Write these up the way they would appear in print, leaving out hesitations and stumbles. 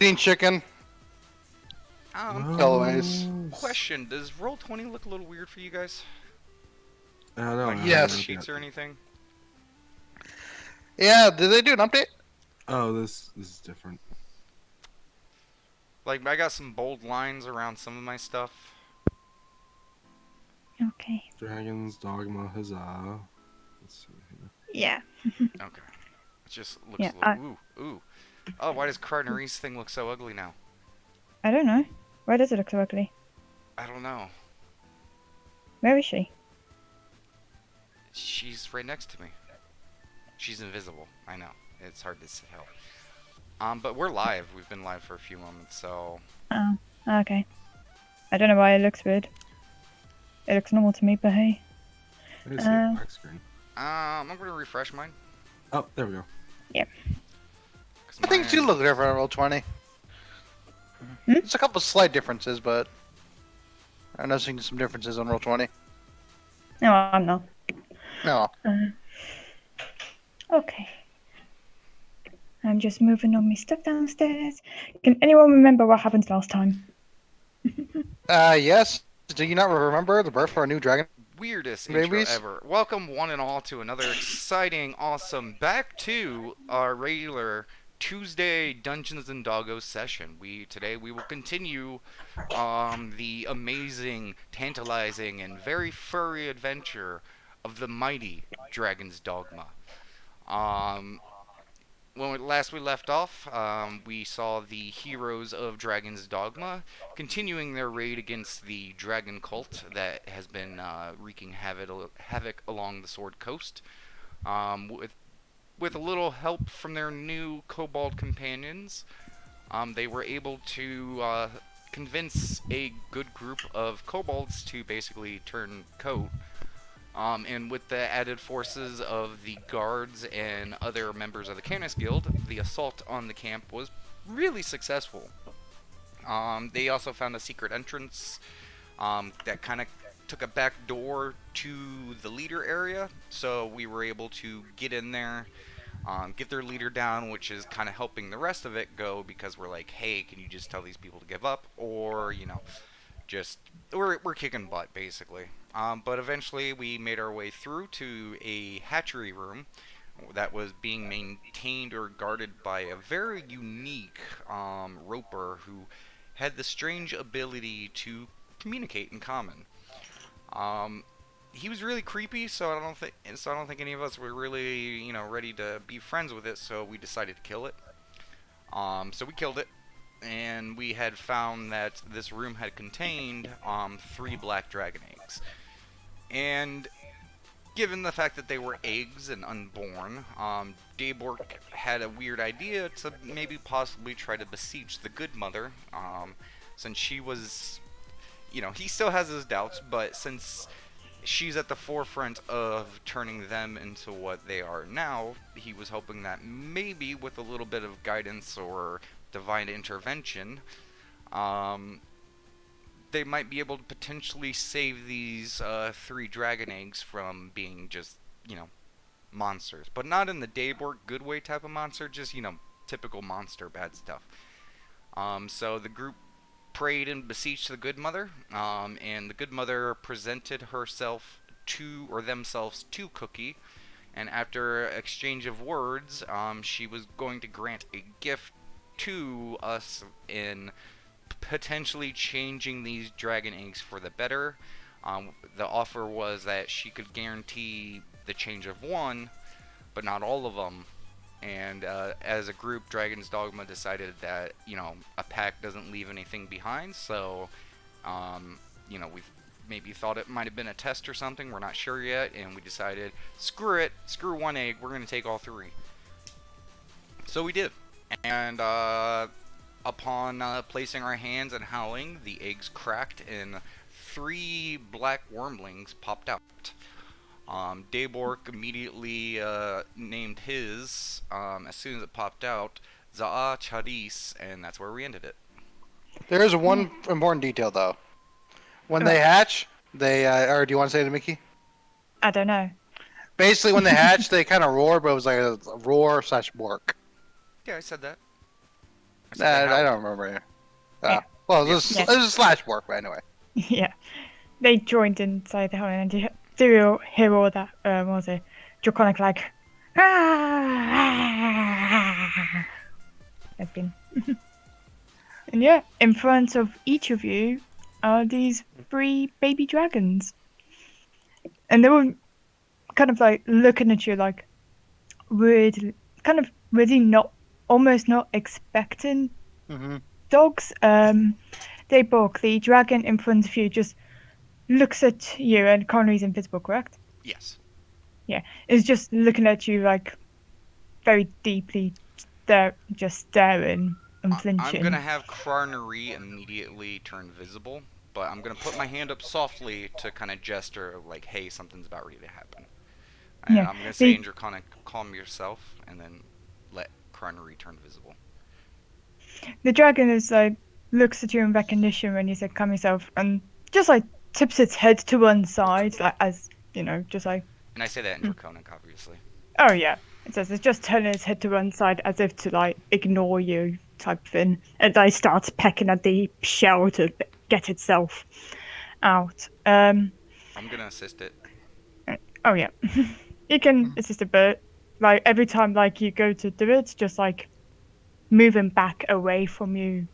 Eating chicken. Always. Question: does Roll20 look a little weird for you guys? I don't know. Like I Yes. haven't sheets yet. or anything? Yeah, did they do an update? Oh, this is different. Like I got some bold lines around some of my stuff. Okay. Dragons, Dogma, Huzzah. Let's see here. Yeah. Okay. It just looks Yeah. a little. Ooh. Oh, why does Cardinarese thing look so ugly now? I don't know. Why does it look so ugly? I don't know. Where is she? She's right next to me. She's invisible. I know. It's hard to tell. But we're live. We've been live for a few moments, so. Oh. Okay. I don't know why it looks weird. It looks normal to me, but hey. I see a black screen. I'm gonna refresh mine. Oh, there we go. Yep. I think you look different on Roll20. There's a couple slight differences, but I'm noticing some differences on Roll20. No, I'm not. No. Okay. I'm just moving all my stuff downstairs. Can anyone remember what happened last time? Yes. Do you not remember the birth of our new dragon? Weirdest Babies? intro ever. Welcome one and all to another exciting, awesome, back to our regular Tuesday Dungeons and Doggos session. Today we will continue the amazing, tantalizing, and very furry adventure of the mighty Dragon's Dogma. When last we left off, we saw the heroes of Dragon's Dogma continuing their raid against the dragon cult that has been wreaking havoc along the Sword Coast. With a little help from their new kobold companions, they were able to convince a good group of kobolds to basically turn coat. And with the added forces of the guards and other members of the Canis Guild, the assault on the camp was really successful. They also found a secret entrance that kind of took a back door to the leader area, so we were able to get in there, get their leader down, which is kind of helping the rest of it go, because we're like, hey, can you just tell these people to give up, or, just we're kicking butt basically. But eventually we made our way through to a hatchery room that was being maintained or guarded by a very unique roper who had the strange ability to communicate in common. He was really creepy, so I don't think any of us were really ready to be friends with it. So we decided to kill it. So we killed it. And we had found that this room had contained 3 black dragon eggs. And given the fact that they were eggs and unborn, Daybork had a weird idea to maybe possibly try to besiege the good mother, since she was, he still has his doubts, but since she's at the forefront of turning them into what they are now, he was hoping that maybe with a little bit of guidance or divine intervention, they might be able to potentially save these 3 dragon eggs from being just, monsters. But not in the Daybork good way type of monster, just, typical monster bad stuff. So the group prayed and beseeched the good mother, and the good mother presented themselves to Cookie, and after exchange of words, she was going to grant a gift to us in potentially changing these dragon eggs for the better. The offer was that she could guarantee the change of 1, but not all of them. And as a group, Dragon's Dogma decided that, a pack doesn't leave anything behind, so, we maybe thought it might have been a test or something, we're not sure yet, and we decided, screw it, screw 1 egg, we're going to take all 3. So we did. And upon placing our hands and howling, the eggs cracked and 3 black wormlings popped out. Daybork immediately named his, as soon as it popped out, Za'a Chadis, and that's where we ended it. There is one important detail, though. When they hatch, or do you want to say it, Mickey? I don't know. Basically, when they hatch, they kind of roar, but it was like a roar/bork. Yeah, I said that. So they I have- don't remember. Yeah. Well, Yeah. it was a slash work, but anyway. Yeah, they joined inside the hole, and you do hear all that. What was it? Draconic like. Ah! I've been. And yeah, in front of each of you are these 3 baby dragons, and they were kind of like looking at you like weird, kind of really not, almost not expecting Mm-hmm. dogs. They bark. The dragon in front of you just looks at you, and Connery's invisible, correct? Yes. Yeah, is just looking at you like very deeply, just staring, unflinching. I'm gonna have Crarnery immediately turn visible, but I'm gonna put my hand up softly to kind of gesture like, "Hey, something's about ready to happen." And Yeah, I'm gonna say in Draconic, "Calm yourself," and then let Crarnery turn visible. The dragon is like looks at you in recognition when you say "calm yourself," and just like tips its head to one side, like as you know, just like And I say that in Draconic, obviously. oh yeah. It says it's just turning its head to one side as if to like ignore you type thing, and then starts pecking at the shell to get itself out. I'm gonna assist it. Oh yeah, you can assist a bit. Like every time, like you go to do it, it's just like moving back away from you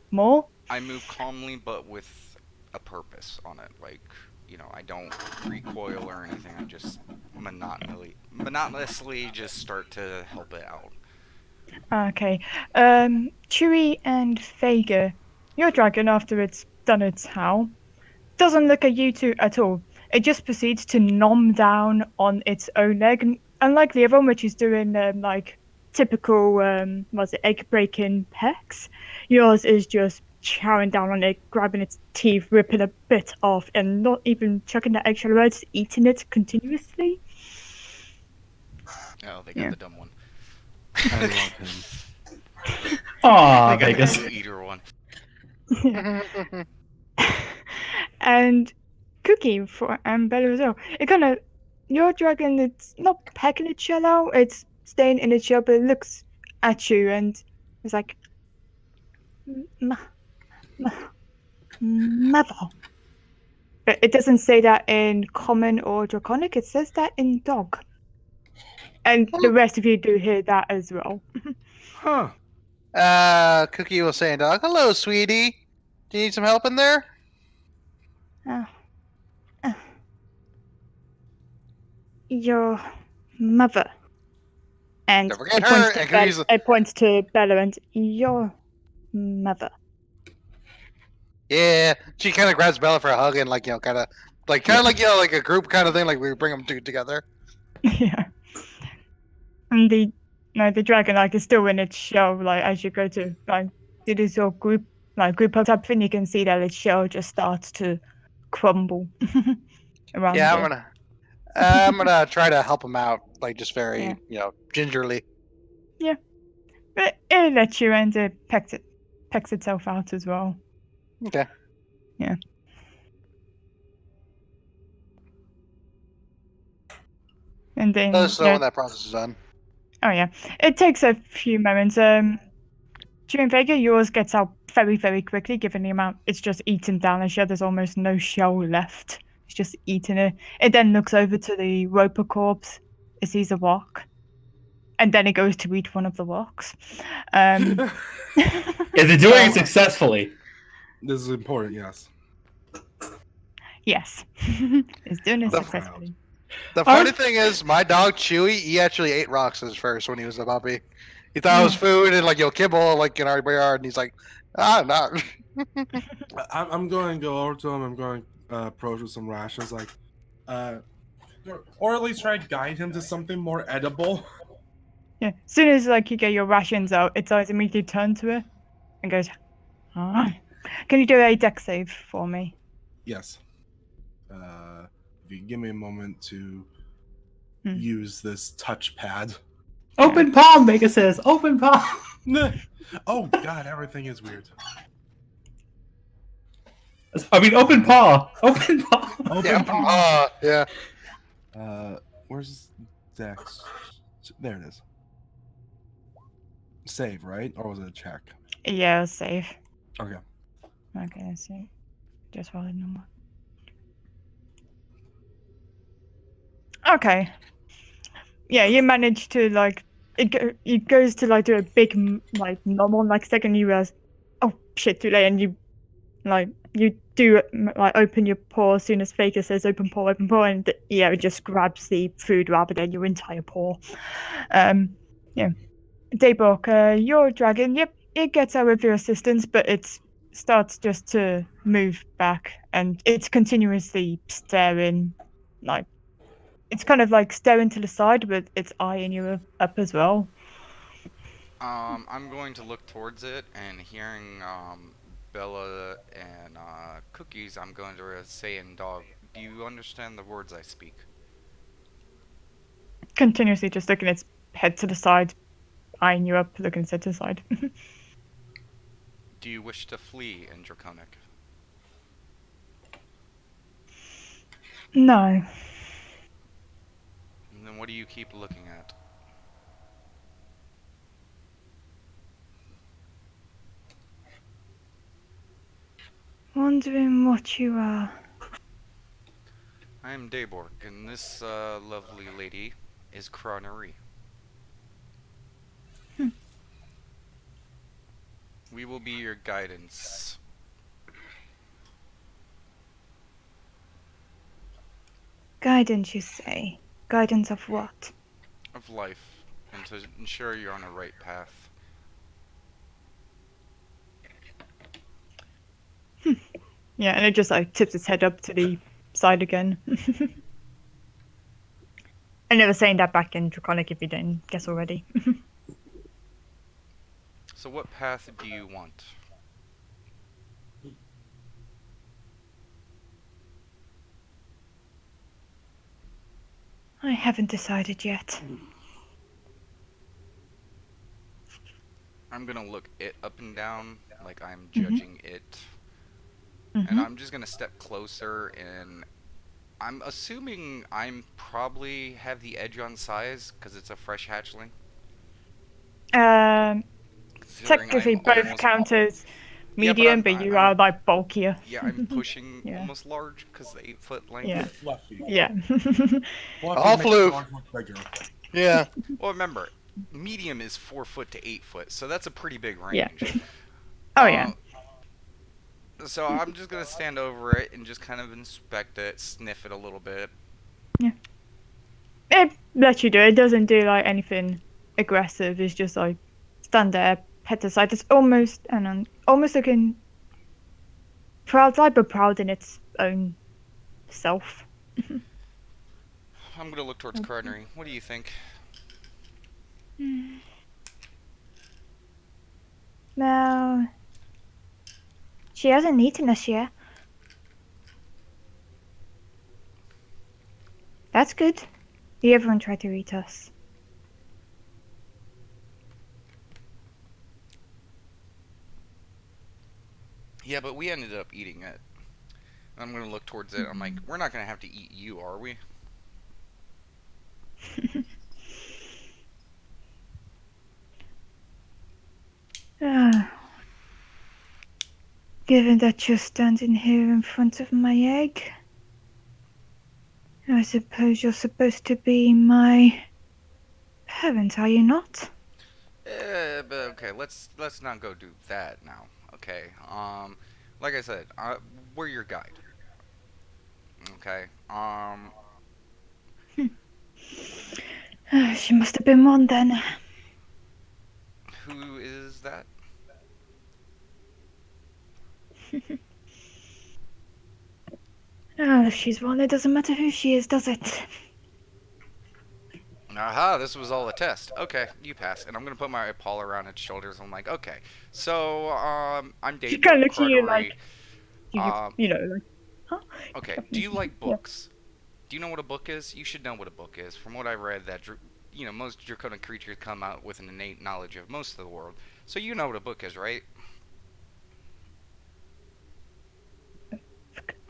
more. I move calmly, but with a purpose on it. Like, I don't recoil or anything. I just monotonously just start to help it out. Okay. Chewie and Fager, your dragon, after it's done its howl, doesn't look at you two at all. It just proceeds to nom down on its own leg. And unlike the other one, which is doing like typical, egg breaking pecks, yours is just chowing down on it, grabbing its teeth, ripping a bit off, and not even chucking the eggshell away, just eating it continuously. Oh, they got Yeah. the dumb one. I love him. Aw, They got Vegas. the eater one. And Cookie and Bella as well. It kind of, your dragon, it's not pecking its shell out, it's staying in its shell, but it looks at you and it's like, mother. But it doesn't say that in common or draconic, it says that in dog. And the rest of you do hear that as well. Huh. Cookie was saying, "Dog, hello, sweetie. Do you need some help in there?" Your mother. And Don't forget her. And Cookie's it points to Bella and your mother. yeah. She kind of grabs Bella for a hug and like kind of like like a group kind of thing. Like we bring them together. Yeah. And the dragon like is still in its shell, like as you go to like it is your group up type thing, you can see that its shell just starts to crumble around Yeah, it. I'm gonna try to help him out, like just very Yeah. gingerly. But it lets you and it pecks itself out as well. Okay. Yeah. And then Let us know when that process is done. oh yeah. It takes a few moments. During Vega, yours gets out very, very quickly, given the amount it's just eaten down and shell. There's almost no shell left. It's just eating it. It then looks over to the roper corpse. It sees a rock. And then it goes to eat one of the rocks. Is it doing it successfully? This is important, yes. Yes. It's doing it The- successfully. The funny thing is, my dog Chewy, he actually ate rocks at first when he was a puppy. He thought it was food and like kibble like in our yard, and he's like, no. I'm going to go over to him. I'm going to approach with some rations, like, or at least try to guide him to something more edible. Yeah. As soon as like you get your rations out, its eyes immediately turn to it and goes, "Ah." Can you do a deck save for me? Yes. If you give me a moment to Hmm. use this touchpad. Open palm, Vegas says. Open palm. Oh God, everything is weird. I mean, open paw. Open paw. Open palm. Yeah. Where's Dex? There it is. Save, right? Or was it a check? Yeah, save. Okay. Okay, let's see. Just roll it normal. Okay. Yeah, you manage to like it goes to like do a big like normal like second you realize, oh shit, too late, and you do like open your paw as soon as Faker says open paw, and yeah, it just grabs the food rather than your entire paw. Yeah. Daybok, your dragon, yep, it gets out with your assistance, but it starts just to move back, and it's continuously staring, like it's kind of like staring to the side, but it's eyeing you up as well. I'm going to look towards it, and hearing Bella and Cookies, I'm going to say in dog, do you understand the words I speak? Continuously just looking its head to the side, eyeing you up, looking its head to the side. Do you wish to flee in Draconic? No. And then what do you keep looking at? Wondering what you are. I am Daybork, and this lovely lady is Cronery. We will be your guidance. Guidance, you say? Guidance of what? Of life, and to ensure you're on a right path. Yeah, and it just like tips its head up to the side again. I never saying that back in Draconic if you didn't guess already. So what path do you want? I haven't decided yet. I'm gonna look it up and down like I'm judging it. And I'm just gonna step closer, and I'm assuming I'm probably have the edge on size because it's a fresh hatchling. Considering Technically I'm both almost, count as Yeah, medium, but, I'm, you I'm are like bulkier. yeah, I'm pushing Yeah. almost large because the 8-foot length. Yeah. Fluffy. Yeah. All makes floof. large look bigger. Yeah. Well, remember, medium is 4 foot to 8 foot, so that's a pretty big Yeah. range. Oh yeah. So I'm just gonna stand over it and just kind of inspect it, sniff it a little bit. It lets you do it. It doesn't do like anything aggressive. It's just like stand there, head to the side. It's almost almost looking proud, like but proud in its own self. I'm gonna look towards Cardinary. What do you think? Well, she hasn't eaten us yet. That's good. Everyone tried to eat us. Yeah, but we ended up eating it. I'm gonna look towards it. I'm like, we're not gonna have to eat you, are we? Given that you're standing here in front of my egg, I suppose you're supposed to be my parent, are you not? But okay, let's not go do that now. Okay. Like I said, we're your guide. Okay. She must have been one then. Who is that? If she's one, it doesn't matter who she is, does it? Aha, this was all a test. Okay, you pass. And I'm gonna put my paw around its shoulders. I'm like, okay. So, I'm Dave. She kind of looks at you like, Um, you know, like, huh? Okay, do you like books? Do you know what a book is? You should know what a book is. From what I read, that most draconic creatures come out with an innate knowledge of most of the world. So you know what a book is, right?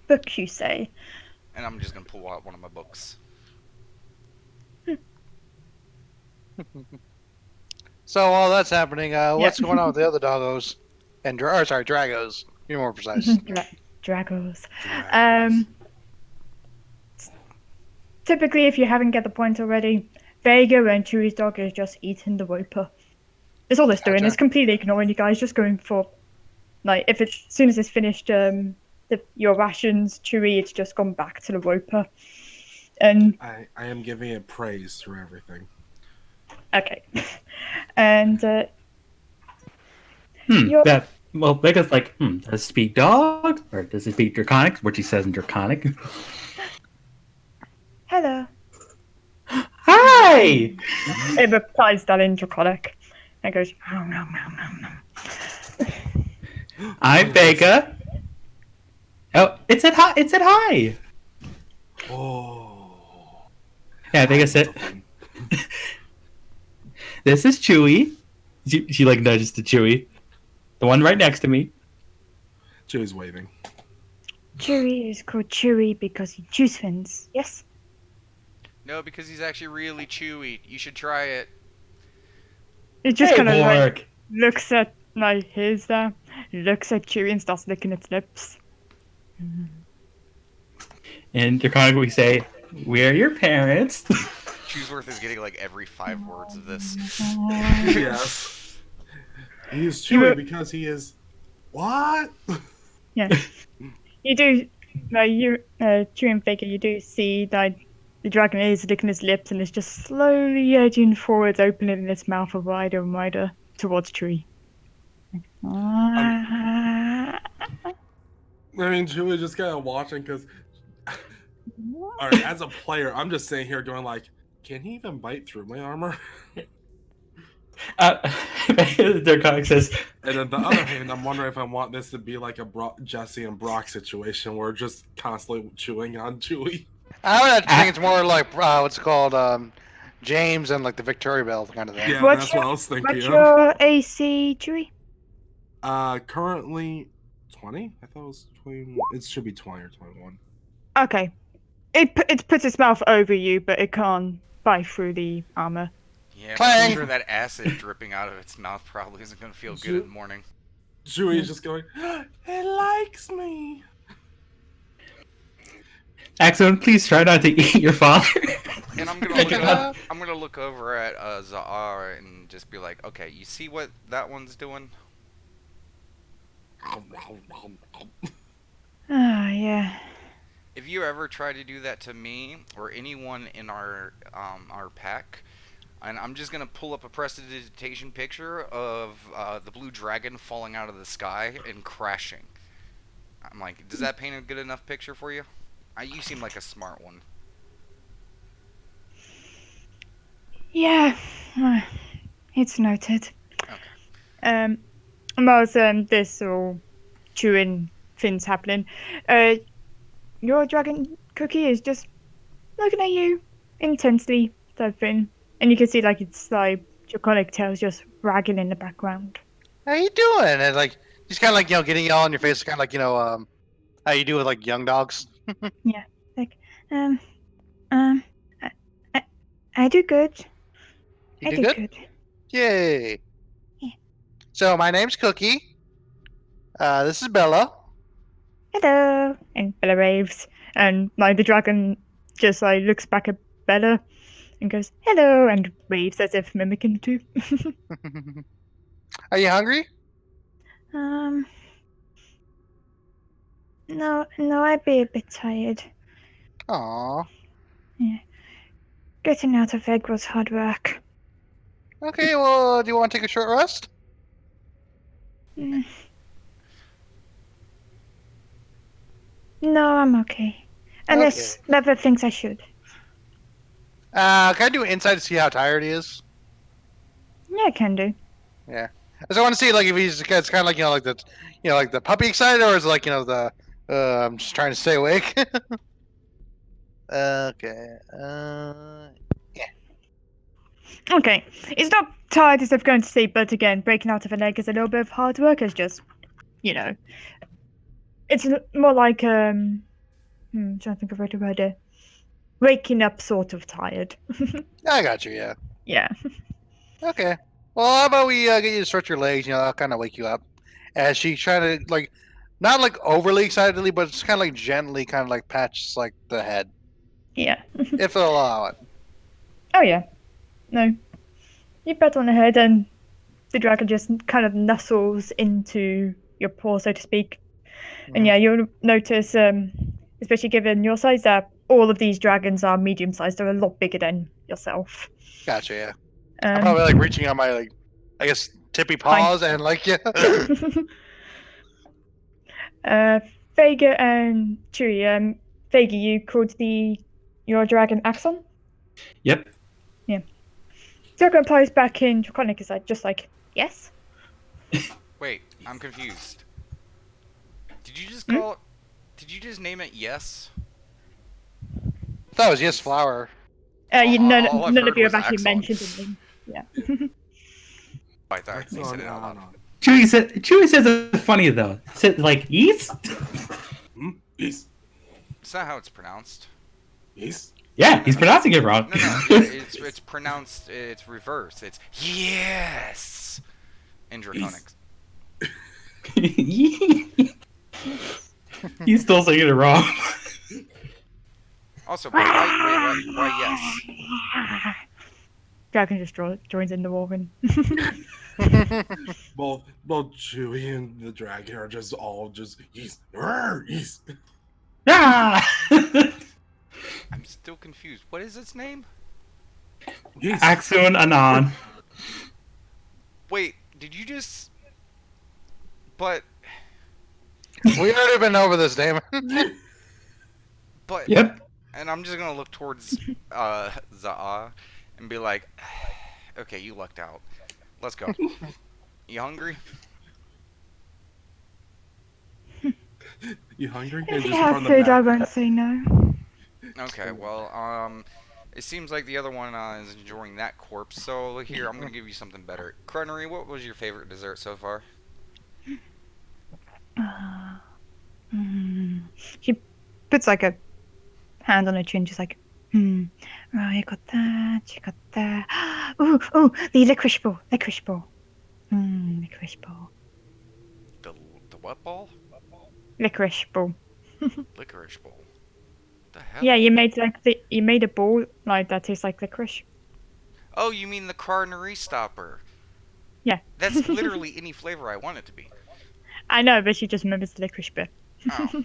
Book, you say? And I'm just gonna pull out one of my books. So while that's happening, what's going on with the other doggos? And Dragos. You're more precise. Dragos. Typically, if you haven't get the point already, Vega and Chewie's dog is just eating the Roper. That's all it's doing. Gotcha. It's completely ignoring you guys, just going for, like, if it's as soon as it's finished your rations, Chewie, it's just gone back to the Roper. And I am giving it praise through everything. okay, and you're- Well, Vega's like, does it speak dog? Or does it speak Draconic? What she says in Draconic. hello. Hi! It replies that in Draconic. And goes, nom, nom, nom, nom, nom. I'm Vega. Oh, it said hi. It said hi. Oh. Yeah, Vega said, this is Chewie. She like nudges to Chewie. The one right next to me. Chewie's waving. Chewie is called Chewie because he chews things. Yes? No, because he's actually really chewy. You should try it. It just Hey, kind of like Bork. looks at like his looks at Chewie and starts licking its lips. In Draconic, we say, we're your parents. Chewsworth is getting like every 5 words of this. Yes. He is Chewy because he is. What? Yeah. You do, Chewie and Faker, you do see that the dragon is licking its lips and is just slowly edging forwards, opening its mouth wider and wider towards Chewie. I mean, Chewie just kind of watching because, as a player, I'm just sitting here going like, can he even bite through my armor? Draconic says, And on the other hand, I'm wondering if I want this to be like a Jesse and Brock situation where we're just constantly chewing on Chewie. I would think it's more like what's it called, James and like the Victoria Bell kind of thing. Yeah, What's that's your- what I was thinking What's of. your AC, Chewie? Currently 20. I thought it was 21. It should be 20 or 21. Okay. It puts its mouth over you, but it can't bite through the armor. Yeah, I'm Clang. pretty sure that acid dripping out of its mouth probably isn't going to feel good in the morning. Chewie is just going, it likes me. Axon, please try not to eat your father. And I'm gonna look over at Za'ar and just be like, okay, you see what that one's doing? Ah, yeah. If you ever try to do that to me or anyone in our pack, and I'm just gonna pull up a prestidigitation picture of the blue dragon falling out of the sky and crashing. I'm like, does that paint a good enough picture for you? You seem like a smart one. Yeah. It's noted. Okay. Whilst this all chewing things happening, your dragon cookie is just looking at you intensely, type thing. And you can see like its like draconic tails just wagging in the background. How you doing? And like he's kind of like getting all in your face, kind of like how you do with like young dogs. Yeah, like I do good. You I do do good? good. Yay! Yeah. So my name's Cookie. This is Bella. Hello, and Bella waves, and like the dragon just like looks back at Bella and goes hello and waves as if mimicking too. Are you hungry? No, I'd be a bit tired. Aw. Yeah, getting out of egg was hard work. Okay, well, do you want to take a short rest? Mm. No, I'm okay. Unless Leather thinks I should. Can I do an insight to see how tired he is? Yeah, I can do. Yeah. I just want to see like if he's it's kind of like like the puppy excited, or is it like the I'm just trying to stay awake. Okay. Okay, it's not tired as if going to sleep, but again, breaking out of an egg is a little bit of hard work. It's just, it's more like trying to think of a better word here. Waking up, sort of tired. I got you. Yeah. Yeah. Okay. Well, how about we get you to stretch your legs? You know, that'll kind of wake you up. As she trying to like, not like overly excitedly, but it's kind of like gently, kind of like patches like the head, Yeah. if they'll allow it. Oh yeah. No. You pat on the head and the dragon just kind of nestles into your paw, so to speak. And yeah, you'll notice, especially given your size, that all of these dragons are medium-sized. They're a lot bigger than yourself. Gotcha. Yeah. I'm probably like reaching on my like, I guess tippy paws and like yeah. Vega and Chewie. Vega, you called your dragon Axon? Yep. Yeah. Dragon replies back in Draconic is like just like, yes? Wait, I'm confused. Did you just call? Did you just name it Yes? That was yes, flower. None all I've of heard you was have actually Axon. mentioned them. Yeah. I thought you said it out loud. Chewie says it funny though. Said like east. East. Is that how it's pronounced? East. Yeah, he's pronouncing it wrong. No, it's pronounced. It's reverse. It's yes. In Draconic. He's still saying it wrong. Also, why yes? Dragon just joins in the walking. Both Chewie and the dragon are just all just east. East. Ah! I'm still confused. What is its name? East. Axon Anon. Wait, did you just? But We already been over this, Damon. but Yep. And I'm just gonna look towards Za'a and be like, okay, you lucked out. Let's go. You hungry? You hungry? If And you just have from the food, I back. won't say no. Okay, well, it seems like the other one is enjoying that corpse. So here, I'm gonna give you something better. Crunnery, what was your favorite dessert so far? She puts like a hand on her chin, just like, right, you got that, you got that. Ooh, the licorice ball. Licorice ball. The what ball? Licorice ball. Licorice bowl. The hell? Yeah, you made a ball like that tastes like licorice. Oh, you mean the Crunnery stopper? Yeah. That's literally any flavor I want it to be. I know, but she just remembers the licorice bit. Oh.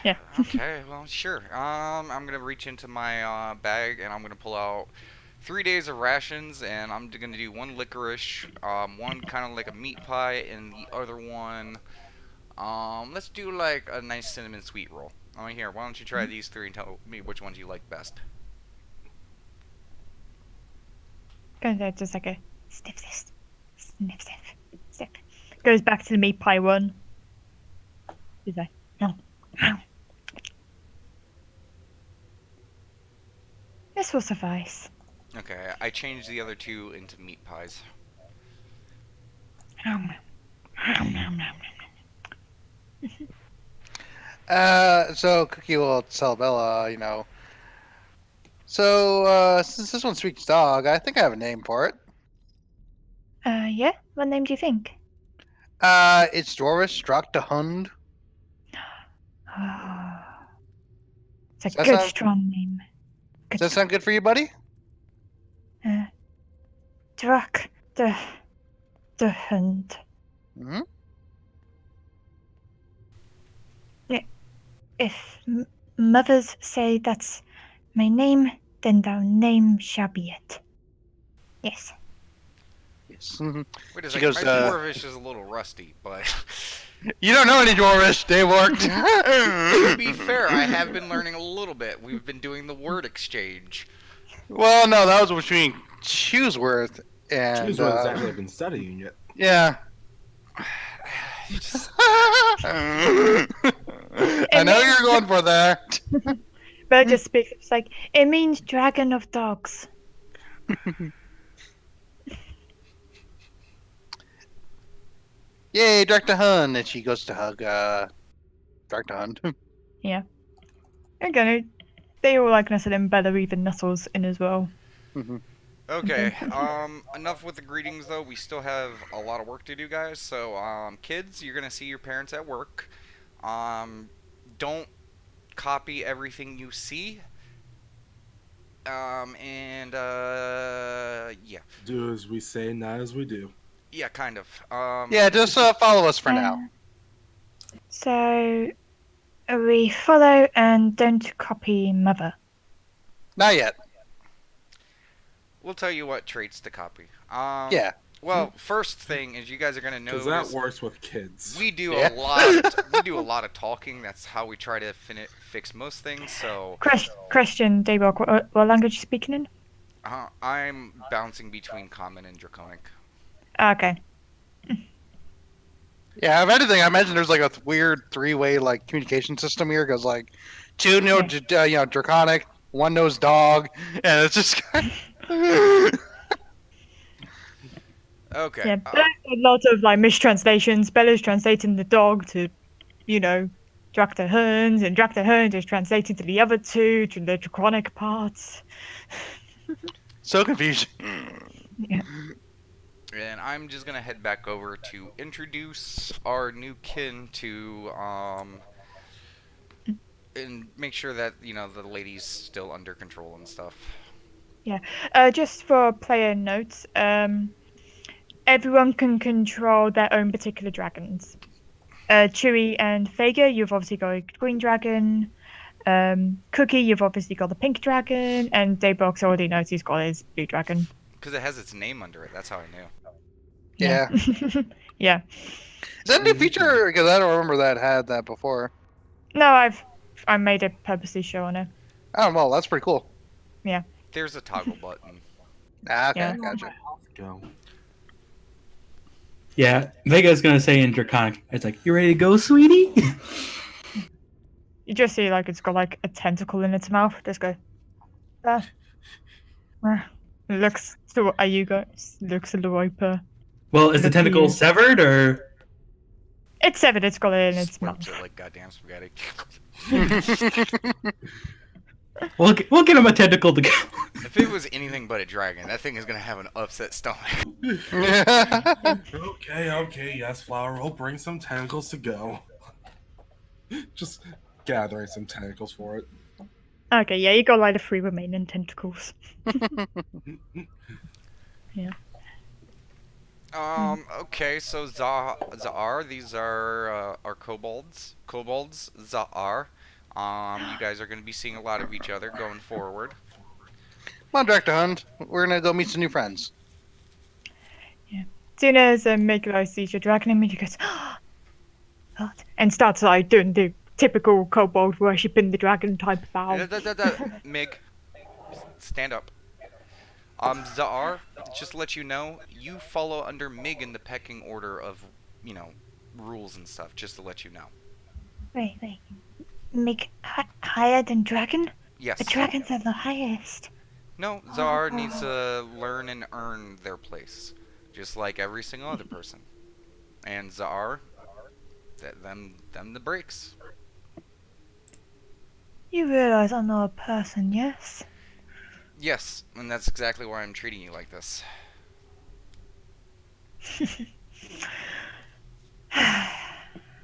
Yeah. Okay, well, sure. I'm gonna reach into my bag and I'm gonna pull out 3 days of rations, and I'm gonna do one licorice, one kind of like a meat pie, and the other one, let's do like a nice cinnamon sweet roll. Here, why don't you try these three and tell me which ones you like best? Goes just like a sniff, sniff. Goes back to the meat pie one. She's like, no. This will suffice. Okay, I changed the other two into meat pies. So Cookie will tell Bella, So, since this one speaks dog, I think I have a name for it. Yeah? What name do you think? It's Doris Struck the Hund. It's a Does that good, sound- strong name. Does that sound good for you, buddy? Drak the Hund. Mm-hmm. Yeah. If mothers say that's my name, then thou name shall be it. Yes. Yes. Mhm. Wait a She second, goes, my Dwarvish is a little rusty, but You don't know any Dwarvish. They worked. to be fair, I have been learning a little bit. We've been doing the word exchange. Well, no, that was between Chewsworth and. She's has actually been studying it. Yeah. I know you're going for that. But just speaks. It's like it means dragon of dogs. Yay, Dr. Hun. And she goes to hug Dr. Hun. Yeah. Again, they all like nestle in better, even nestles in as well. Mm-hmm. Okay, enough with the greetings though. We still have a lot of work to do, guys. So, kids, you're gonna see your parents at work. Don't copy everything you see. Yeah. Do as we say, not as we do. Yeah, kind of. Yeah, just follow us for now. So we follow and don't copy mother. Not yet. We'll tell you what traits to copy. Yeah. Well, first thing is you guys are gonna Because notice that works with kids. we do Yeah. we do a lot of talking. That's how we try to fix most things. So Question, Daybok, what language you speaking in? I'm bouncing between common and draconic. Okay. Yeah, if anything, I imagine there's like a weird three-way like communication system here, because like two know draconic, one knows dog, and it's just. Okay. Yeah, a lot of like mistranslations. Bella's translating the dog to, Dr. Hearns, and Dr. Hearns is translating to the other two, to the draconic parts. So confusing. Yeah. And I'm just gonna head back over to introduce our new kin to and make sure that the lady's still under control and stuff. Just for player notes, everyone can control their own particular dragons. Chewie and Fager, you've obviously got a green dragon. Cookie, you've obviously got the pink dragon, and Daybox already knows he's got his blue dragon. Because it has its name under it. That's how I knew. Yeah. Yeah. Is that a new feature? Because I don't remember that had that before. No, I made it purposely show on it. Oh well, that's pretty cool. There's a toggle button. Ah, okay, Yeah. gotcha. Go. Yeah, Vega's gonna say in Draconic, it's like, you ready to go, sweetie? You just see like it's got like a tentacle in its mouth. Just go. Looks to you guys. Looks a little open. Well, is the tentacle severed, or? It's severed. It's got it in its Squirts mouth. it like goddamn spaghetti. We'll get him a tentacle to go. If it was anything but a dragon, that thing is gonna have an upset stomach. Okay, yes, Flower, we'll bring some tentacles to go. Just gathering some tentacles for it. Okay, yeah, you got like the 3 remaining tentacles. Yeah. Okay, so Za'ar, these are our kobolds. Kobolds, Za'ar. You guys are going to be seeing a lot of each other going forward. Come on, Director Hunt. We're gonna go meet some new friends. Soon as Megalo sees your dragon image, he goes, what? And starts like doing the typical kobold worshipping the dragon type bow. Mig, stand up. Za'ar, just to let you know, you follow under Mig in the pecking order of, rules and stuff, just to let you know. Wait. Make higher than dragon? Yes. The dragons are the highest. No, Za'ar needs to learn and earn their place, just like every single other person. And Za'ar, them the breaks. You realize I'm not a person, yes? Yes, and that's exactly why I'm treating you like this.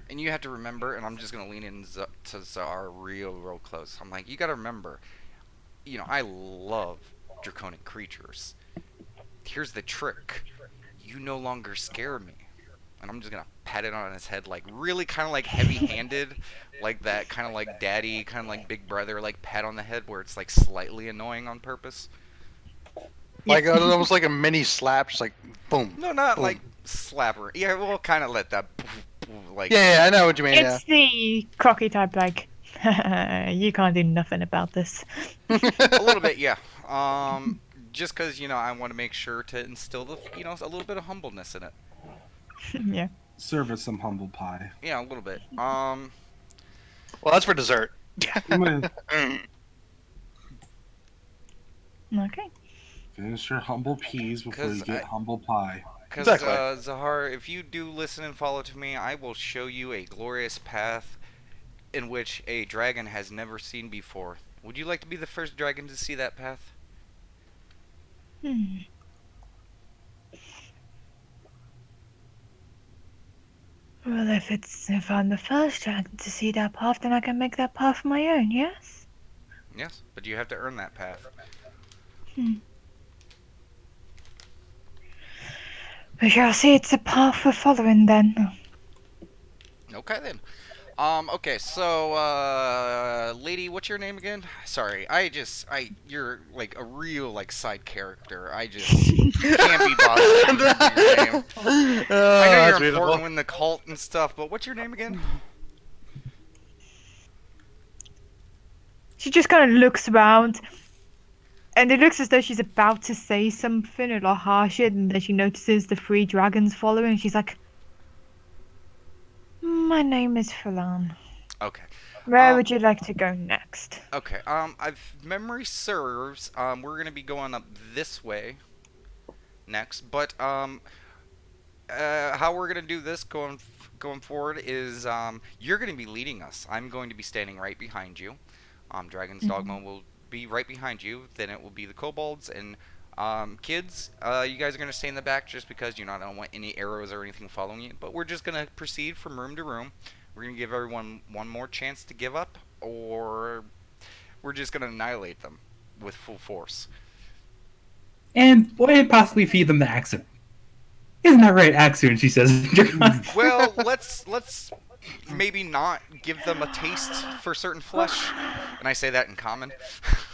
And you have to remember, and I'm just going to lean in to Za'ar real close. I'm like, you got to remember, I love draconic creatures. Here's the trick. You no longer scare me. And I'm just going to pat it on his head, like, really kind of like heavy-handed, like that kind of like daddy, kind of like big brother, like pat on the head where it's like slightly annoying on purpose. Like almost like a mini slap, just like boom. No, not boom. like slapper. Yeah, we'll kind of let that like. Yeah, I know what you mean. It's the cocky type, like, you can't do nothing about this. A little bit, yeah. Just because I want to make sure to instill the a little bit of humbleness in it. Yeah. Serve us some humble pie. Yeah, a little bit. Well, that's for dessert. Okay. Finish your humble peas before you get humble pie. Because, Exactly. Zahar, if you do listen and follow to me, I will show you a glorious path in which a dragon has never seen before. Would you like to be the first dragon to see that path? Hmm. Well, if I'm the first dragon to see that path, then I can make that path my own. Yes. Yes, but you have to earn that path. Hmm. We shall see. It's a path we're following then. Okay then. Okay, so, lady, what's your name again? Sorry, you're, like, a real, like, side character. I just can't be bothered to remember your name. I know you're That's important beautiful. in the cult and stuff, but what's your name again? She just kind of looks around, and it looks as though she's about to say something a lot harsher, and then she notices the 3 dragons following. She's like, "My name is Falan. Okay. Where would you like to go next?" Okay, if memory serves, we're gonna be going up this way next, but, how we're gonna do this going forward is, you're gonna be leading us. I'm going to be standing right behind you. Dragon's Dogma will be right behind you. Then it will be the kobolds and kids. You guys are gonna stay in the back just because I don't want any arrows or anything following you. But we're just gonna proceed from room to room. We're gonna give everyone one more chance to give up, or we're just gonna annihilate them with full force. And what could possibly feed them the accent? Isn't that right, accent? She says. Well, let's maybe not give them a taste for certain flesh, and I say that in common.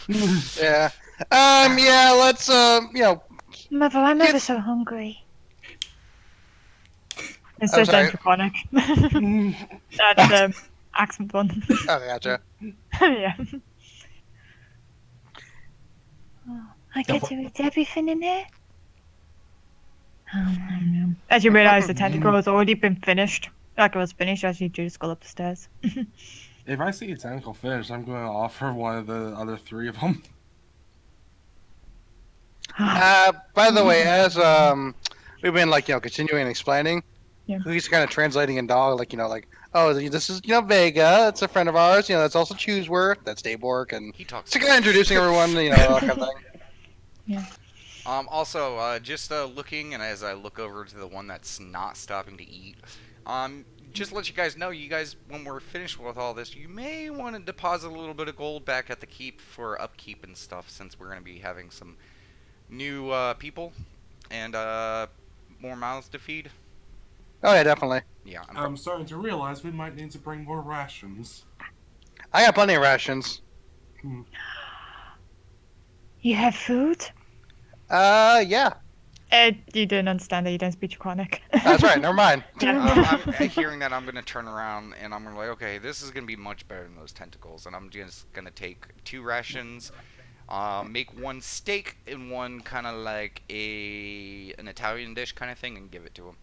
Yeah. Yeah. Let's. Mother, I'm ever Kids- so hungry. It I'm says sorry. Draconic. That's accent one. Okay, gotcha. Yeah. Oh, I get to eat everything in here. As you realise, the tentacle has already been finished. Like it was finished as you just got up the stairs. If I see a tentacle fish, I'm going to offer one of the other 3 of them. By the way, as we've been continuing explaining, Yeah. he's kind of translating in dog, oh, this is Vega, it's a friend of ours, that's also Chooseworth, that's Daybork, and He talks. so kind of introducing everyone, that kind of thing. Yeah. Also, just looking, and as I look over to the one that's not stopping to eat, just to let you guys know, when we're finished with all this, you may want to deposit a little bit of gold back at the keep for upkeep and stuff, since we're going to be having some new people and more mouths to feed. Oh yeah, definitely. Yeah, I'm starting to realize we might need to bring more rations. I got plenty of rations. You have food? Yeah. You didn't understand that you don't speak Draconic. That's right, never mind. I'm hearing that. I'm gonna turn around and I'm gonna like, okay, this is gonna be much better than those tentacles, and I'm just gonna take 2 rations, make 1 steak and 1 kind of like an Italian dish kind of thing, and give it to him.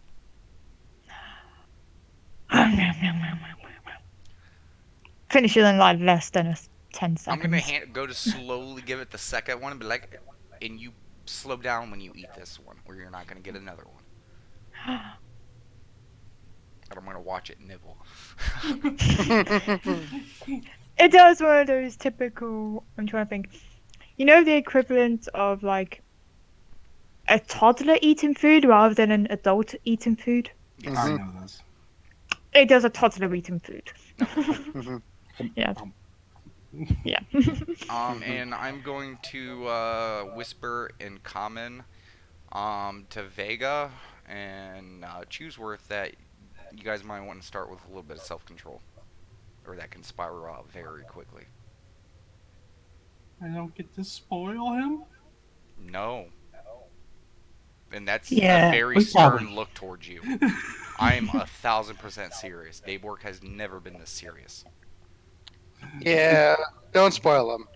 Finish it in like less than 10 seconds. I'm gonna go to slowly give it the second one, and be like, and you slow down when you eat this one, or you're not gonna get another one. And I'm gonna watch it nibble. It does one of those typical. I'm trying to think. You know the equivalent of like a toddler eating food rather than an adult eating food? Yes. I know this. It does a toddler eating food. Mhm. Yeah. Yeah. And I'm going to whisper in common to Vega and Chooseworth that you guys might want to start with a little bit of self-control, or that can spiral out very quickly. I don't get to spoil him? No. And that's Yeah, a very we stern probably- look towards you. I am 1,000% serious. Daybork has never been this serious. Yeah, don't spoil them.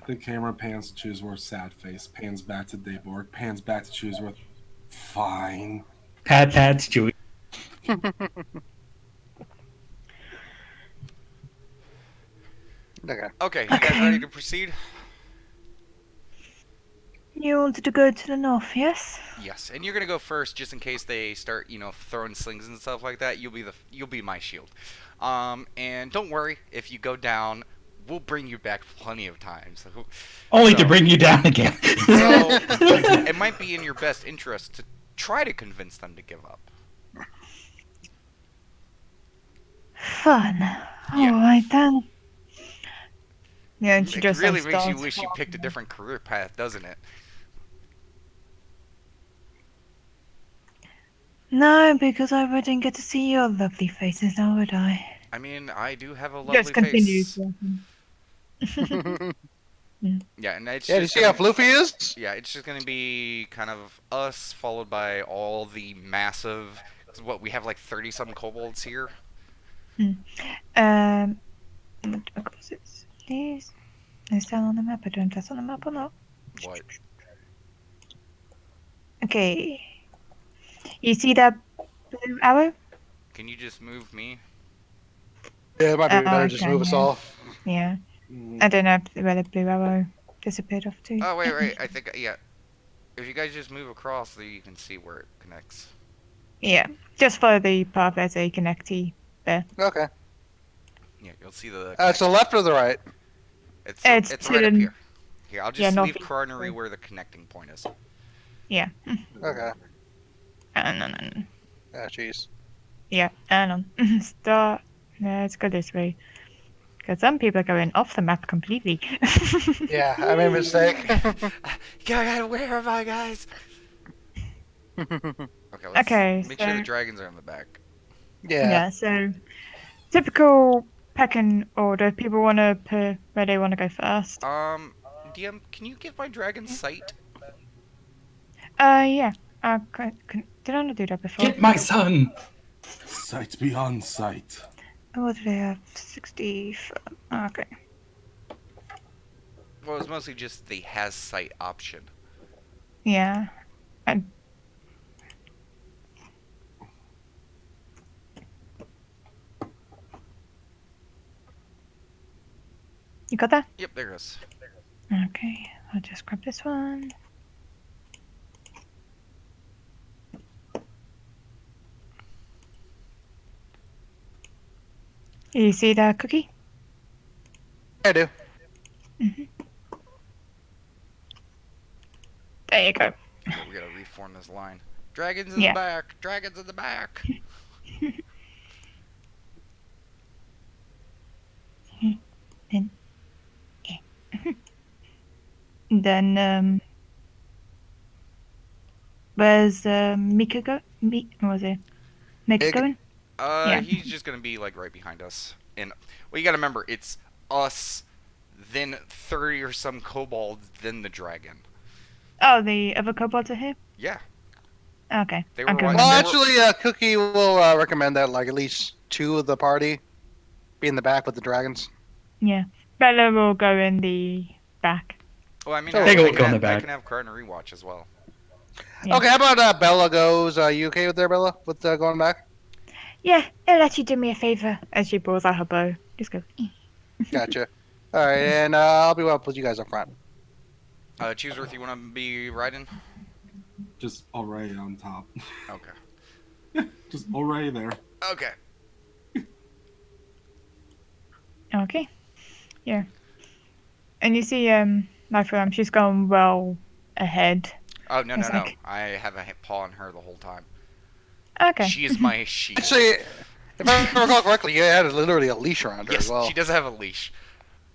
The camera pans to Chooseworth's sad face, pans back to Dayborg, pans back to Chooseworth. Fine. Pat's Chewy. Okay. Okay, you guys Okay. ready to proceed? You wanted to go to the north, yes? Yes, and you're gonna go first, just in case they start, throwing slings and stuff like that. You'll be my shield. And don't worry if you go down. we'll bring you back plenty of times. Only to So- bring you down again. So it might be in your best interest to try to convince them to give up. Fun. Yeah. Alright then. Yeah, and she It just really like, makes you starts wish you picked a walking. different career path, doesn't it? No, because I wouldn't get to see your lovely faces now, would I? I mean, I do have a lovely Just continues face. walking. Yeah, and it's Yeah, do you just see how gonna, floofy is? yeah, it's just gonna be kind of us followed by all the massive. What we have like 30 some kobolds here. What was it? Please. Is that on the map? I don't know if that's on the map or not. What? Okay. You see that blue arrow? Can you just move me? Yeah, it might be better just okay, move us yeah. all. Yeah. Mm, I don't know where the blue arrow disappeared off to. Oh wait, I think yeah. If you guys just move across, there you can see where it connects. Yeah. Just follow the path as a connectee. Okay. Yeah, you'll see the. To the left or the right? It's It's it's to right up the- here. Here, I'll yeah, just leave northeast. Carnery where the connecting point is. Yeah. Okay. No. Ah, jeez. Yeah, and on. Start. Let's go this way. Because some people are going off the map completely. Yeah, I made a mistake. God, where am I, guys? Okay, let's Okay, make sure the so- dragons are in the back. Yeah. So typical pecking order. People want to put where they want to go first. DM, can you give my dragon sight? Yeah. Did I not do that before? Get my son. sight beyond sight. Oh, what do they have? 60. Okay. Well, it's mostly just the has sight option. Yeah. And you got that? Yep, there it goes. Okay. I'll just grab this one. You see that cookie? I do. There you go. Okay, we gotta reform this line. Dragons in Yeah. the back! Dragons in the back! Then where's Mika go? What was it? Mika Mika. going? Yeah. He's just gonna be like right behind us. And well, you gotta remember, it's us, then 30 or some kobolds, then the dragon. Oh, the other kobolds are here. Yeah. Okay. They were Okay. right- Well, they were- actually, Cookie will recommend that like at least 2 of the party be in the back with the dragons. Yeah. Bella will go in the back. Well, I mean, So I, they I go can in have, the I back. can have Carnery watch as well. Yeah. Okay, how about Bella goes? You okay with there, Bella? With going back? Yeah, it'll let you do me a favor as she pulls out her bow. Just go. Gotcha. All right, and I'll be up with you guys up front. Chooseworth, you wanna be riding? Just already on top. Okay. Just already there. Okay. Okay. Yeah. And you see, she's going well ahead. Oh, no, no, It's no. like- I have a paw on her the whole time. Okay. She is my shield. Actually, if I recall correctly, you had literally a leash around her Yes, as well. she does have a leash.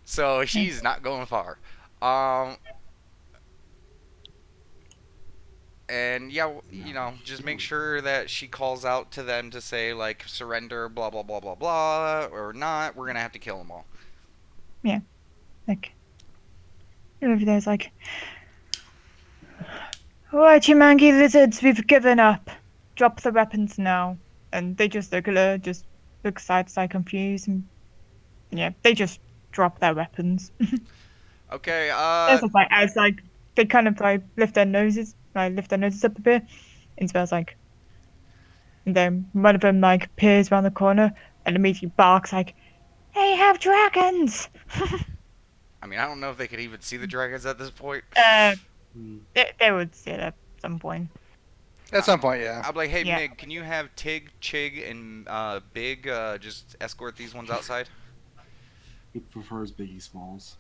So she's not going far. And yeah, you know, just make sure that she calls out to them to say, like, surrender, blah, blah, blah, blah, blah, or not. We're going to have to kill them all. Like, over there's like, alright, you mangy lizards, we've given up. Drop the weapons now. And they just look side confused, and yeah, they just drop their weapons. Okay, As like they kind of like lift their noses up a bit, and smells like. And then one of them like peers around the corner and immediately barks like, "They have dragons!" I mean, I don't know if they could even see the dragons at this point. They would see it at some point. At some point, yeah. I'm like, hey, Yeah. Mig, can you have Tig, Chig, and Big just escort these ones outside? He prefers Biggie Smalls.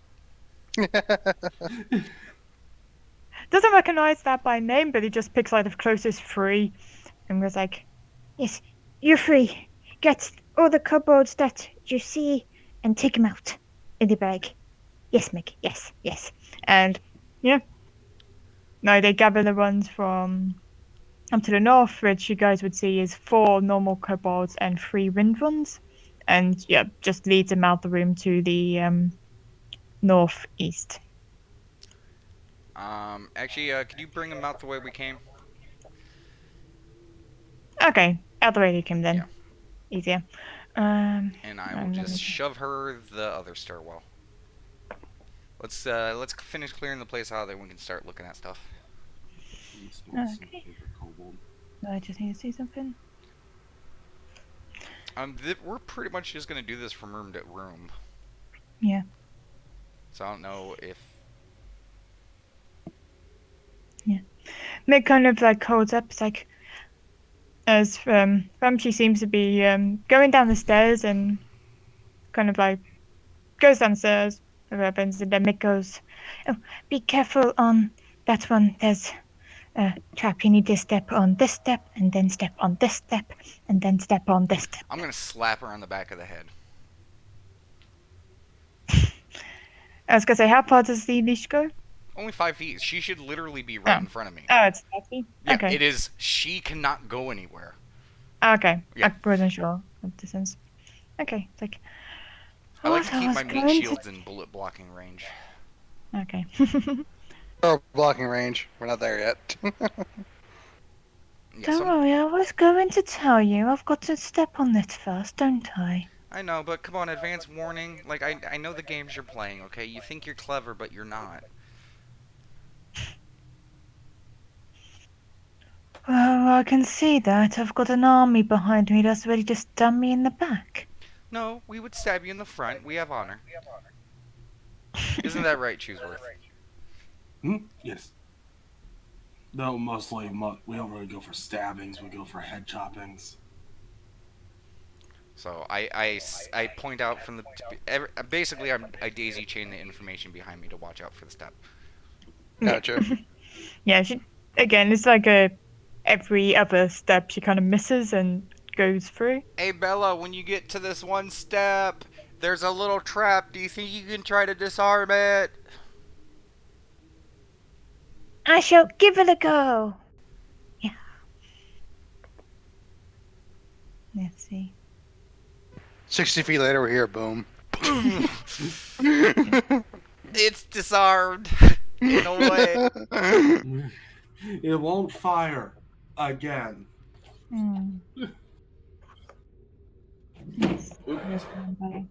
Doesn't recognize that by name, but he just picks like the closest three and was like, "Yes, you're free. Get all the kobolds that you see and take them out in the bag. Yes, Mick. Yes, yes." And yeah, no, they gather the ones from up to the north, which you guys would see is 4 normal kobolds and 3 wind ones, and yeah, just leads them out the room to the northeast. Actually, could you bring them out the way we came? Okay, out the way they came then. Yeah. Easier. And I will just shove her the other stairwell. Let's finish clearing the place out, then we can start looking at stuff. Biggie Smalls is my Okay. favorite kobold. I just need to see something. We're pretty much just gonna do this from room to room. Yeah. So I don't know if. Mick kind of like holds up. It's like as Ramsey seems to be going down the stairs and kind of like goes downstairs. What happens? And then Mick goes, "Oh, be careful on that one. There's a trap. You need to step on this step, and then step on this step, and then step on this step." I'm gonna slap her on the back of the head. I was gonna say, how far does the leash go? Only 5 feet. She should literally be right in front of me. Oh, it's 50. Yeah, Okay. it is. She cannot go anywhere. Okay. Yeah. I wasn't sure of distance. Okay. It's like. I like to what keep was my meat going to- shields in bullet blocking range. Okay. Or blocking range. We're not there yet. Yeah, Don't worry, I was going to tell you. I've got to step on it first, don't I? I know, but come on, advance warning. Like, I know the games you're playing, okay? You think you're clever, but you're not. Well, I can see that. I've got an army behind me that's ready to stab me in the back. No, we would stab you in the front. We have honor. Isn't that right, Chooseworth? Yes. No, mostly we don't really go for stabbings. We go for head choppings. So I point out from the basically I daisy chain the information behind me to watch out for the step. Gotcha. Yeah, again, it's like every other step she kind of misses and goes through. Hey Bella, when you get to this one step, there's a little trap. Do you think you can try to disarm it? I shall give it a go. Yeah. Let's see. 60 feet later, we're here. Boom. It's disarmed in a way. It won't fire again. Yes. There's one by.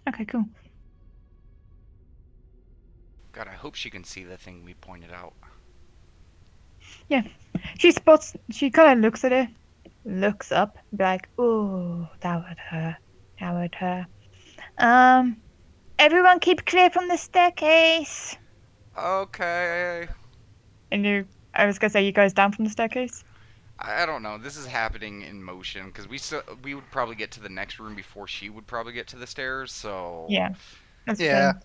Okay, cool. God, I hope she can see the thing we pointed out. She kind of looks at it, looks up, be like, "Ooh, that would hurt. That would hurt." Everyone keep clear from the staircase. Okay. And I was gonna say, you guys down from the staircase? I don't know. This is happening in motion because we would probably get to the next room before she would probably get to the stairs. So Yeah. That's Yeah. fine.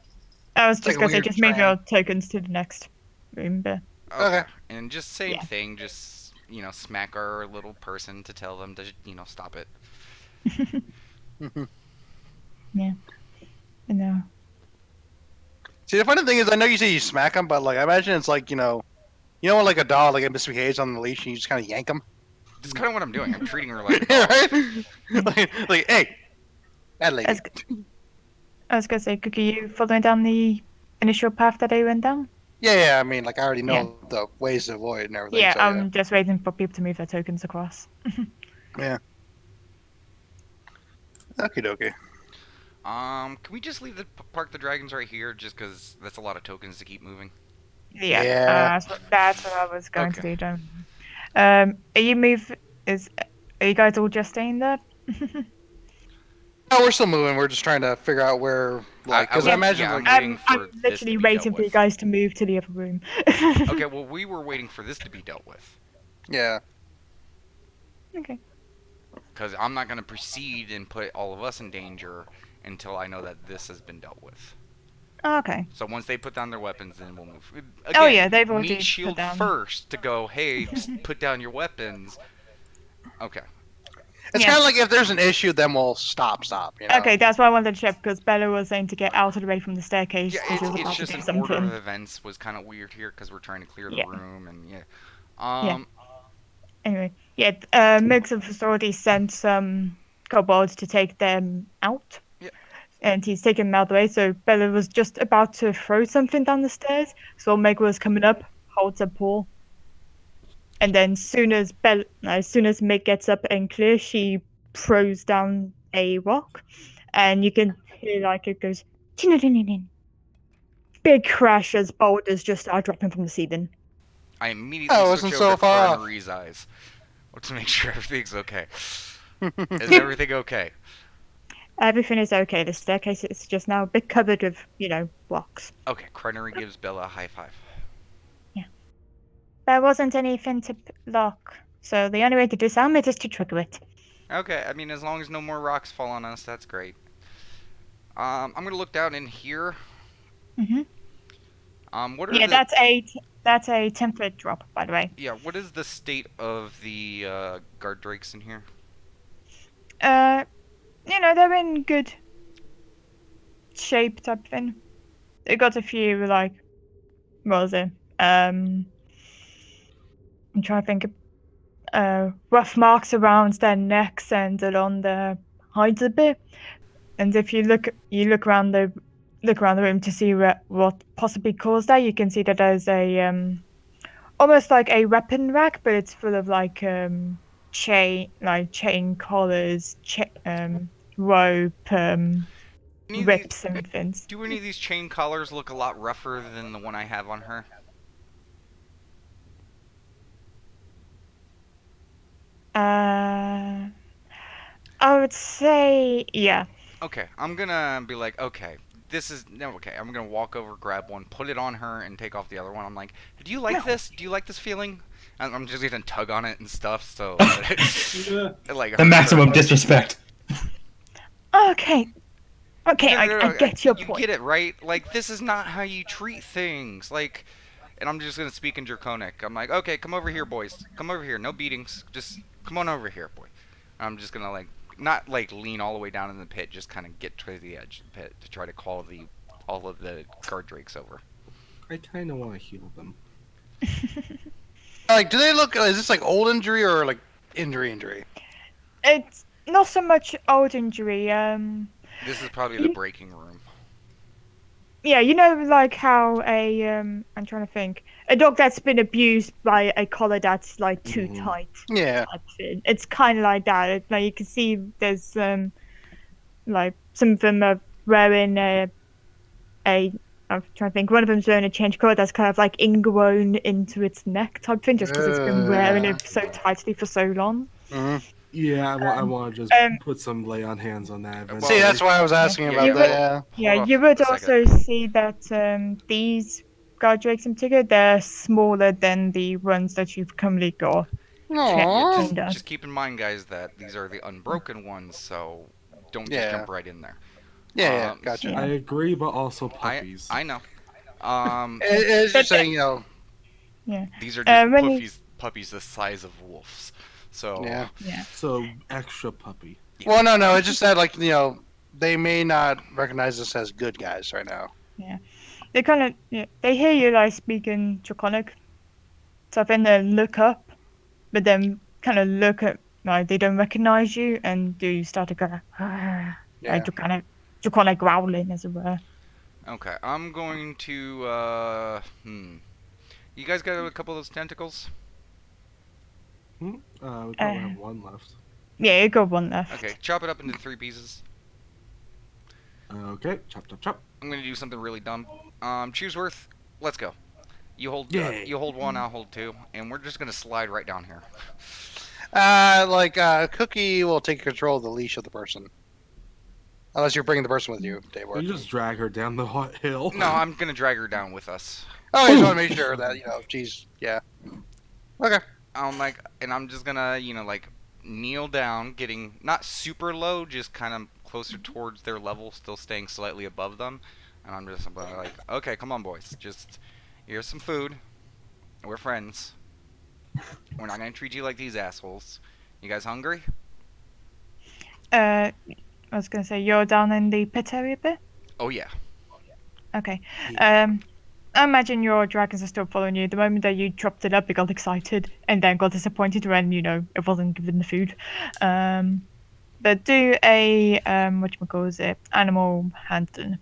I was It's just like a gonna say, weird just move trend. your tokens to the next room, but okay. Okay. And just same Yeah. thing. Just smack our little person to tell them to stop it. yeah. No. See, the funny thing is, I know you say you smack them, but like I imagine it's like when like a dog like it misbehaves on the leash, and you just kind of yank them. That's kind of what I'm doing. I'm treating her like. right? like, hey, that lady. I was gonna say, Cookie, you following down the initial path that I went down? Yeah. I mean, like I already know the ways to avoid and everything. Yeah, so, I'm just waiting for people to move their tokens across. yeah. Okie dokie. Can we just leave park the dragons right here, just because that's a lot of tokens to keep moving? Yeah, Yeah. that's what I was going to Okay. do. Are you guys all just staying there? No, we're still moving. We're just trying to figure out where, like, because I imagine yeah, like, I'm waiting for I'm this to literally be waiting dealt for you with. guys to move to the other room. Okay, well we were waiting for this to be dealt with. yeah. Okay. Because I'm not going to proceed and put all of us in danger until I know that this has been dealt with. Okay. So once they put down their weapons, then we'll move. Again, Oh, yeah, they've already meat put shield down. first to go, hey, put down your weapons. Okay. It's Yeah. kind of like if there's an issue, then we'll stop. You know. Okay, that's why I wanted to check because Bella was saying to get out of the way from the staircase Yeah, because she was it's about to just do an order of something. events was kind of weird here because we're trying to clear the Yeah. room and yeah. Yeah. Anyway, yeah, Mix has already sent some kobolds to take them out. Yeah. And he's taken them out of the way, so Bella was just about to throw something down the stairs. So Meg was coming up, holds a paw. And then as soon as Meg gets up and clear, she throws down a rock. And you can hear like it goes tin. Big crash as boulders just start dropping from the ceiling. I immediately Oh, it switch wasn't over so to far off. Carnery's eyes to make sure everything's okay. Is everything okay? Everything is okay. The staircase is just now a bit covered with, rocks. Okay, Carnery gives Bella a high five. There wasn't anything to lock, so the only way to disarm it is to trigger it. Okay, I mean, as long as no more rocks fall on us, that's great. I'm gonna look down in here. Mm-hmm. What are Yeah, the... that's a 10-foot drop, by the way. Yeah, what is the state of the guard drakes in here? They're in good shape type thing. They got a few what was it? I'm trying to think of rough marks around their necks and along their hides a bit. And if you look around the room to see what possibly caused that, you can see that there's a almost like a weapon rack, but it's full of chain collars, rope, rips and things. Do any of these chain collars look a lot rougher than the one I have on her? I would say yeah. Okay, I'm gonna be like, okay, okay. I'm gonna walk over, grab one, put it on her, and take off the other one. I'm like, do you like this? Do you like this feeling? And I'm just gonna tug on it and stuff, so it, like The maximum disrespect. Okay. Okay, No, I get your you point. get it, right? Like, this is not how you treat things. Like, and I'm just gonna speak in Draconic. I'm like, okay, come over here, boys. Come over here. No beatings. Just come on over here, boy. I'm just gonna not lean all the way down in the pit. Just kind of get to the edge of the pit to try to call all of the guard drakes over. I kind of want to heal them. Like, do they look? Is this like old injury or like injury? It's not so much old injury. This is probably the breaking room. Yeah, like how I'm trying to think, a dog that's been abused by a collar that's like too tight. Yeah. Type thing. It's kind of like that. Like you can see, there's like some of them are wearing I'm trying to think. One of them's wearing a change collar that's kind of like ingrown into its neck type thing, just because it's been wearing it so tightly for so long. Mm-hmm. Yeah, I want to just put some lay on hands on that. Well, See, that's why I was asking about that. Yeah. Yeah, you would also see that these guard drakes in particular, they're smaller than the ones that you've currently got. Aww. Just keep in mind, guys, that these are the unbroken ones, so don't just jump right in there. Yeah, gotcha. I agree, but also puppies. I know. It's just saying, Yeah. These are just puppies the size of wolves. So yeah. So extra puppy. Well, no. It's just that they may not recognize us as good guys right now. Yeah. They kind of they hear you speaking Draconic, so then they look up, but then kind of look at they don't recognize you and do start to kind of Draconic growling, as it were. Okay, I'm going to You guys got a couple of those tentacles? We probably have one left. Yeah, you got one left. Okay, chop it up into 3 pieces. Okay, chop. I'm gonna do something really dumb. Chooseworth, let's go. You hold Yay. one, I'll hold 2, and we're just gonna slide right down here. Cookie will take control of the leash of the person. Unless you're bringing the person with you, Dayward. You just drag her down the hill. No, I'm gonna drag her down with us. Oh, I just want to make sure that, yeah. Okay. I'm just gonna, kneel down, getting not super low, just kind of closer towards their level, still staying slightly above them. And I'm just like, okay, come on, boys. Just here's some food. We're friends. We're not gonna treat you like these assholes. You guys hungry? I was gonna say you're down in the pit area bit. Oh yeah. Okay. I imagine your dragons are still following you. The moment that you dropped it up, it got excited and then got disappointed when it wasn't given the food. But do a whatchamacallit, animal handling.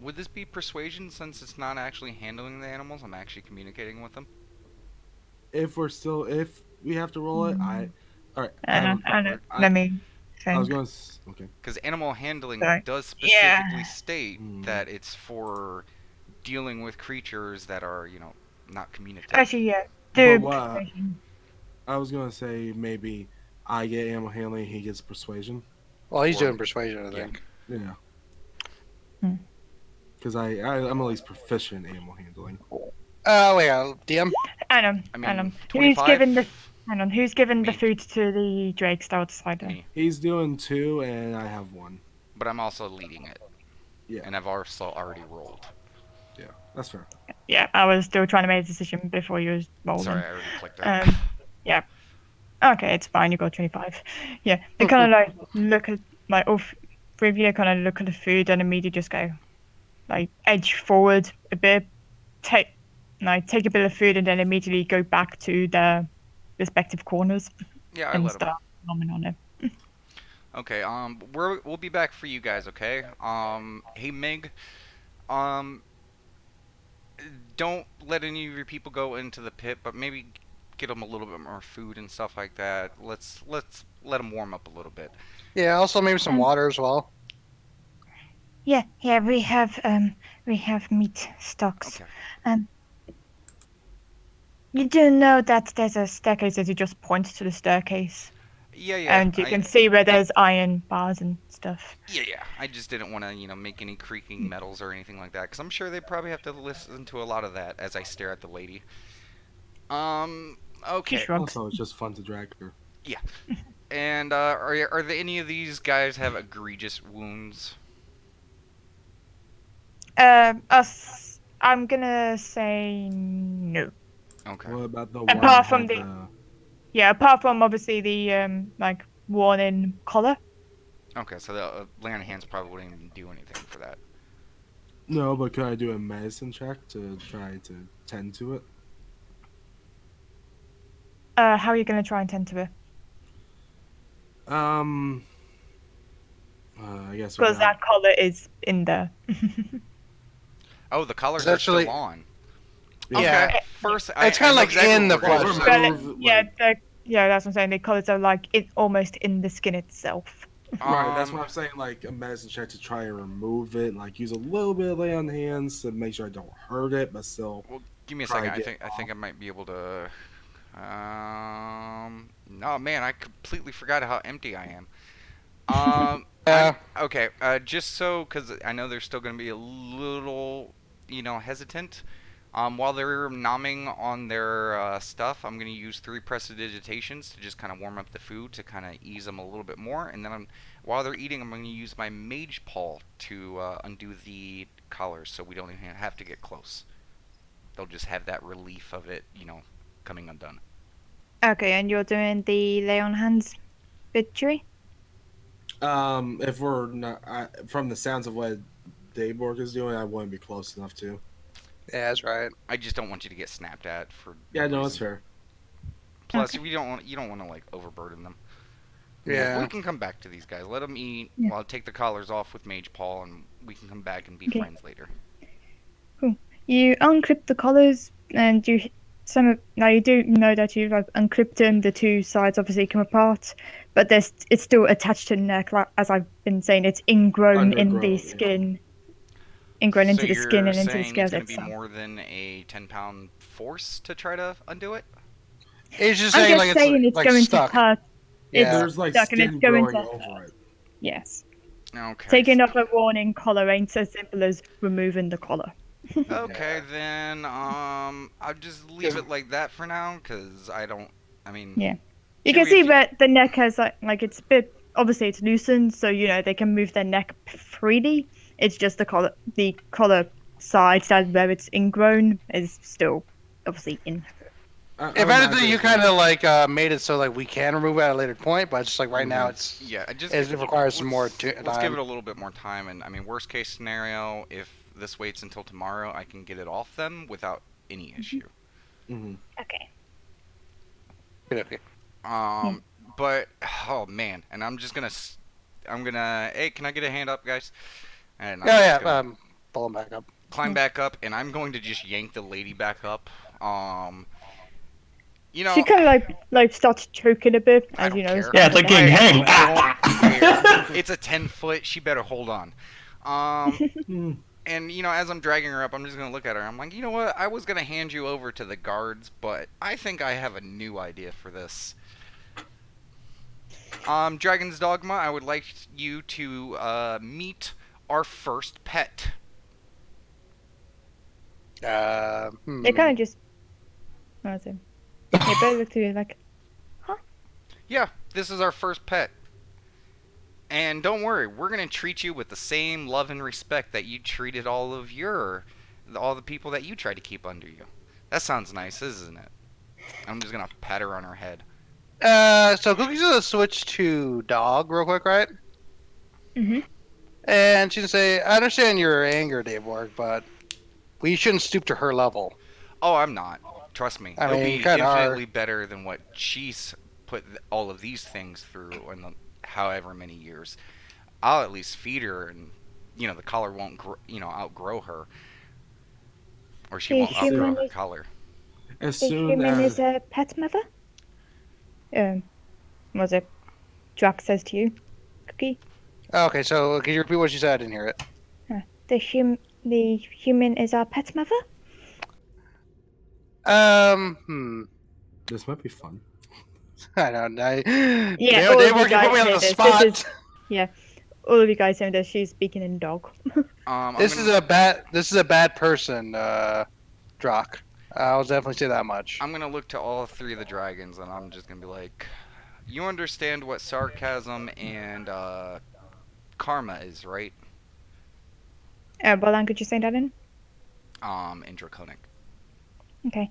Would this be persuasion since it's not actually handling the animals? I'm actually communicating with them. If we have to roll it, all right. Let me I was think. going. Okay. Because animal handling Sorry. does specifically Yeah. state Hmm. that it's for dealing with creatures that are, not communicative. Actually, yeah. Do But what persuasion. I was gonna say, maybe I get animal handling, he gets persuasion. Well, he's Or- doing persuasion, I yeah. think. Yeah. Hmm. Because I'm at least proficient in animal handling. Oh, wait, DM? I know. I I mean, know. 25? Who's given the Me. food to the Drake Star Decider? Me. He's doing 2, and I have 1. But I'm also leading it. Yeah. And I've also already rolled. Yeah, that's fair. Yeah, I was still trying to make a decision before you was rolling. Sorry, I already clicked that. Yeah. Okay, it's fine. You got 25. Yeah, they kind of like look at all three of you kind of look at the food and immediately just go, like edge forward a bit, take a bit of food and then immediately go back to their respective corners Yeah, I and let him. start nomming on it. Okay, we'll be back for you guys, okay? Hey Mig, um, don't let any of your people go into the pit, but maybe get them a little bit more food and stuff like that. Let's let them warm up a little bit. Yeah, also maybe some water as well. Yeah, we have meat stocks. Okay. You do know that there's a staircase as you just point to the staircase. Yeah, yeah. And you can see where there's iron bars and stuff. Yeah. I just didn't want to, make any creaking metals or anything like that, because I'm sure they probably have to listen to a lot of that as I stare at the lady. Okay. She shrugs. Also, it's just fun to drag her. And are there any of these guys have egregious wounds? I'm gonna say no. Okay. What about the Apart one from that had Yeah, apart from obviously the worn-in collar. Okay, so the lay on hands probably wouldn't even do anything for that. No, but could I do a medicine check to try to tend to it? How are you gonna try and tend to it? I guess Because that collar is in there. Oh, the collars It's are actually- still on. Yeah. Okay. First, It's kinda I know like exactly in the what we're flesh. doing. But, Remove, yeah, that's what I'm saying. The collars are like almost in the skin itself. Right, that's what I'm saying. Like a medicine check to try and remove it. Like use a little bit of lay on hands to make sure I don't hurt it, but still. Well, give me a try second. to get I think I might be able to. No, man, I completely forgot how empty I am. Yeah. Okay. Just so, because I know they're still going to be a little, hesitant. While they're nomming on their stuff, I'm going to use 3 prestidigitations to just kind of warm up the food to kind of ease them a little bit more. And then while they're eating, I'm going to use my mage paw to undo the collars so we don't even have to get close. They'll just have that relief of it, coming undone. Okay, and you're doing the lay on hands victory? If we're not from the sounds of what Dayborg is doing, I wouldn't be close enough to. Yeah, that's right. I just don't want you to get snapped at for. Yeah, no, reason. it's fair. Plus, you don't want to like overburden them. Yeah. We can come back to these guys. Let them eat. Yeah. While I take the collars off with Mage Paul, and we can come back and be Okay. friends later. You unclip the collars, and now you do know that you've unclipped them. The 2 sides obviously come apart, but it's still attached to the neck. Like, as I've been saying, it's ingrown in the Undergrown, yeah. skin, ingrown into the skin and into the scales It's going to be itself. more than a 10-pound force to try to undo it. It's just I'm saying just like saying it's like going stuck. to hurt. Yeah. There's like stuck and it's skin going growing to over it. Yes. Okay. Taking off a warning collar ain't as simple as removing the collar. Okay, then I'll just leave it like that for now, because I don't. I mean, Yeah. You can Chewie, see if you- where the neck has like it's a bit obviously it's loosened, so they can move their neck freely. It's just the collar side where it's ingrown is still obviously in. If anything, you kind of like made it so like we can remove it at a later point, but just like right now, Yeah, it requires some more time. Let's give it a little bit more time, and I mean, worst case scenario, if this waits until tomorrow, I can get it off them without any issue. Okay. Okay. But oh man, and I'm gonna, hey, can I get a hand up, guys? And I'm Yeah, just yeah. gonna Pull him back up. climb back up, and I'm going to just yank the lady back up. You know, She kind of like starts choking a bit I as don't you know. care. Yeah, it's like getting hanged. I don't care. It's a 10-foot. She better hold on. And as I'm dragging her up, I'm just gonna look at her. I'm like, you know what? I was gonna hand you over to the guards, but I think I have a new idea for this. Dragon's Dogma, I would like you to meet our first pet. They kind of just. What was it? They both look to you like, Yeah, this is our first pet. And don't worry, we're gonna treat you with the same love and respect that you treated all the people that you tried to keep under you. That sounds nice, isn't it? I'm just gonna pat her on her head. So Cookie's gonna switch to dog real quick, right? Mhm. And she's gonna say, "I understand your anger, Dave Borg, but we shouldn't stoop to her level." Oh, I'm not. Trust me. I It'll mean, be you kinda are. infinitely better than what she's put all of these things through in the however many years. I'll at least feed her, and the collar won't outgrow her, or she The won't outgrow human her is- collar. As the soon human as is a pet mother. What was it? Drac says to you, Cookie. Okay, so can you repeat what she said? I didn't hear it. The human is our pet mother. this might be fun. I don't know. Yeah, Dave all of you Borg, you put me on guys the say spot. this. Yeah, all of you guys know that she's speaking in dog. This is a bad person, Drock. I'll definitely say that much. I'm gonna look to all three of the dragons, and I'm just gonna be like, you understand what sarcasm and karma is, right? What language you say that in? In Draconic. Okay.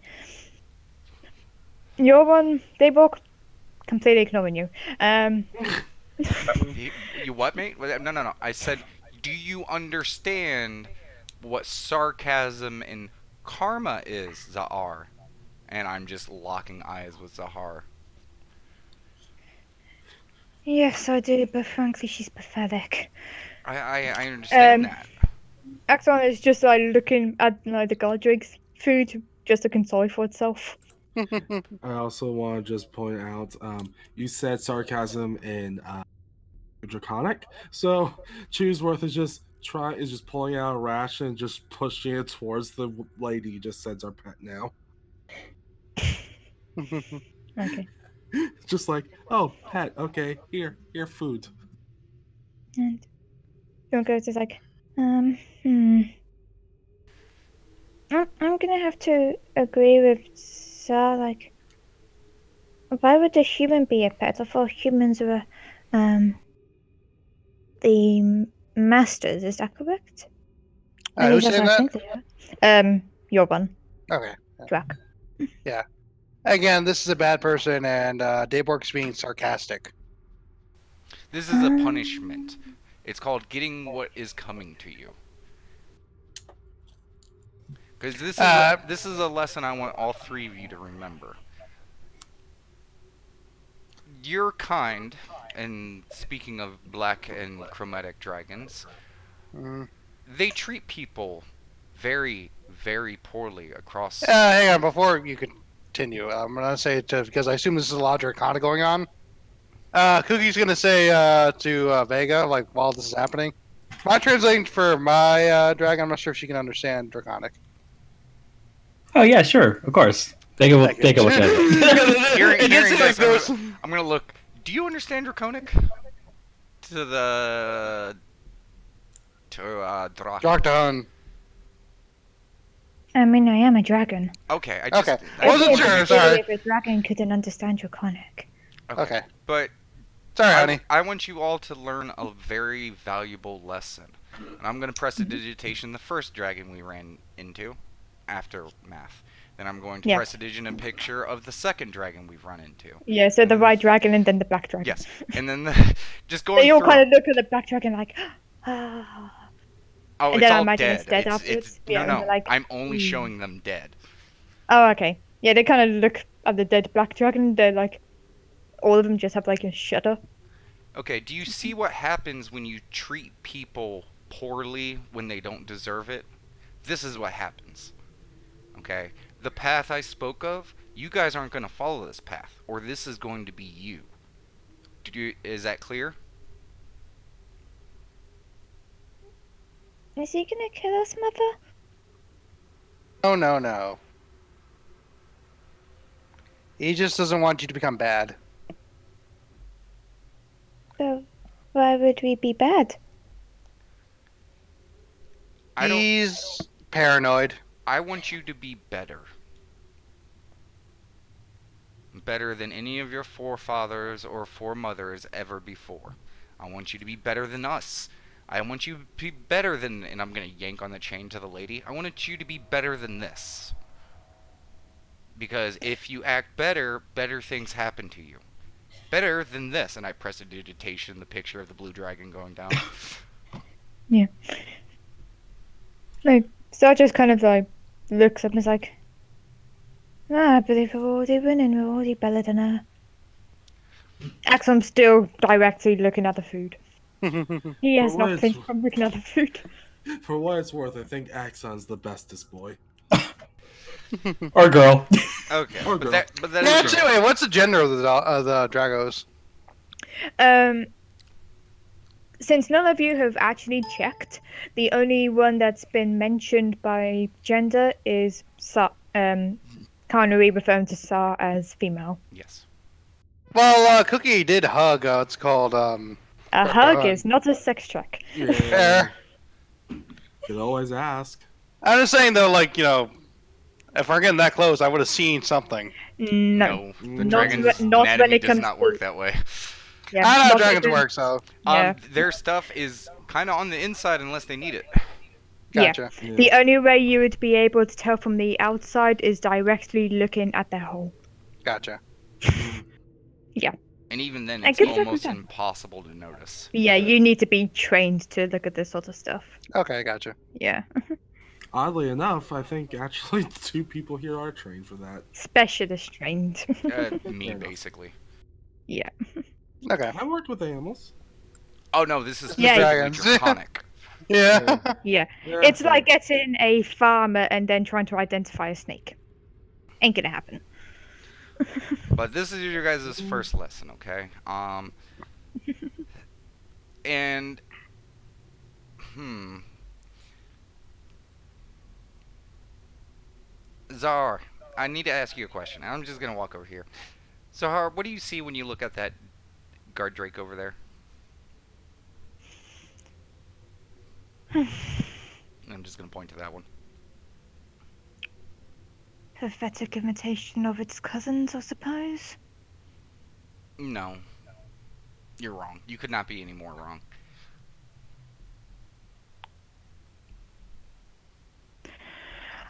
Your one, they both completely ignoring you. You what, mate? No. I said, do you understand what sarcasm and karma is, Zahar? And I'm just locking eyes with Zahar. Yes, I do, but frankly, she's pathetic. I understand that. Axon is just like looking at the Godric's food, just looking sorry for itself. I also want to just point out, you said sarcasm in Draconic, so Chewsworth is just pulling out a ration and just pushing it towards the lady you just said's our pet now. Okay. Just like, oh, pet, okay, here, food. And Doggos is like, I'm gonna have to agree with Sir. Like, why would a human be a pet? I thought humans were, the masters. Is that correct? At Who's least saying that's that? what I think they are. Your one, Okay. Drac. Again, this is a bad person, and Dave Borg's being sarcastic. This is a punishment. It's called getting what is coming to you. Because this is a lesson I want all three of you to remember. Your kind, and speaking of black and chromatic dragons, they treat people very, very poorly across. Hang on, before you continue, I'm gonna say because I assume this is a lot of Draconic going on. Cookie's gonna say to Vega, like while this is happening, my translating for my dragon. I'm not sure if she can understand Draconic. Oh yeah, sure, of course. Take a look at it. Hearing just this, goes- I'm gonna look. Do you understand Draconic? To Drak. Drakton. I mean, I am a dragon. Okay, I just. Okay. I Wasn't just sure, wanted to make sorry. If a dragon couldn't understand Draconic. Okay. But Sorry, honey. I want you all to learn a very valuable lesson. And I'm going to prestidigitation the first dragon we ran into, aftermath. Then I'm going to Yeah. prestidigitation a picture of the second dragon we've run into. Yeah, so the white dragon and then the black dragon. Yes, and then just going They all through. kind of look at the black dragon like, ah. Oh, And it's then I all imagine dead. it's dead afterwards. No, Yeah, and no. they're like, I'm only "Hmm." showing them dead. Oh, okay. Yeah, they kind of look at the dead black dragon. They're like, all of them just have like a shudder. Okay, do you see what happens when you treat people poorly when they don't deserve it? This is what happens. Okay? The path I spoke of, you guys aren't going to follow this path, or this is going to be you. Is that clear? Is he gonna kill us, Mother? No, no, no. He just doesn't want you to become bad. So, why would we be bad? He's paranoid. I want you to be better. Better than any of your forefathers or foremothers ever before. I want you to be better than us. I want you to be better than, and I'm going to yank on the chain to the lady, I wanted you to be better than this. Because if you act better, better things happen to you. Better than this. And I prestidigitation the picture of the blue dragon going down. Yeah. Like, Star just kind of like looks up and is like, I believe we're already winning, we're already better than her. Axum's still directly looking at the food. He has For what nothing it's- from looking at the food. For what it's worth, I think Axon's the bestest boy. Or girl. Okay. Or But girl. that Yeah, is actually, wait, what's the gender of the Dragos? Since none of you have actually checked, the only one that's been mentioned by gender is Carnery referring to Sa as female. yes. Well, Cookie did hug. It's called A hug hug. is not a sex track. Yeah. Fair. Could always ask. I'm just saying though, like if we're getting that close, I would have seen something. No. The Not dragon's whe- not when anatomy it does comes not to- work that way. Yeah, I know how not dragons even- work, so Yeah. Their stuff is kind of on the inside unless they need it. Yeah. gotcha. Yeah. The only way you would be able to tell from the outside is directly looking at their hole. Gotcha. And even then, And it's good job with almost that. impossible to notice. Yeah, you need to be trained to look at this sort of stuff. Okay, gotcha. Yeah. Oddly enough, I think actually 2 people here are trained for that. Specialist trained. Me, Fair enough. basically. Yeah. Okay. I worked with animals. Oh no, this is Yeah. specifically draconic. Yeah. Yeah. Yeah, It's fair. like getting a farmer and then trying to identify a snake. Ain't gonna happen. But this is your guys' first lesson, okay? And Zahar, I need to ask you a question. I'm just gonna walk over here. Zahar, what do you see when you look at that guard drake over there? I'm just gonna point to that one. Pathetic imitation of its cousins, I suppose. No. You're wrong. You could not be any more wrong.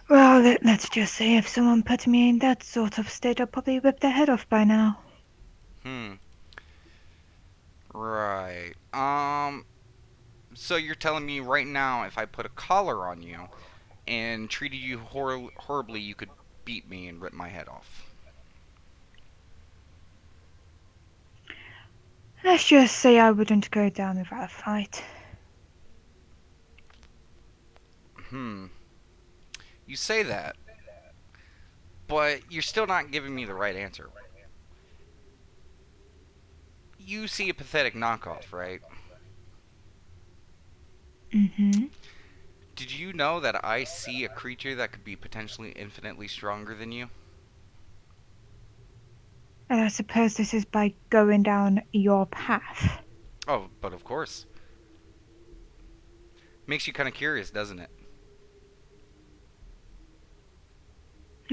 Well, let's just say if someone put me in that sort of state, I'd probably rip their head off by now. Right. So you're telling me right now if I put a collar on you and treated you horribly, you could beat me and rip my head off? Let's just say I wouldn't go down without a fight. You say that, but you're still not giving me the right answer. You see a pathetic knockoff, right? Mm-hmm. Did you know that I see a creature that could be potentially infinitely stronger than you? And I suppose this is by going down your path. Oh, but of course. Makes you kind of curious, doesn't it?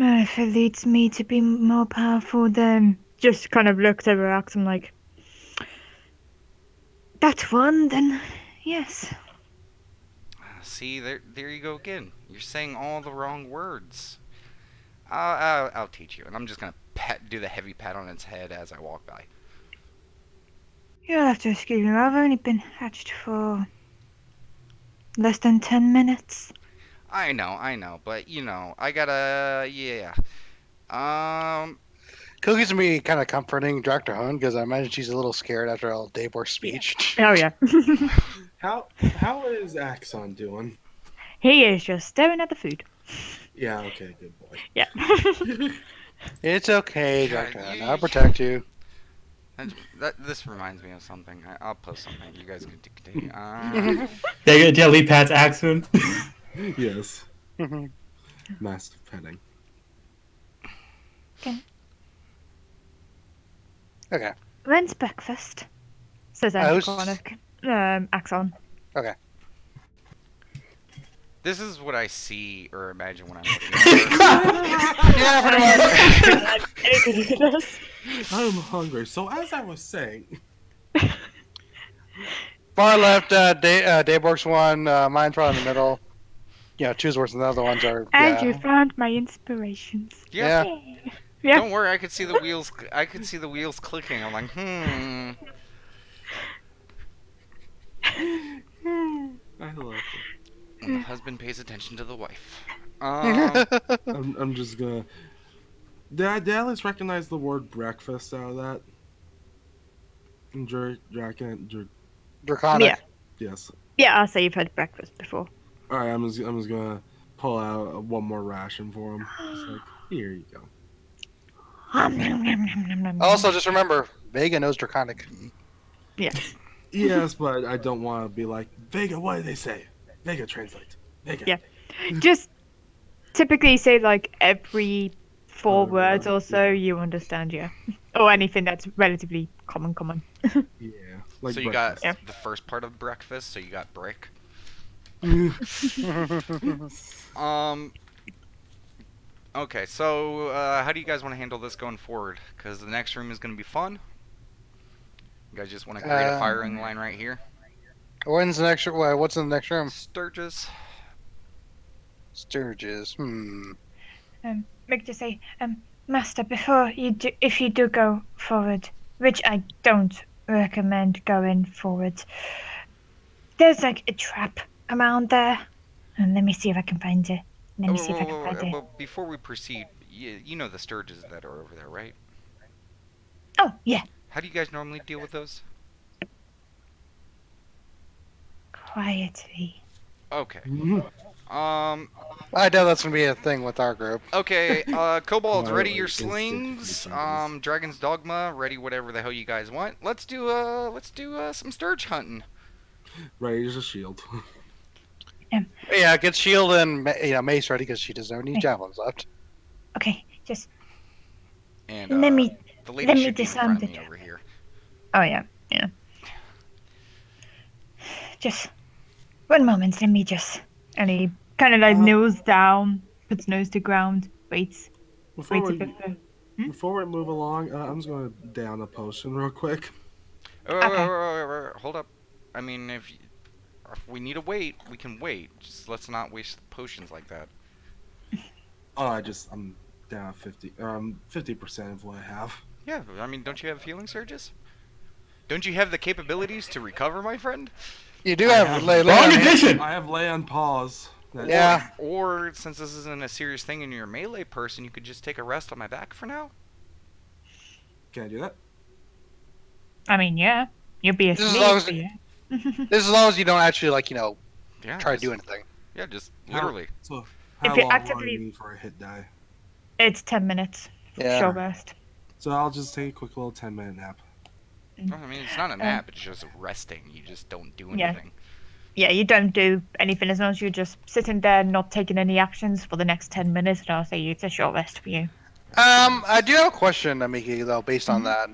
If it leads me to be more powerful, then just kind of looks over at Axum like, that one, then yes. See, there you go again. You're saying all the wrong words. I'll teach you, and I'm just gonna do the heavy pat on its head as I walk by. You'll have to excuse me, I've only been hatched for less than 10 minutes. I know, but you know, I gotta, yeah. Cookie's gonna be kind of comforting Dr. Hun because I imagine she's a little scared after all Dabor's speech. Oh yeah. How is Axon doing? He is just staring at the food. Yeah, okay, good boy. Yeah. It's okay, Yeah, Dr. Hun. you- I'll protect you. This reminds me of something. I'll post something. You guys can continue. Yeah, lead Pat's accent. Yes. Massive petting. Okay. When's breakfast? Says Androchronic. Axon. Okay. This is what I see or imagine when I'm looking at Yeah, pretty much. I'm hungry. So as I was saying, Far left, Dabor's one. Mine's probably in the middle. Chooseworth's and the other ones are. And you Yeah. found my inspirations. Yeah. Yeah. Don't worry, I could see the wheels. I could see the wheels clicking. I'm like, I love it. When the husband pays attention to the wife. I'm just gonna. Did I at least recognize the word breakfast out of that? Draconic. Yeah. Yes. Yeah, I'll say you've had breakfast before. All right, I'm just gonna pull out one more ration for him. It's like, here you go. Also, just remember, Vega knows Draconic. Yes, but I don't want to be like Vega. What did they say? Vega translate. Vega. Yeah. Just typically say like every 4 words or so you understand, yeah. Or anything that's relatively common. Yeah. Like so you breakfast. got the first part of breakfast. So you got brick. Okay, so how do you guys want to handle this going forward? Because the next room is going to be fun. You guys just want to create a firing line right here? What's in the next room? Sturges. Sturges. Make to say, Master, before you do, if you do go forward, which I don't recommend going forward, there's like a trap around there. And let me see if I can find it. Well, before we proceed, you know the Sturges that are over there, right? Oh, yeah. How do you guys normally deal with those? Quietly. Okay. I doubt that's gonna be a thing with our group. Okay, Kobolds, ready your Instant slings. seconds. Dragon's Dogma, ready whatever the hell you guys want. Let's do some Sturge hunting. Right, here's a shield. Yeah, get shield and Mace ready because she doesn't have any javelins left. Okay, just And let me the lady let me should be in disarm front the of me trap. over here. Oh yeah. Just 1 moment, let me just. And he kind of like kneels down, puts nose to ground, waits Before a we, bit. before we move along, I'm just going to down a potion real quick. Wait, hold up. I mean, if we need to wait, we can wait. Just let's not waste potions like that. Oh, I'm down 50% of what I have. Yeah, I mean, don't you have healing surges? Don't you have the capabilities to recover, my friend? You do have lay Wrong on edition. I have lay on pause. Yeah. Or since this isn't a serious thing and you're a melee person, you could just take a rest on my back for now. Can I do that? I mean, yeah, you'll be This is asleep. as long as- but yeah. This is as long as you don't actually Yeah. try to just- do anything. Yeah, just literally. So, If how you long actively- will I need for a hit die? It's 10 minutes. Yeah. Short rest. So I'll just take a quick little 10-minute nap. I mean, it's not a nap. It's just resting. You just don't do Yeah. anything. Yeah, you don't do anything as long as you're just sitting there, not taking any actions for the next 10 minutes, and I'll say it's a short rest for you. I do have a question, Amiki, though, based on that.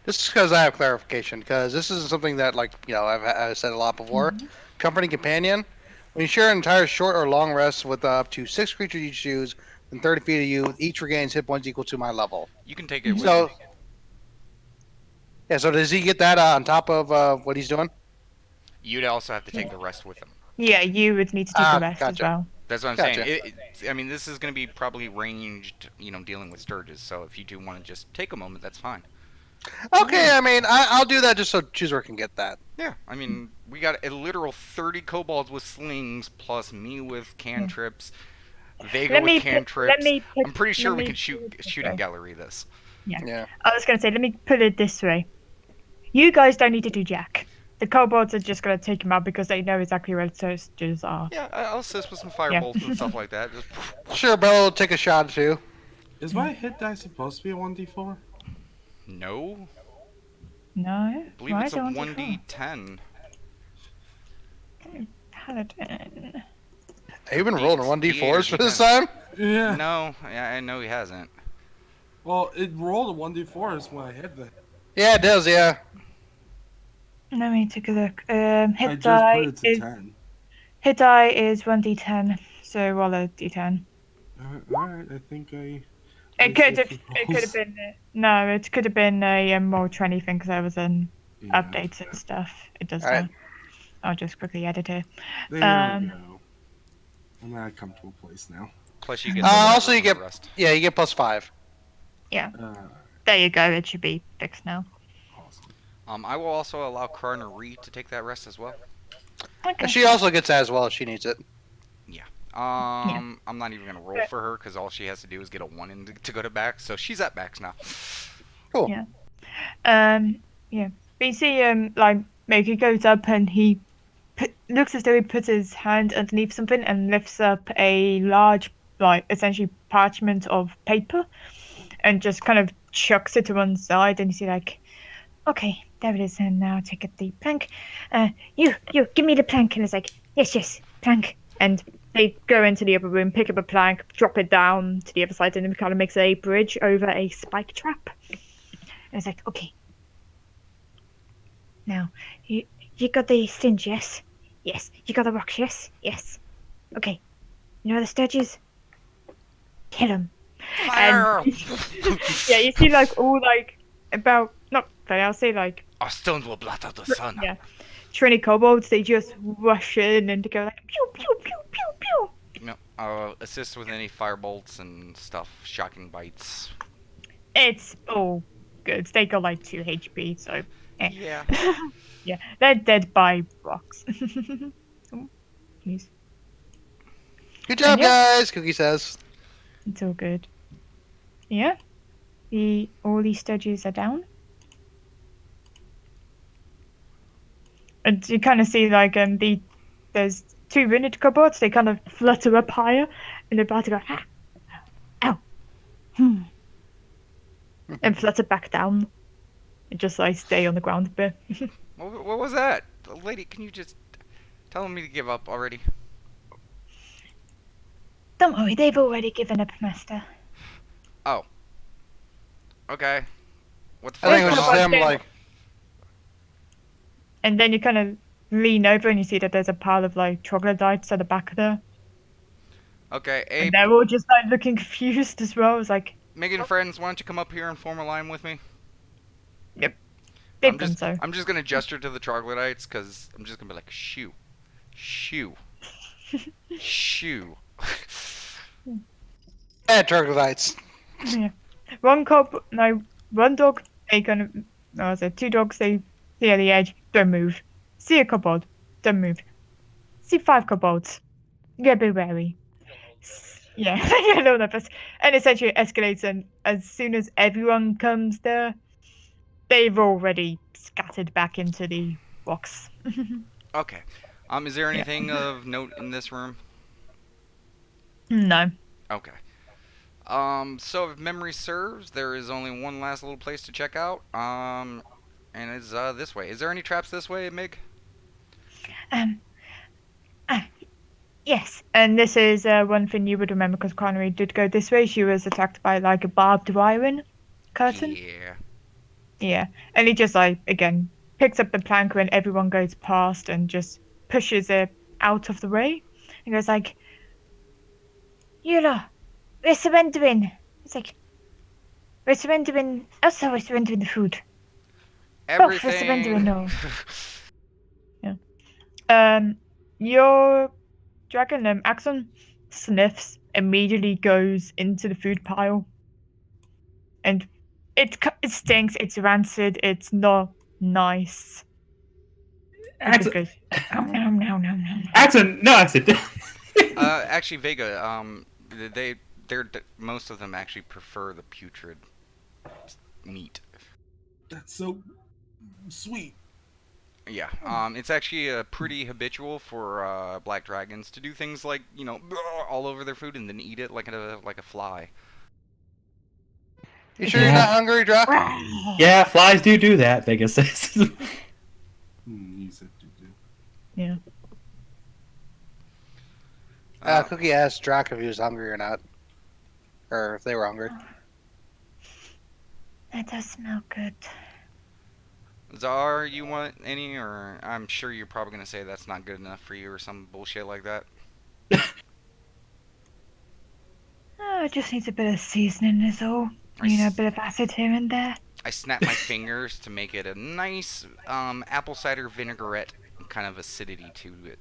Just because I have clarification, because this is something that, I've said a lot before. Company companion, when you share an entire short or long rest with up to 6 creatures you choose within 30 feet of you, each regains hit points equal to my level. You can take it with So, me. Yeah. So does he get that on top of what he's doing? You'd also have to take the rest with him. Yeah, you would need to take the rest as Gotcha. well. That's what I'm Gotcha. saying. I mean, this is going to be probably ranged, dealing with Sturges. So if you do want to just take a moment, that's fine. Okay. I mean, I'll do that just so Chooser can get that. Yeah, I mean, we got a literal 30 kobolds with slings, plus me with cantrips, Vega Let with me cantrips. put, I'm pretty sure let we me could put it this shooting way. gallery this. Yeah. I was going to say, let me put it this way. You guys don't need to do jack. The kobolds are just going to take him out because they know exactly where the toasters are. Yeah, I'll assist with some firebolts and stuff like that. Just Sure, Bella will take a shot too. Is my hit die supposed to be a 1d4? no, No? I believe Why it's a is it 1d10. Paladin. Have you been rolling D8 or 1d4s for this D10. time? Yeah. No, I know he hasn't. Well, it rolled a 1d4 when I hit the. Yeah, it does. Yeah. Let me take a look. I Hit just die put it to is 10. hit die is 1d10. So roll a d10. Alright, I think I. It could have. safely It could have rolls. been. No, it could have been a more trendy thing because there was an Yeah. updates and stuff. It does Alright. now. I'll just quickly edit it. There Um, we go. I'm at a comfortable place now. Plus you get Also, you the get rest. yeah, you get +5. There you go. It should be fixed now. Awesome. I will also allow Karna Reed to take that rest as well. Okay. And she also gets that as well if she needs it. I'm not even gonna roll for her because all she has to do is get a 1 in to go to back, so she's at backs now. Cool. Yeah. Yeah. But you see, like Moki goes up and he looks as though he puts his hand underneath something and lifts up a large, like essentially parchment of paper, and just kind of chucks it to one side. And you see, like, okay, there it is. And now take the plank. You, give me the plank. And it's like, yes, plank. And they go into the other room, pick up a plank, drop it down to the other side, and it kind of makes a bridge over a spike trap. And it's like, okay. Now, you got the stinge, yes? Yes. You got the rocks, yes? Yes. Okay. You know the sturges? Kill them. Fire! Yeah, you see, like, all, like, about, not, but I'll say, like, Our stones will blot out the sun. yeah, 20 kobolds, they just rush in and go, like, pew, pew, pew, pew, pew. No, I'll assist with any firebolts and stuff, shocking bites. It's all good. They got, like, 2 HP, so, Yeah. yeah, they're dead by rocks. Oh, please. Good job, Yeah. guys. Cookie says. It's all good. Yeah. All these sturges are down. And you kind of see like there's 2 runed kobolds. They kind of flutter up higher, and they're about to go ow, and flutter back down, and just like stay on the ground a bit. What was that? Lady, can you just tell me to give up already? Don't worry, they've already given up, Master. Okay. What the I think it fuck? was just them like. And then you kind of lean over and you see that there's a pile of like troglodytes at the back there. Okay, hey, And they're all just like looking confused as well. It's like, Megan friends, why don't you come up here and form a line with me? they've done so. I'm just gonna gesture to the troglodytes because I'm just gonna be like, shoo, shoo, shoo. Yeah, troglodytes. Yeah. One dog, they kind of, no, I said 2 dogs, they see at the edge, don't move. See a kobold, don't move. See 5 kobolds, get a bit wary. Yeah, I know that. And essentially it escalates, and as soon as everyone comes there, they've already scattered back into the rocks. Okay. Is there anything of note in this room? No. Okay. So if memory serves, there is only one last little place to check out. And it's this way. Is there any traps this way, Mig? Yes, and this is one thing you would remember because Connery did go this way. She was attacked by like a barbed iron curtain. Yeah. Yeah, and he just like again picks up the plank when everyone goes past and just pushes it out of the way. And goes like, "Eula, we're surrendering." It's like, "We're surrendering. Also, we're surrendering the food." Everything. no. Your dragon, Axon, sniffs, immediately goes into the food pile. And it stinks, it's rancid, it's not nice. It just goes, nom. Accent, no accent. Actually, Vega, most of them actually prefer the putrid meat. That's so sweet. Yeah, it's actually pretty habitual for black dragons to do things like, all over their food and then eat it like a fly. You sure you're not hungry, Drac? Yeah, flies do that, Vegas says. You said do. Yeah. Cookie asked Drac if he was hungry or not. Or if they were hungry. That does smell good. Czar, you want any, or I'm sure you're probably gonna say that's not good enough for you or some bullshit like that. It just needs a bit of seasoning is all. A bit of acid here and there. I snap my fingers to make it a nice apple cider vinaigrette kind of acidity to it.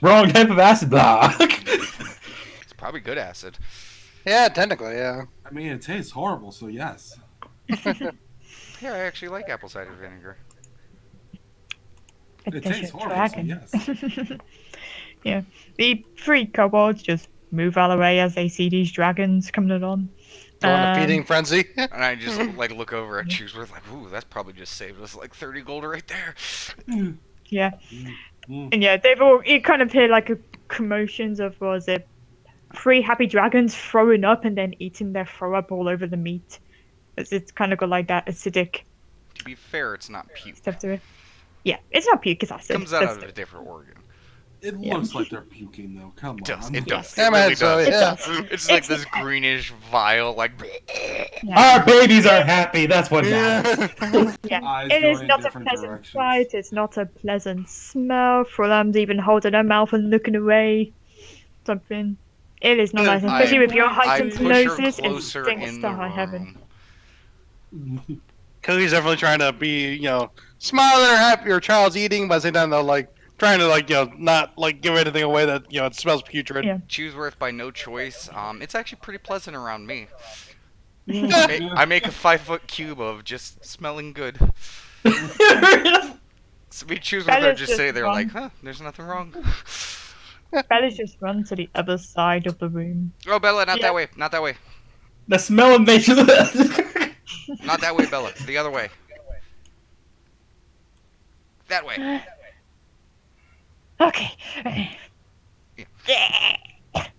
Wrong type of acid block. It's probably good acid. Yeah, technically, yeah. I mean, it tastes horrible, so yes. Yeah, I actually like apple cider vinegar. It tastes horrible, so yes. Yeah. The 3 kobolds just move out of the way as they see these dragons coming along. Go on a feeding frenzy. And I just look over at Chooseworth like, ooh, that's probably just saved us like 30 gold right there. Yeah. And yeah, they've all, you kind of hear like a commotions of, what was it, 3 happy dragons throwing up and then eating their throw up all over the meat. It's kind of got like that acidic To be fair, it's not puke. stuff to it. Yeah, it's not puke, it's acid. It comes out of a different organ. It looks like they're puking, though. Come on. It does. Yeah, It man, really so, does. yeah. It's like this greenish vial, like. Our babies are happy. That's what matters. Yeah, Eyes it is going in not a different pleasant directions. sight. It's not a pleasant smell. For them even holding their mouth and looking away. Something. It is not nice, especially with your I heightened push her noses. It closer stinks in to the high heaven. room. Cookie's definitely trying to be, smile that her happy your child's eating, but at the same time, though, trying to, not, give anything away that, it smells putrid. Yeah. Chooseworth by no choice. It's actually pretty pleasant around me. I make a 5-foot cube of just smelling good. So we choose what they Bella's just just say. They're wrong. like, huh, there's nothing wrong. Bella's just run to the other side of the room. Oh, Bella, not Yeah. that way. Not that way. The smell of nature. Not that way, Bella. The other way. That way. Okay. Yeah.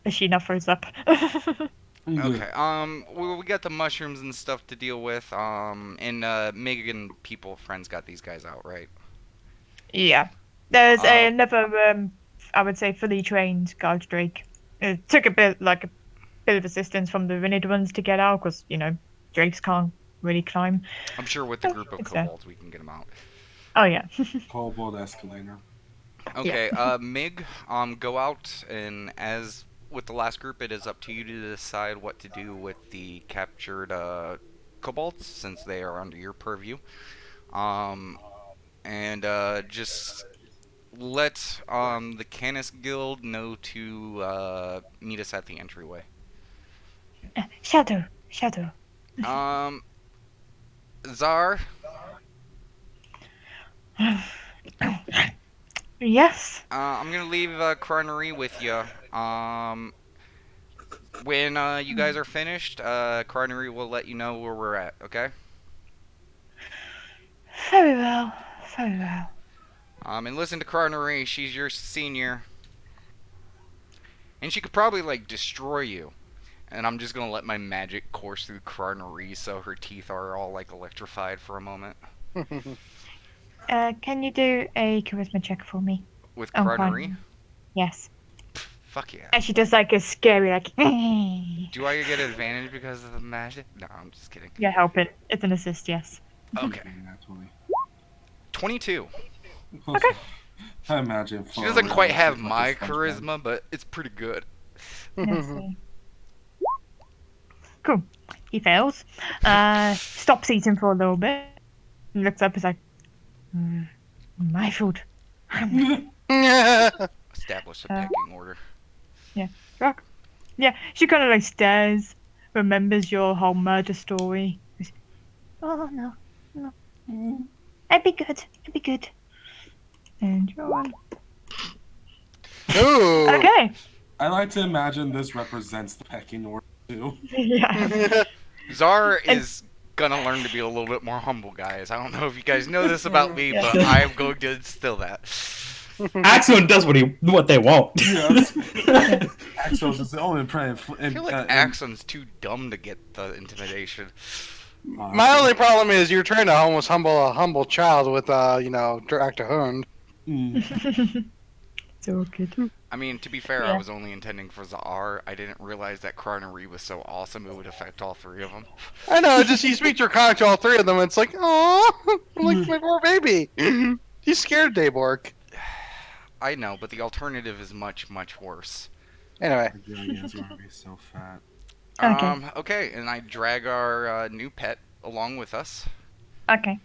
She now throws up. Okay. We got the mushrooms and stuff to deal with. And Megan friends got these guys out, right? Yeah. There's another, I would say, fully trained guard drake. It took a bit of assistance from the Rinid ones to get out, because, drakes can't really climb. I'm sure with the group of It's kobolds we can get them out. Oh, yeah. Kobold escalator. Okay, Mig, go out, and as with the last group, it is up to you to decide what to do with the captured kobolds, since they are under your purview. And just let the Canis Guild know to meet us at the entryway. Shadow. Czar, Yes? I'm gonna leave Chronery with you. When you guys are finished, Chronery will let you know where we're at, okay? Very well. And listen to Chronery, she's your senior. And she could probably, destroy you. And I'm just gonna let my magic course through Chronery so her teeth are all, electrified for a moment. Can you do a charisma check for me? With Oh, Chronery? fine. Yes. Fuck yeah. And she does a scary, Do I get advantage because of the magic? No, I'm just kidding. Yeah, help it. It's an assist, yes. Okay. 22. Okay. I imagine. She doesn't quite have my charisma, but it's pretty good. Yes, cool. He fails. Stops eating for a little bit. He looks up. He's like, my food. Establish a Uh, pecking order. Rock. Yeah, she kind of like stares, remembers your whole murder story. Oh no, no. I'd be good. I'd be good. And you're on. Ooh. Okay. I like to imagine this represents the pecking order too. Yeah. Czar And- is gonna learn to be a little bit more humble, guys. I don't know if you guys know this about me, Yeah. but I am going to instill that. Axon does what they want. Yes. Axos is the only praying. I feel like Axon's too dumb to get the intimidation. My only problem is you're trying to almost humble a humble child with, Dr. Hund. So good. I mean, to be fair, I Yeah. was only intending for Zar. I didn't realize that Carnery was so awesome it would affect all three of them. I know, just you speak your contact to all three of them, and it's like, oh, like my poor baby. He's scared, Dayborg. I know, but the alternative is much, much worse. Anyway. Dragons are gonna be so fat. Okay. Okay, and I drag our new pet along with us. Okay.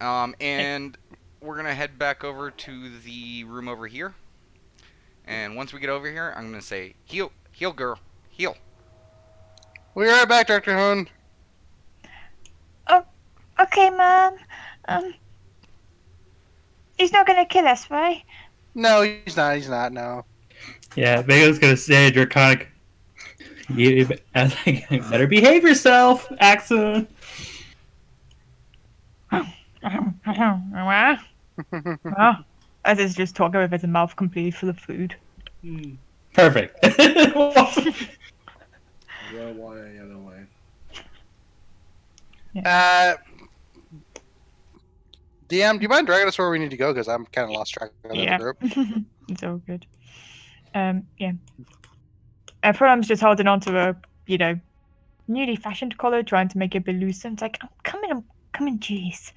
And we're gonna head back over to the room over here. And once we get over here, I'm gonna say, heal, girl, heal. We'll be right back, Dr. Hund. Okay, Mom. He's not gonna kill us, right? No, he's not, no. Yeah, Vega's gonna say Draconic. You better behave yourself, Axon. Well, as is just talking with his mouth completely full of food. Perfect. Well, why the other way? DM, do you mind dragging us where we need to go? Because I'm kind of lost track of Yeah. the group. It's all good. Yeah. Everyone's just holding on to a, newly fashioned collar, trying to make it a bit looser. It's like, come in, jeez.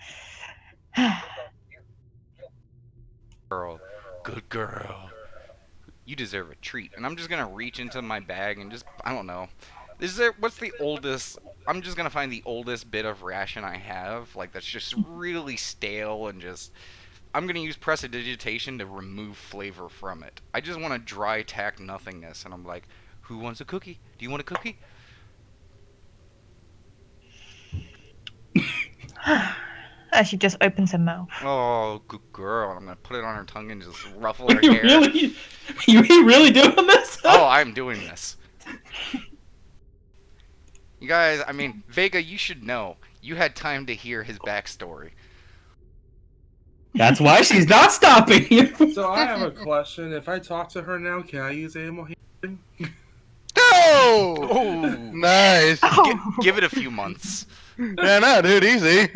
Girl, good girl. You deserve a treat. And I'm just gonna reach into my bag and just, I don't know. What's the oldest, I'm just gonna find the oldest bit of ration I have, like that's just really stale and just, I'm gonna use prestidigitation to remove flavor from it. I just want a dry tack nothingness, and I'm like, who wants a cookie? Do you want a cookie? She just opens her mouth. Oh, good girl. I'm gonna put it on her tongue and just ruffle her You hair. really, you really doing this? Oh, I'm doing this. You guys, I mean, Vega, you should know. You had time to hear his backstory. That's why she's not stopping you. So I have a question. If I talk to her now, can I use animal healing? Oh! Oh, Nice. give it a few months. Yeah, no, dude, easy.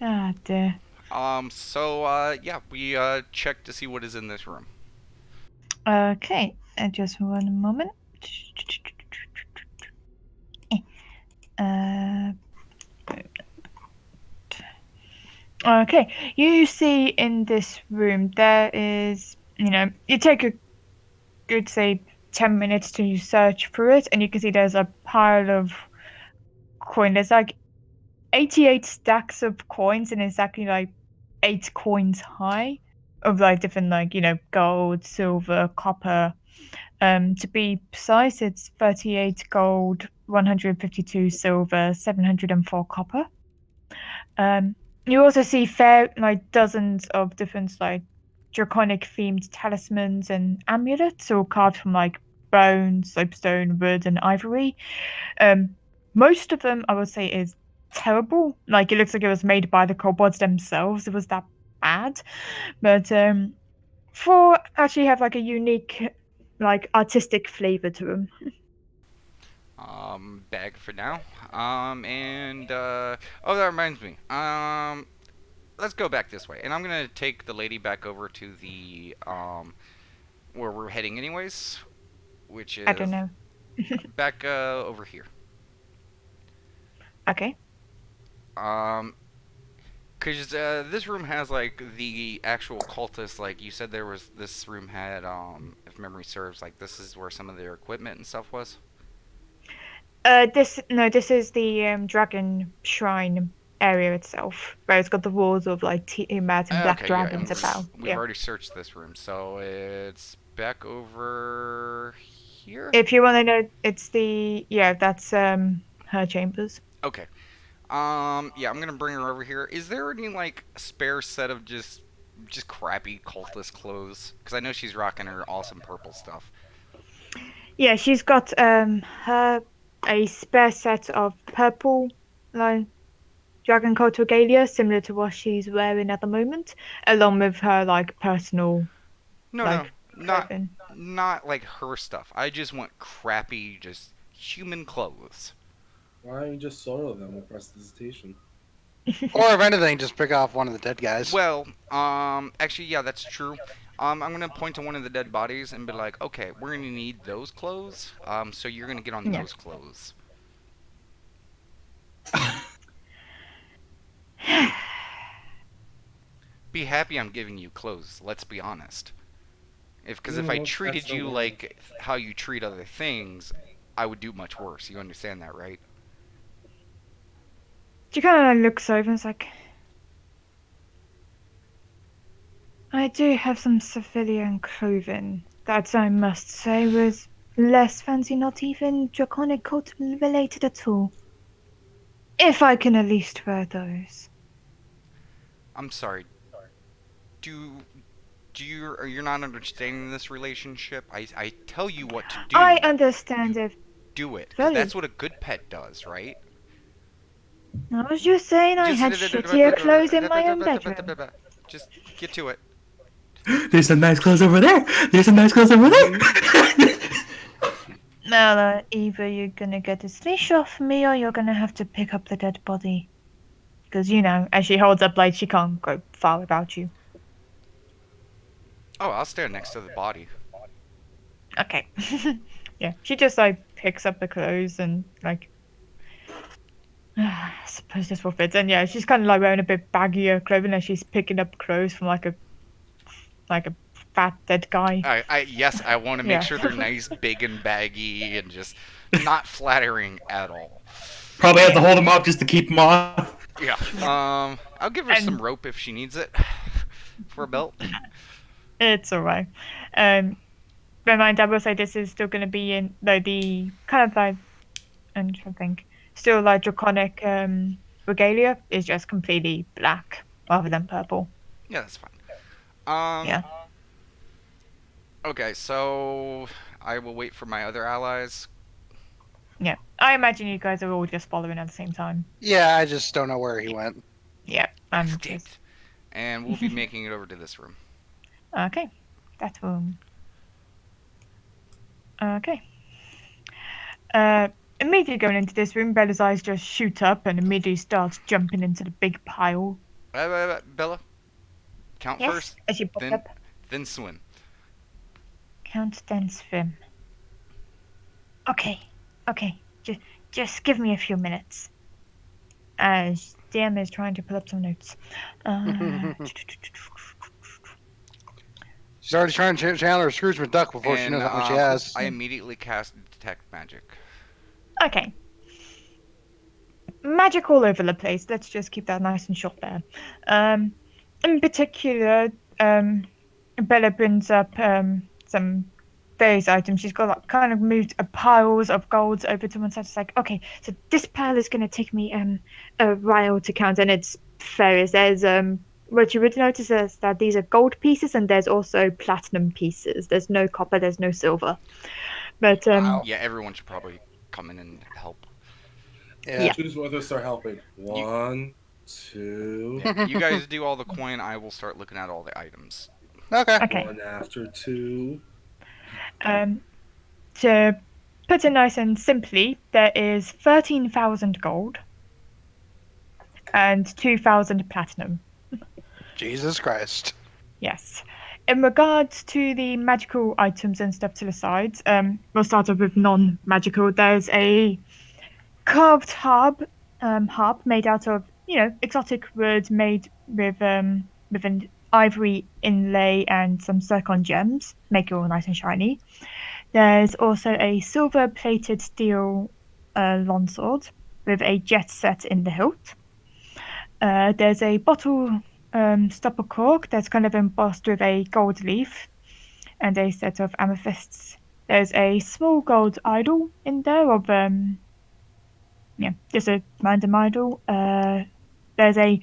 Ah, dear. Yeah, we checked to see what is in this room. Okay, just one moment. Okay, you see in this room there is, you take a good, say, 10 minutes to search through it, and you can see there's a pile of coin. There's like 88 stacks of coins, and exactly like 8 coins high of like different, like, gold, silver, copper. To be precise, it's 38 gold, 152 silver, 704 copper. You also see dozens of different like draconic themed talismans and amulets, all carved from like bone, soapstone, wood, and ivory. Most of them, I would say, is terrible. Like, it looks like it was made by the kobolds themselves. It was that bad. But four actually have like a unique, like, artistic flavor to them. Bag for now. Oh, that reminds me. Let's go back this way, and I'm gonna take the lady back over to the where we're heading anyways, which is I don't know. back over here. Okay. Cause this room has like the actual cultists. Like you said, this room had if memory serves, like this is where some of their equipment and stuff was. This is the dragon shrine area itself, where it's got the walls of like Tiamat and black Okay, yeah, dragons and about. we've Yeah. already searched this room, so it's back over here. If you want to know, it's that's her chambers. Okay. Yeah, I'm gonna bring her over here. Is there any like spare set of just crappy cultist clothes? Because I know she's rocking her awesome purple stuff. Yeah, she's got her a spare set of purple like dragon coat regalia, similar to what she's wearing at the moment, along with her like personal No, no, like not clothing. not like her stuff. I just want crappy, just human clothes. Why don't you just soil them with prestidigitation? Or if anything, just pick off one of the dead guys. Well, actually, yeah, that's true. I'm gonna point to one of the dead bodies and be like, okay, we're gonna need those clothes. So you're gonna get on Yeah. those clothes. Be happy I'm giving you clothes. Let's be honest. Because if I No, treated that's the you word. like how you treat other things, I would do much worse. You understand that, right? She kind of looks over and is like, I do have some civilian clothing that I must say was less fancy, not even draconic cult related at all. If I can at least wear those. I'm sorry. You're not understanding this relationship? I tell you what to do. I understand it. Do it, because Fully. that's what a good pet does, right? I was just saying I had shittier clothes in my own bedroom. Just get to it. There's some nice clothes over there. There's some nice clothes over there. Well, either you're gonna get a leash off me or you're gonna have to pick up the dead body. Because, as she holds up blade, she can't go far without you. Oh, I'll stand next to the body. Okay. Yeah, she just, picks up the clothes and, I suppose this will fit. And, yeah, she's kind of, wearing a bit baggier clothing as she's picking up clothes from, a fat dead guy. Yes, I want to make Yeah. sure they're nice, big, and baggy, and just not flattering at all. Probably have to hold them up just to keep them on. Yeah. I'll give her some And- rope if she needs it for a belt. It's alright. Bear in mind, I will say this is still going to be in the kind of I'm trying to think, still draconic regalia is just completely black rather than purple. Yeah, that's fine. Yeah. Okay, so I will wait for my other allies. Yeah. I imagine you guys are all just following at the same time. Yeah, I just don't know where he went. Yeah. I'm Damn just it. And we'll be making it over to this room. okay. That room. Okay. Immediately going into this room, Bella's eyes just shoot up and immediately starts jumping into the big pile. Bella, count Yes, first, as you pop then up. then swim. Count, then swim. Okay. Just give me a few minutes. As DM is trying to pull up some notes. She's already trying to channel her Scrooge McDuck before she knows how much she has. I immediately cast detect magic. Okay. Magic all over the place. Let's just keep that nice and short there. In particular, Bella brings up some various items. She's got kind of moved piles of golds over to one side. It's like, okay, so this pile is going to take me a while to count, and it's various. There's what you would notice is that these are gold pieces, and there's also platinum pieces. There's no copper, there's no silver. But Wow. Yeah, everyone should probably come in and help. Yeah. Choose whether to start helping. 1, 2, Yeah, you guys do all the coin. I will start looking at all the items. Okay. okay. 1 after 2. To put it nice and simply, there is 13,000 gold and 2,000 platinum. Jesus Christ. Yes. In regards to the magical items and stuff to the sides, we'll start off with non-magical. There's a carved harp made out of, exotic wood made with an ivory inlay and some zircon gems, make it all nice and shiny. There's also a silver-plated steel longsword with a jet set in the hilt. There's a bottle stopper cork that's kind of embossed with a gold leaf and a set of amethysts. There's a small gold idol in there of just a random idol. There's a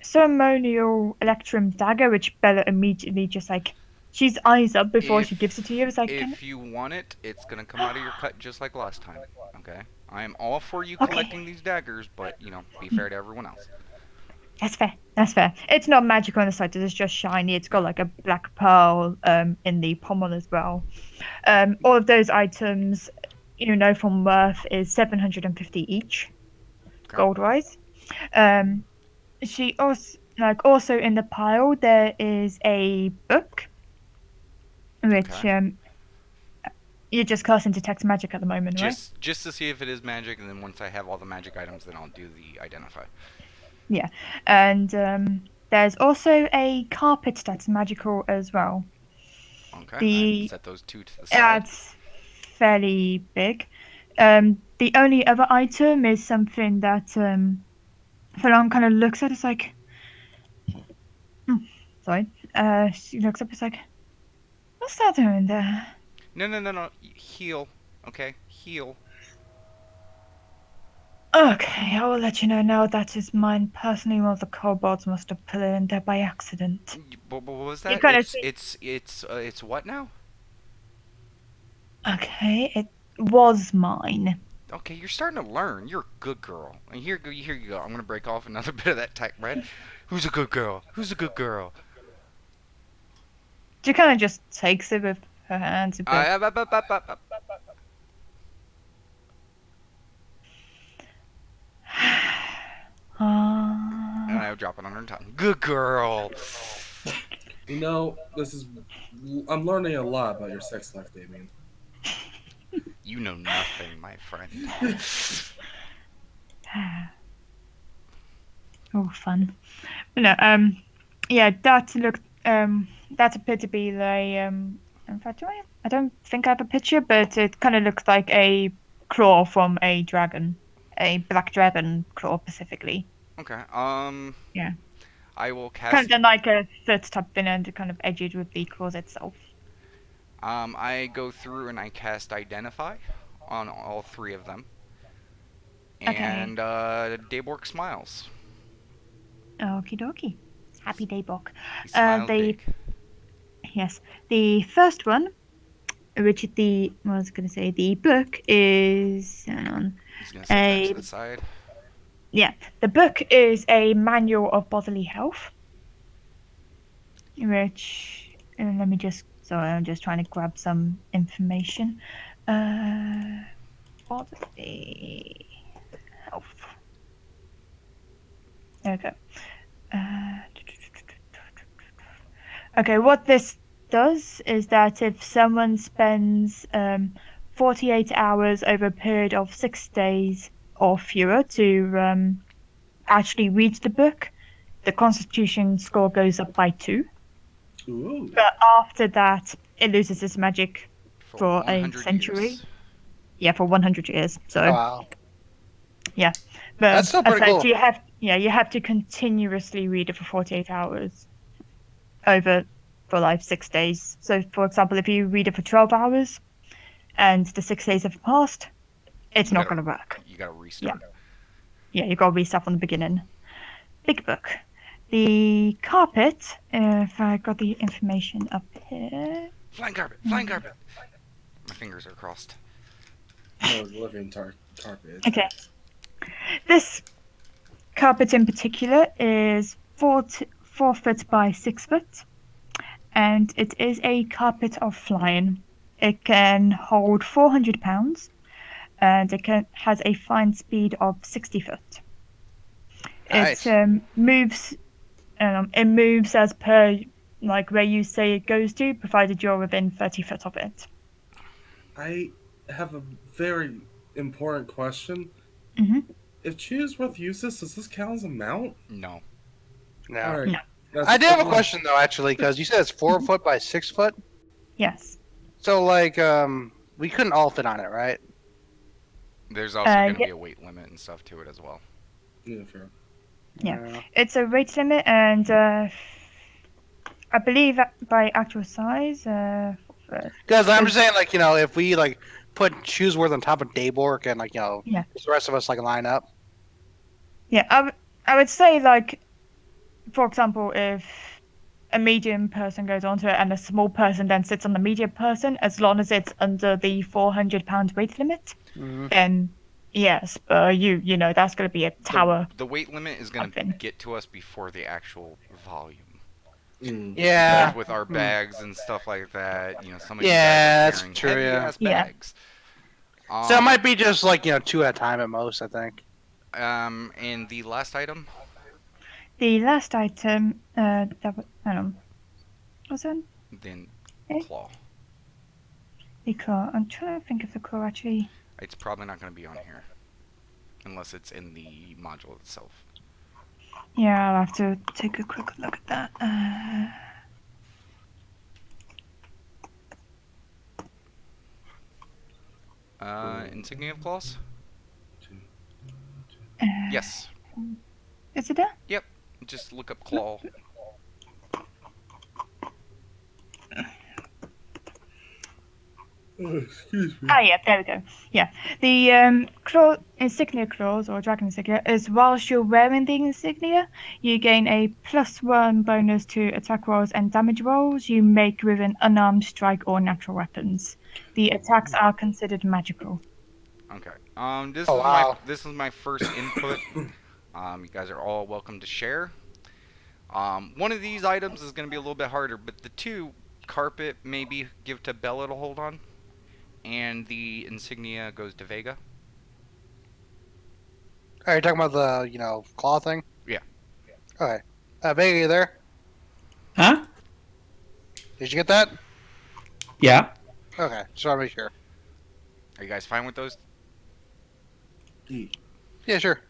ceremonial electrum dagger, which Bella immediately just like she's eyes up before she gives it to you. It's like, if you want it, it's gonna come out of your cut just like last time. Okay. I am all for you Okay. collecting these daggers, but be fair to everyone else. That's fair. That's fair. It's not magical on the side. It's just shiny. It's got like a black pearl in the pommel as well. All of those items, from worth is 750 each, Okay. gold wise. She also in the pile there is a book, which Okay. you're just casting detect magic at the moment, right? Just to see if it is magic, and then once I have all the magic items, then I'll do the identify. Yeah, and there's also a carpet that's magical as well. Okay. The I set those two to the side. It's fairly big. The only other item is something that Falon kind of looks at. It's like, sorry. She looks up. It's like, what's that doing there? No. Heal. Okay. Heal. Okay, I will let you know now. That is mine personally. One of the kobolds must have put it in there by accident. What was You that? kind of It's what now? Okay, it was mine. Okay, you're starting to learn. You're a good girl. And here you go. I'm gonna break off another bit of that tech bread. Who's a good girl? Who's a good girl? She kind of just takes it with her hands a bit. Up. And I would drop it on her tongue. Good girl. I'm learning a lot about your sex life, Damien. You know nothing, my friend. Oh, fun. But no, yeah, that appeared to be the, in fact, I don't think I have a picture, but it kind of looks like a claw from a dragon, a black dragon claw specifically. Okay. Yeah. I will Kind cast. of then like a foot type thin end, kind of edged with the claws itself. I go through and I cast Identify on all three of them. Okay. And Daybork smiles. Okie dokie. Happy Daybok. He smiles big. Yes, the first one, which the book is. Hang on. He's gonna set that to the side. Yeah, the book is a manual of bodily health. Which let me just. Sorry, I'm just trying to grab some information. Bodily health. There we go. Okay, what this does is that if someone spends 48 hours over a period of 6 days or fewer to actually read the book, the Constitution score goes up by 2. Ooh. But after that, it loses its magic for a century. Years. Yeah, for 100 years. So Oh, wow. yeah, but That's still pretty cool. you have to continuously read it for 48 hours for like 6 days. So, for example, if you read it for 12 hours and the 6 days have passed, it's not going to work. You gotta restart. Yeah, you got to restart from the beginning. Big book. The carpet, if I got the information up here. Flying carpet. My fingers are crossed. Living carpet. Okay. This carpet in particular is 4 foot by 6 foot, and it is a carpet of flying. It can hold 400 pounds, and has a flying speed of 60 foot. Nice. It moves. It moves as per like where you say it goes to, provided you're within 30 foot of it. I have a very important question. Mm-hmm. If Choosworth uses, does this count as a mount? No. No. All right. No. I do have a question though, actually, because you said it's 4 foot by 6 foot. Yes. So like, we couldn't all fit on it, right? There's also gonna be a weight limit and stuff to it as well. Yeah, fair. Yeah. It's a weight limit, and I believe by actual size. Because I'm just saying, like, if we like put Chooseworth on top of Daybork and Yeah. the rest of us like line up. Yeah, I would say, like, for example, if a medium person goes onto it and a small person then sits on the medium person, as long as it's under the 400-pound weight limit, then yes, you know that's going to be a tower. The weight limit is going to something. get to us before the actual volume. Yeah. Because with our bags and stuff like that, some of Yeah, you guys are that's carrying true, heavy yeah. ass Yeah. bags. So it might be just like 2 at a time at most, I think. And the last item, The last item, hang on, was that then Eh? claw. the claw? I'm trying to think if the claw actually. It's probably not going to be on here, unless it's in the module itself. Yeah, I'll have to take a quick look at that. Insignia of claws? Yes. Is it there? Yep. Just look up claw. Excuse me. Ah, yeah, there we go. Yeah, the claw insignia claws or dragon insignia is whilst you're wearing the insignia, you gain a +1 bonus to attack rolls and damage rolls you make with an unarmed strike or natural weapons. The attacks are considered magical. Okay. Wow. This is my first input. You guys are all welcome to share. One of these items is going to be a little bit harder, but the two, carpet, maybe give to Bella to hold on, and the insignia goes to Vega. Are you talking about the claw thing? Yeah. Okay. Vega, you there? Huh? Did you get that? Yeah. Okay, just want to make sure. Are you guys fine with those? Yeah, sure.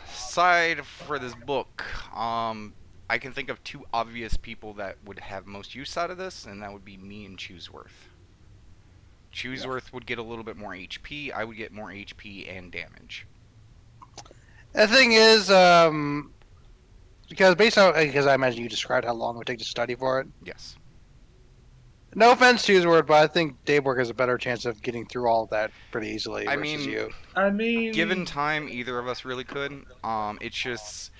Side for this book, I can think of two obvious people that would have most use out of this, and that would be me and Chooseworth. Chooseworth would get a little bit more HP. I would get more HP and damage. The thing is, because I imagine you described how long it would take to study for it. Yes. No offense to his word, but I think Daybork has a better chance of getting through all of that pretty easily I versus mean, you. I mean, Given time, either of us really could. It's just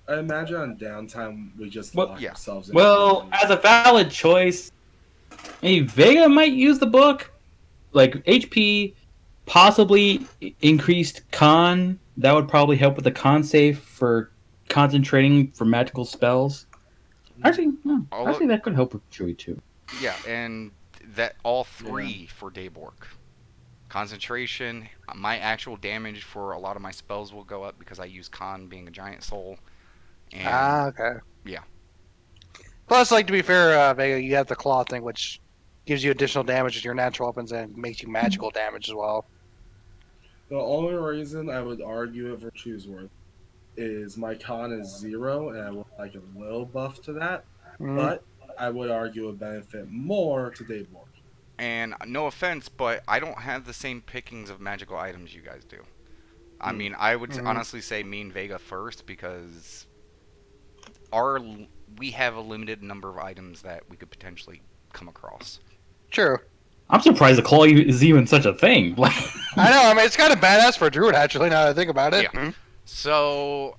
I imagine on downtime we just Well, lock yeah. ourselves in. Well, as a valid choice, maybe Vega might use the book. Like HP, possibly increased con. That would probably help with the con save for concentrating for magical spells. Actually, that could help with Chewie too. yeah, and that all three for Daybork. Concentration, my actual damage for a lot of my spells will go up because I use con being a giant soul. And Okay. yeah. Plus, like, to be fair, Vega, you have the claw thing, which gives you additional damage with your natural weapons and makes you magical damage as well. The only reason I would argue it for Chooseworth is my con is 0, and I would like a little buff to that. But I would argue it would benefit more to Daybork. And no offense, but I don't have the same pickings of magical items you guys do. I mean, I would honestly say me and Vega first because we have a limited number of items that we could potentially come across. True. I'm surprised the claw is even such a thing. I know. I mean, it's kind of badass for a druid, actually. Now that I think about it. Yeah. So,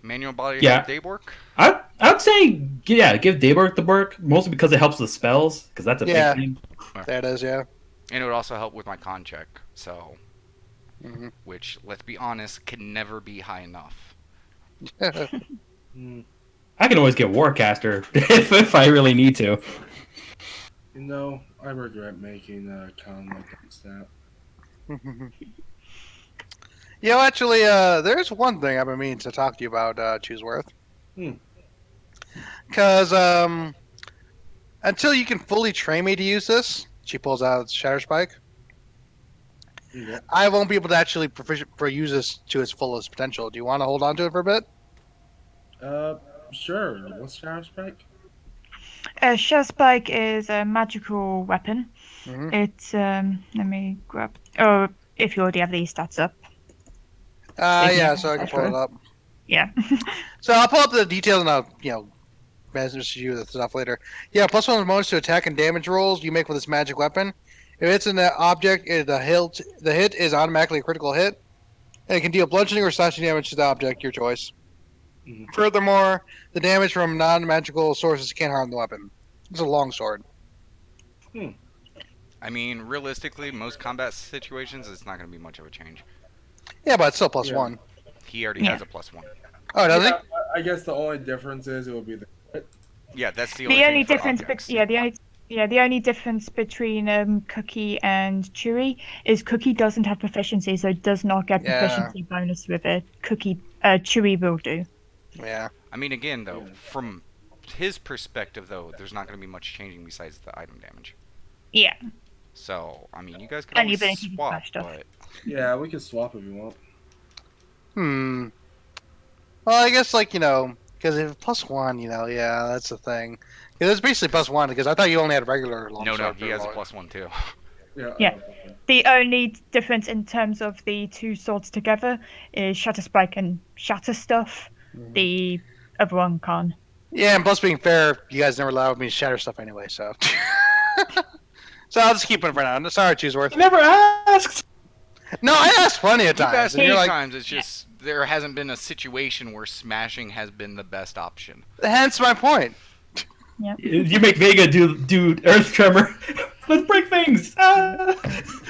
manual body Yeah. Daybork. I'd say give Daybork the book mostly because it helps with spells because that's a Yeah. big thing. There it is, yeah. And it would also help with my con check. So, which, let's be honest, can never be high enough. I can always get Warcaster if I really need to. You know, I regret making a con like that stat. Actually, there's one thing I've been meaning to talk to you about, Chooseworth. Because, until you can fully train me to use this, she pulls out Shatter Spike, I won't be able to actually use this to its fullest potential. Do you want to hold on to it for a bit? Sure. What's Shadow Spike? Shatter Spike is a magical weapon. It's let me grab. Oh, if you already have these stats up. Yeah, so I can pull it up. Yeah. So I'll pull up the details and I'll message you the stuff later. Yeah, +1 bonus to attack and damage rolls you make with this magic weapon. If it's an object, the hit is automatically a critical hit, and it can deal bludgeoning or slashing damage to the object, your choice. Mhm. Furthermore, the damage from non-magical sources can't harm the weapon. It's a long sword. I mean, realistically, most combat situations, it's not going to be much of a change. Yeah, but it's still Yeah. +1. He already Yeah. has a +1. Oh, does Yeah, I guess the only difference is it will be the Yeah, that's the The only only thing for difference, objects. the only difference between Cookie and Chewy is Cookie doesn't have proficiency, so does not get Yeah. proficiency bonus with it. Chewy will do. he? Yeah. I mean, again, though, Yeah. from his perspective, though, there's not going to be much changing besides the item damage. Yeah. So, I mean, you guys could And the always ability to swap, smash stuff. but Yeah, we can swap if you want. Well, I guess because if +1, yeah, that's the thing. Because it's basically +1 because I thought you only had regular long no, sword. he has a for +1 too. Yeah. Yeah. The only difference in terms of the two swords together is Shatter Spike and Shatter Stuff. Mhm. The other one can't. Yeah, and plus being fair, you guys never allowed me to shatter stuff anyway, so. So I'll just keep it for now. Sorry, Chooseworth. I never asked. No, I asked plenty of You've times, asked and you're many like, times, it's just there hasn't been a situation where smashing has been the best option. hence my point. You make Vega do Earth Tremor. Let's break things. Ah.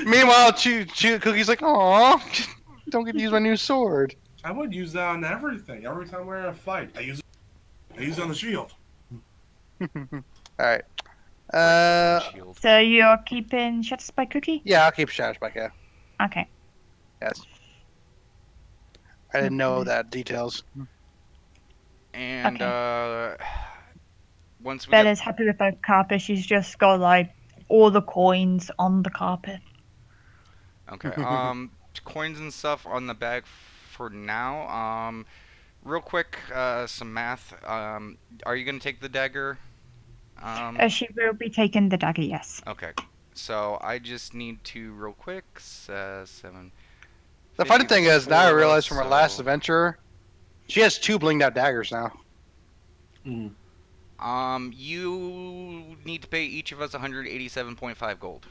Meanwhile, Cookie's like, "Aw, don't get to use my new sword." I would use that on everything. Every time we're in a fight, I use it on the shield. All right. Shield. So you're keeping Shatter Spike Cookie? Yeah, I'll keep Shatter Spike. Yeah, Okay. yes. I didn't know that details. And once we Bella's happy with the carpet. She's just got all the coins on the carpet. okay, coins and stuff on the bag for now. Real quick, some math. Are you gonna take the dagger? She will be taking the dagger, yes. Okay, so I just need to real quick 7. The funny thing is, now I realize from her last so- adventure, she has 2 blinged out daggers now. You need to pay each of us 187.5 gold.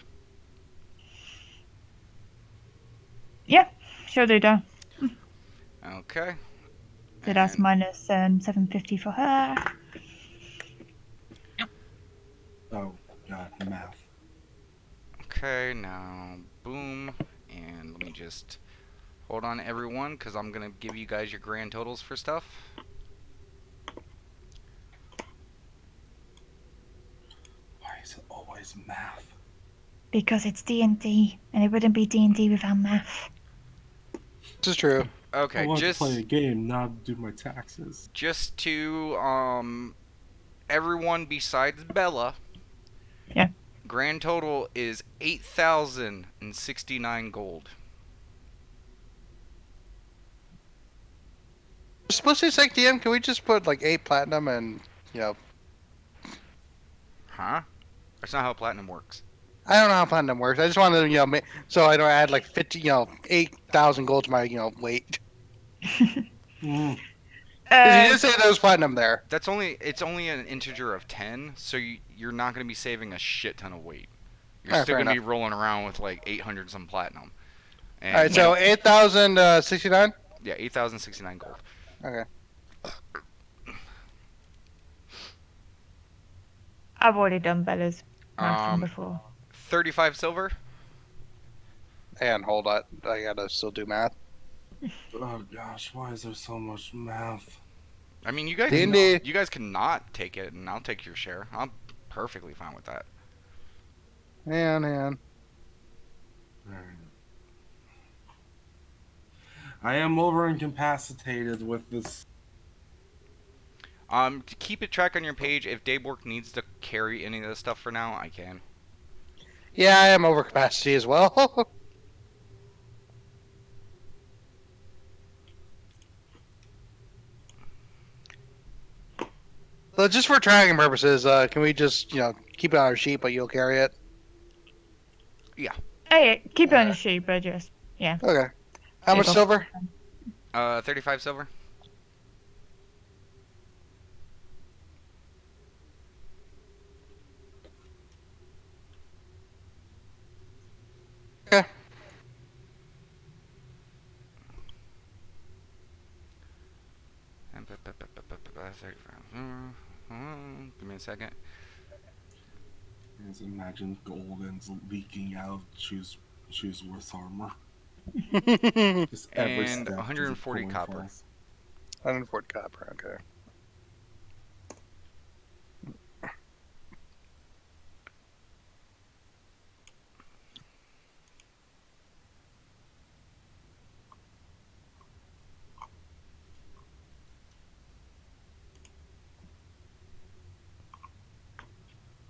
Yeah, sure do. Okay. So that's And- minus 750 for her. Oh god, math. Okay, now boom, and let me just hold on, everyone, because I'm gonna give you guys your grand totals for stuff. Why is it always math? Because it's D&D, and it wouldn't be D&D without math. This is true. Okay, I want just to play a game, not do my taxes. to everyone besides Bella. Yeah. Grand total is 8,069 gold. Simplistic DM, can we just put 8 platinum and Huh? That's not how platinum works. I don't know how platinum works. I just wanted to so I don't add 50 8,000 gold to my weight. Mm. 'Cause you did say there was platinum there. It's only an integer of 10, so you're not going to be saving a shit ton of weight. You're Alright, still fair going to be rolling around with 800 some platinum. And, All right, so 8,069. yeah, 8,069 gold. Okay. I've already done Bella's math from Um, before. 35 silver. And hold on, I gotta still do math. Oh gosh, why is there so much math? I mean, you guys D&D. you guys cannot take it, and I'll take your share. I'm perfectly fine with that. Man. Alright. I am over incapacitated with this. To keep it track on your page, if Daybork needs to carry any of this stuff for now, I can. Yeah, I am over capacity as well. So just for tracking purposes, can we just keep it on our sheet, but you'll carry it? Hey, keep it on the sheet, but just Okay. How much Yeah. silver? 35 silver. Okay. Give me a second. Just imagine Golden's leaking out of Chewsworth's armor. Just every And step, just 140 pulling copper. falls. 140 copper. Okay.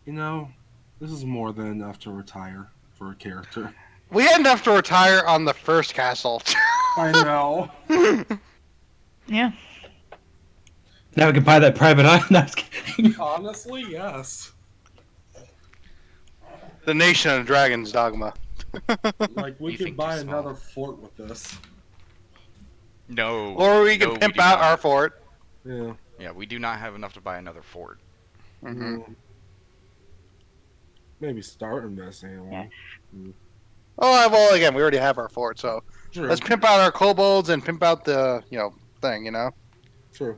You know, this is more than enough to retire for a character. We had enough to retire on the first castle. I know. Yeah. Now we can buy that private island. No, I was kidding. Honestly, yes. The Nation of Dragons dogma. Like, we You could think buy too small. another fort with this. No. Or we can no, pimp do out not. our fort. Yeah. Yeah, we do not have enough to buy another fort. Mm-hmm. Maybe start investing in one. Oh, well, again, we already have our fort, so True. let's pimp out our kobolds and pimp out the, thing, True.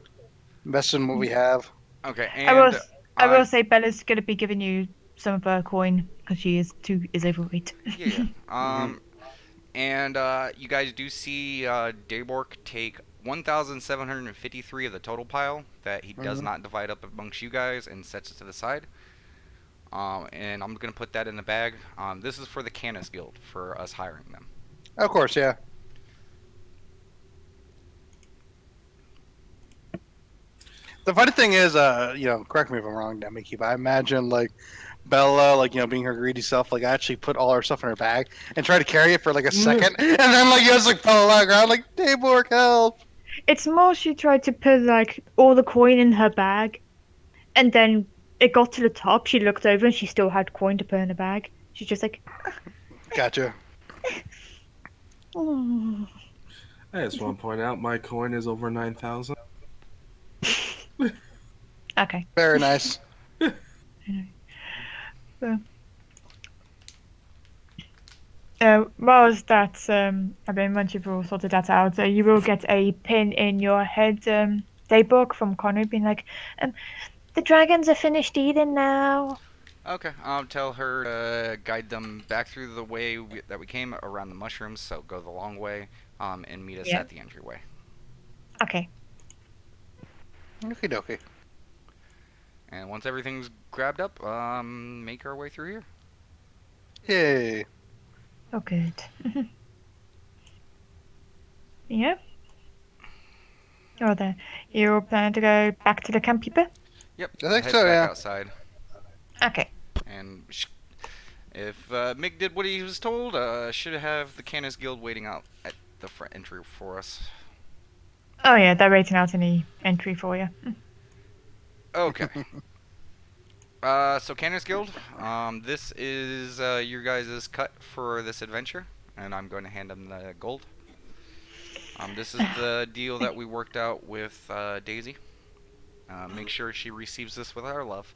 Invest in what we have. Okay, I and will. I will say Bella's gonna be giving you some of her coin because she is overweight. Yeah. And you guys do see Daybork take 1,753 of the total pile that he does not divide up amongst you guys and sets it to the side. And I'm gonna put that in the bag. This is for the Canis Guild for us hiring them. Of course, yeah. The funny thing is, correct me if I'm wrong, Demiki, but I imagine Bella, being her greedy self, actually put all her stuff in her bag and try to carry it for a second, and then you just fell on the ground, Daybork, help! It's more she tried to put all the coin in her bag, and then it got to the top. She looked over and she still had coin to put in her bag. She's just like, Gotcha. oh. I just want to point out my coin is over 9,000. Okay. Very nice. Whilst that's once you've all sorted that out, you will get a pin in your head, Daybook from Connor being like, the dragons are finished eating now. Okay, I'll tell her to guide them back through the way that we came around the mushrooms, so go the long way, and meet us Yeah. at the entryway. Okay. Okie dokie. And once everything's grabbed up, make our way through here. Yay. Oh, good. Yeah. Oh, then you plan to go back to the camp keeper? Yep. I think head so, back yeah. outside. Okay. And if Mick did what he was told, should have the Canis Guild waiting out at the front entry for us. Oh yeah, they're waiting out any entry for you. Okay. So Canis Guild, this is your guys' cut for this adventure, and I'm going to hand them the gold. This is the deal that we worked out with Daisy. Make sure she receives this with our love.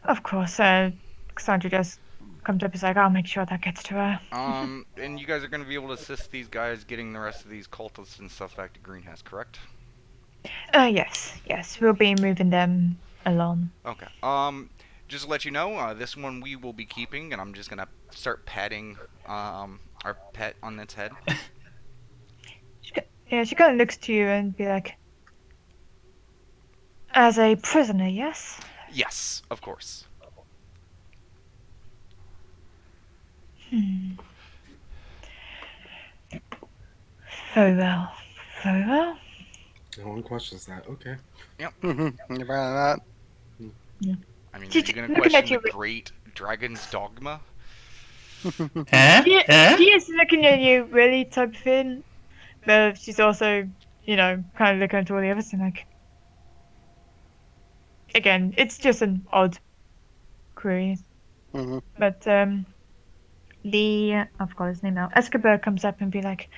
Of course, Cassandra just comes up and is like, I'll make sure that gets to her. And you guys are going to be able to assist these guys getting the rest of these cultists and stuff back to Greenhouse, correct? Yes, we'll be moving them along. Okay. Just to let you know, this one we will be keeping, and I'm just gonna start patting our pet on its head. She kind of looks to you and be like, as a prisoner, yes? Yes, of course. Very well. Very well. No one questions that. Okay. Mm-hmm. You're right on I mean, are She's you gonna looking at question the you- great dragon's dogma? Huh? She Huh? is looking at you really type of thing, but she's also, kind of looking at all the others and like, again, it's just an odd query. that. Mm-hmm. But I forgot his name now. Escobar comes up and be like,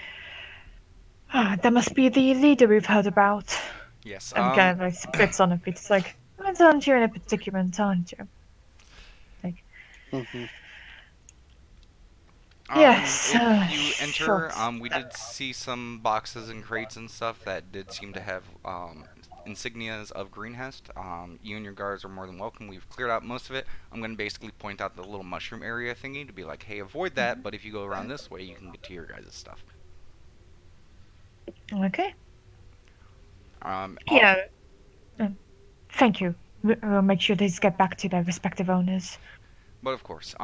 that must be the leader we've heard about. Yes. And kind of spits on it. It's like, aren't you in a predicament, aren't you? Mm-hmm. Yes, If you enter, short. we did see some boxes and crates and stuff that did seem to have insignias of Greenhest. You and your guards are more than welcome. We've cleared out most of it. I'm going to basically point out the little mushroom area thingy to be like, hey, avoid that, but if you go around this way, you can get to your guys' stuff. Okay. Al- Yeah. Thank you. We'll make sure these get back to their respective owners. But of course,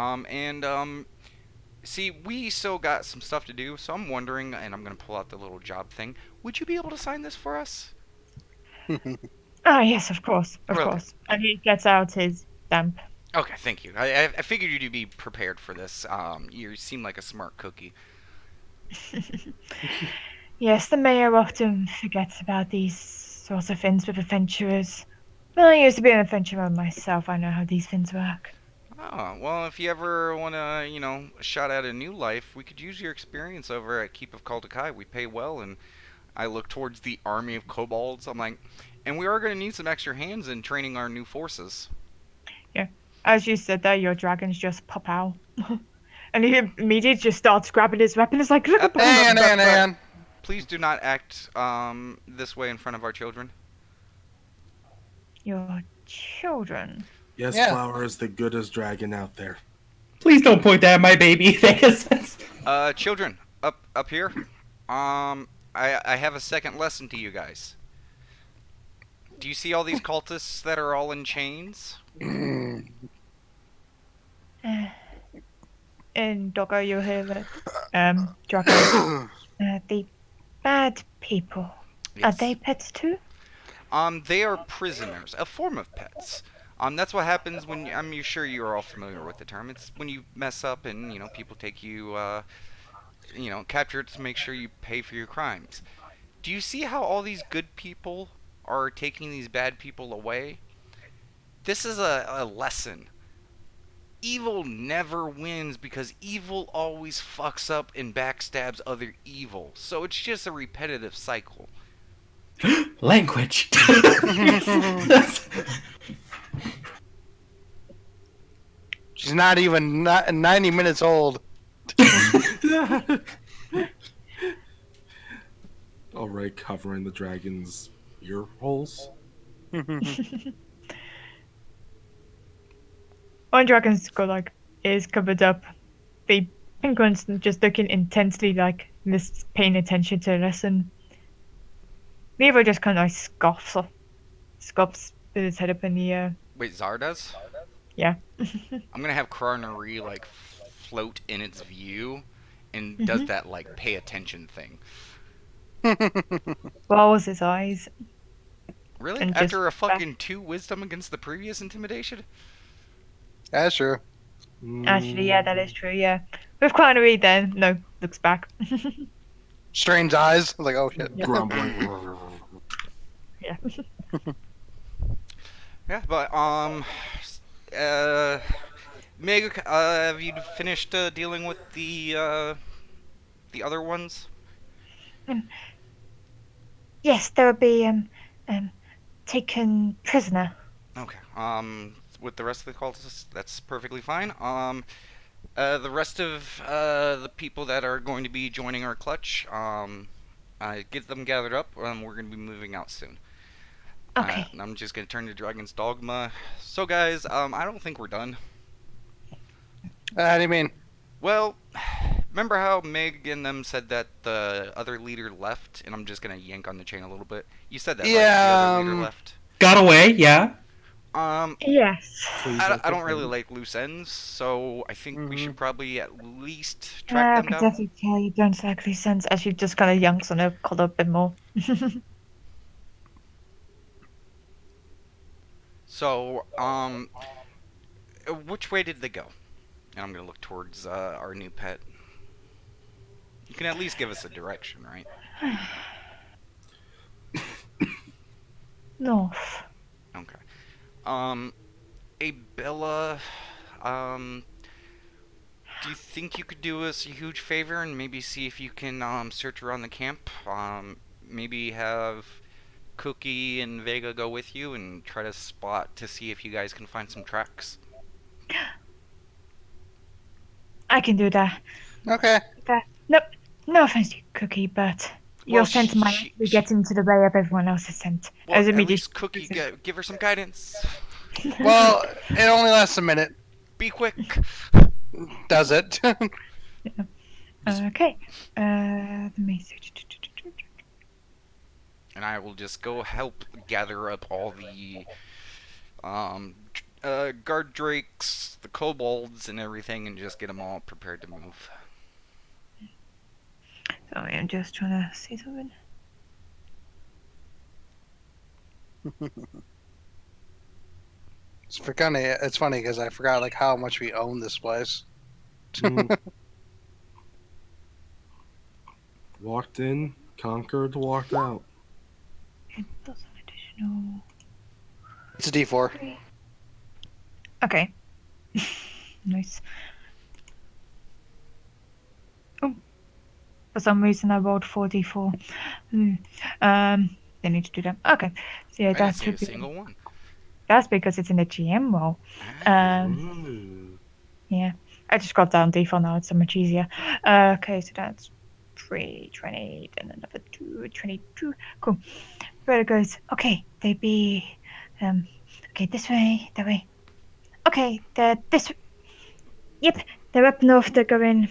see, we still got some stuff to do, so I'm wondering, and I'm going to pull out the little job thing. Would you be able to sign this for us? Ah, yes, of course, of Brilliant. course. And he gets out his stamp. Okay, thank you. I figured you'd be prepared for this. You seem like a smart cookie. Yes, the mayor often forgets about these sorts of things with adventurers. Well, I used to be an adventurer myself. I know how these things work. Oh, well, if you ever want to, a shot at a new life, we could use your experience over at Keep of Kaldakai. We pay well, and I look towards the army of kobolds. I'm like, and we are going to need some extra hands in training our new forces. Yeah. As you said there, your dragons just pop out. And he immediately just starts grabbing his weapon. It's like, look at And Please do not act this way in front of our children. your children. Yes, Yeah. Flower is the goodest dragon out there. Please don't point that at my baby. Children, up here. I have a second lesson to you guys. Do you see all these cultists that are all in chains? And Doggo, you hear that? Draco. The bad people. Are Yes. they pets too? They are prisoners, a form of pets. That's what happens when I'm sure you are all familiar with the term. It's when you mess up and people take you, captured to make sure you pay for your crimes. Do you see how all these good people are taking these bad people away? This is a lesson. Evil never wins because evil always fucks up and backstabs other evil. So it's just a repetitive cycle. Language. She's not even 90 minutes old. Alright, covering the dragon's ear holes. One dragon's got like ears covered up. The pink one's just looking intensely like this, paying attention to the lesson. The other just kind of like scoffs with his head up in the air. Wait, Zar does? Yeah. I'm gonna have Kranari like float in its view and does that like pay attention thing. Rolls his eyes. Really? And After a just fucking 2 wisdom against the previous intimidation? That's true. Actually, yeah, that is true. Yeah. With Clannery, then no, looks back. Strange eyes. Like, oh shit. Grumbling. Yeah. Yeah, but Meg, have you finished dealing with the other ones? Yes, they will be taken prisoner. Okay. With the rest of the cultists, that's perfectly fine. The rest of the people that are going to be joining our clutch, get them gathered up. We're going to be moving out soon. Okay. I'm just going to turn to Dragon's Dogma. So, guys, I don't think we're done. How do you mean? Well, remember how Meg and them said that the other leader left? And I'm just going to yank on the chain a little bit. You said that, right? The other leader left? Got away, yeah. Yes. I don't really like loose ends, so I think we should probably at least I track them can down. definitely tell you don't like loose ends as you just kind of yanks on her collar a bit more. So, which way did they go? And I'm gonna look towards our new pet. You can at least give us a direction, right? North. Okay. Abella, do you think you could do us a huge favor and maybe see if you can search around the camp? Maybe have Cookie and Vega go with you and try to spot to see if you guys can find some tracks. I can do that. Okay. Nope. No offense to you, Cookie, but your Well, scent might actually get into the way of everyone else's scent. well, As at immediately least Cookie, give her some guidance. Well, it only lasts a minute. Be quick. Does it? Okay. Let me see. And I will just go help gather up all the guard drakes, the kobolds, and everything, and just get them all prepared to move. Sorry, I'm just trying to see something. It's funny because I forgot like how much we own this place. Mm. Walked in, conquered, walked out. It does an additional. It's a D4. Okay. Nice. Oh. For some reason, I rolled 4d4. They need to do that. Okay. So yeah, I didn't that's see a single one. That's because it's in the GM roll. Ooh. Yeah. I just got down d4 now. It's so much easier. Okay, so that's 3, 28, and another 2, 22. Cool. But it goes, okay, they be, okay, this way, that way. Okay, they're this. Yep, they're up north. They're going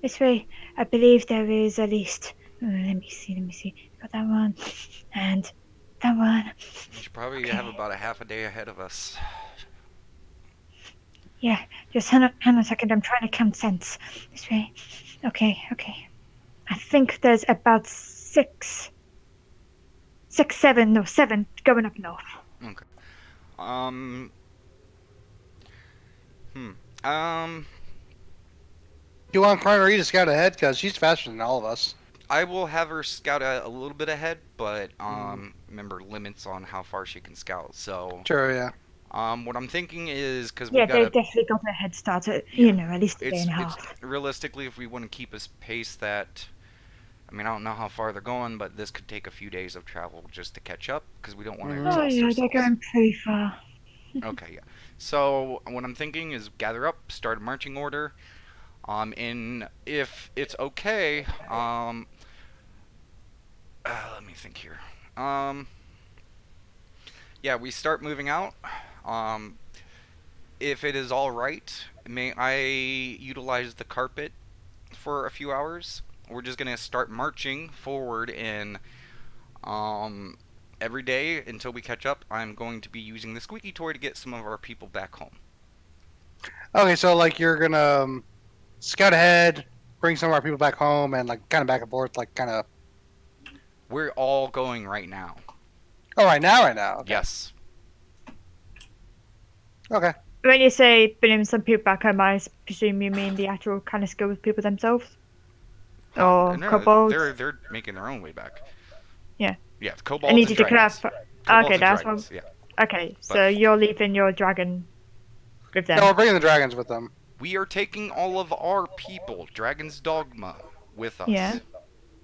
this way. I believe there is at least. Let me see. Got that one, and that one. You should probably Okay. have about a half a day ahead of us. Yeah, just hang on a second. I'm trying to count cents. This way. Okay. I think there's about 7 going up north. Okay. Um. You want Marie to scout ahead because she's faster than all of us. I will have her scout a little bit ahead, but remember limits on how far she can scout. So Sure, yeah. what I'm thinking is because Yeah, we they've gotta. definitely got a head start. At, Yeah. at least a day It's and a it's half. realistically, if we want to keep a pace that. I mean, I don't know how far they're going, but this could take a few days of travel just to catch up because we don't want to Mhm. Oh exhaust yeah, they're ourselves. going pretty far. Okay, yeah. So what I'm thinking is gather up, start a marching order. And if it's okay, let me think here. Yeah, we start moving out. If it is all right, may I utilize the carpet for a few hours? We're just gonna start marching forward in every day until we catch up. I'm going to be using the squeaky toy to get some of our people back home. Okay, so like you're gonna scout ahead, bring some of our people back home, and like kind of back and forth, like kind of. We're all going right now. Oh, right now. Okay. Yes. Okay. When you say bringing some people back home, I presume you mean the actual kind of skilled people themselves? Or No, kobolds? they're making their own way back. Yeah. Yeah, I kobolds need and you to dragons. clarify. Kobolds Okay, and that's dragons. one. Yeah. Okay, so But- you're leaving your dragon with them. No, we're bringing the dragons with them. We are taking all of our people, Dragon's Dogma, with us. Yeah.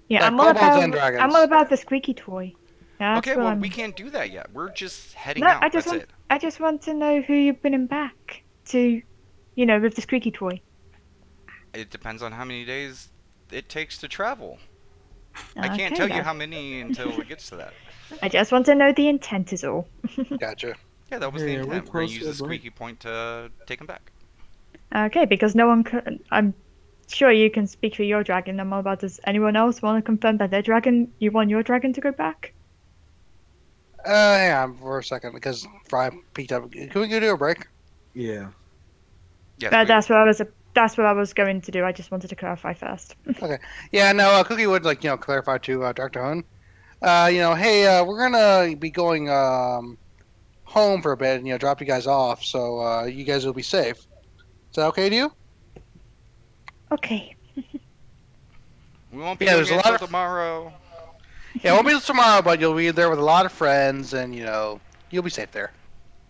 Yeah, I'm all kobolds and about. I'm dragons. all about the squeaky toy. That's Okay, what well, I'm... we can't do that yet. We're just heading No, out. I just That's want. it. I just want to know who you're bringing back to, with the squeaky toy. It depends on how many days it takes to travel. I can't Okay, tell you then. how many until it gets to that. I just want to know the intent is all. Gotcha. Yeah, that was Hey, the are we intent. We're gonna close use to the the break? squeaky point to take them back. Okay, because no one can. I'm sure you can speak for your dragon. I'm all about. Does anyone else want to confirm that their dragon? You want your dragon to go back? Hang on for a second because Brian peeked up. Can we go do a break? Yeah. Yes, That's what I was. That's what I was going to do. I just wanted to clarify first. Yeah, no. Cookie would clarify to Dr. Hun. Hey, we're gonna be going home for a bit and drop you guys off, so you guys will be safe. Is that okay to you? Okay. we won't be Yeah, leaving there's a lot until of- tomorrow. Yeah, it won't be tomorrow, but you'll be there with a lot of friends, and you'll be safe there.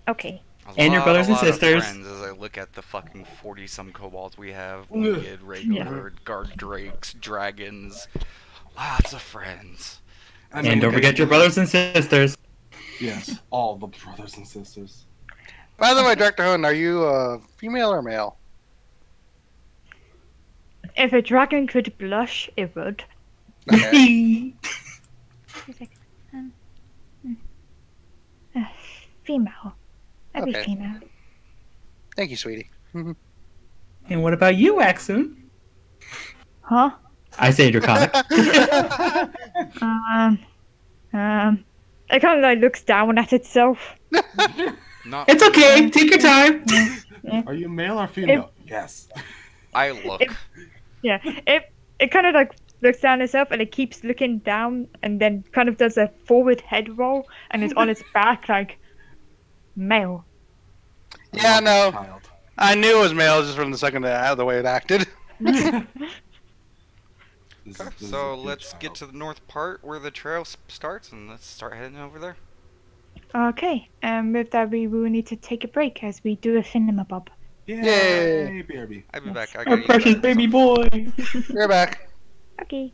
Okay. And your brothers and A lot of sisters. friends as I look at the fucking 40-some kobolds we have. Wicked, regular, guard drakes, dragons. Lots of friends. I mean, And don't forget your brothers and sisters. Yes, all the brothers and sisters. By the way, Dr. Hun, are you female or male? If a dragon could blush, it would. Okay. It's like, um, female. I'd be Okay. female. Thank you, sweetie. And what about you, Axum? Huh? I say draconic. It kind of like looks down at itself. Not It's okay. Take your time. Are you male or female? Yes. I look. Yeah, it kind of like looks down itself and it keeps looking down and then kind of does a forward head roll and is on its back like male. Yeah, no. Child. I knew it was male just from the second the way it acted. This is a So good let's get child. to the north part where the trail starts, and let's start heading over there. Okay, with that we will need to take a break as we do a thingamabob. Yay, BRB. I'll be back. I Our gotta use precious that. baby boy. You're back. Okay.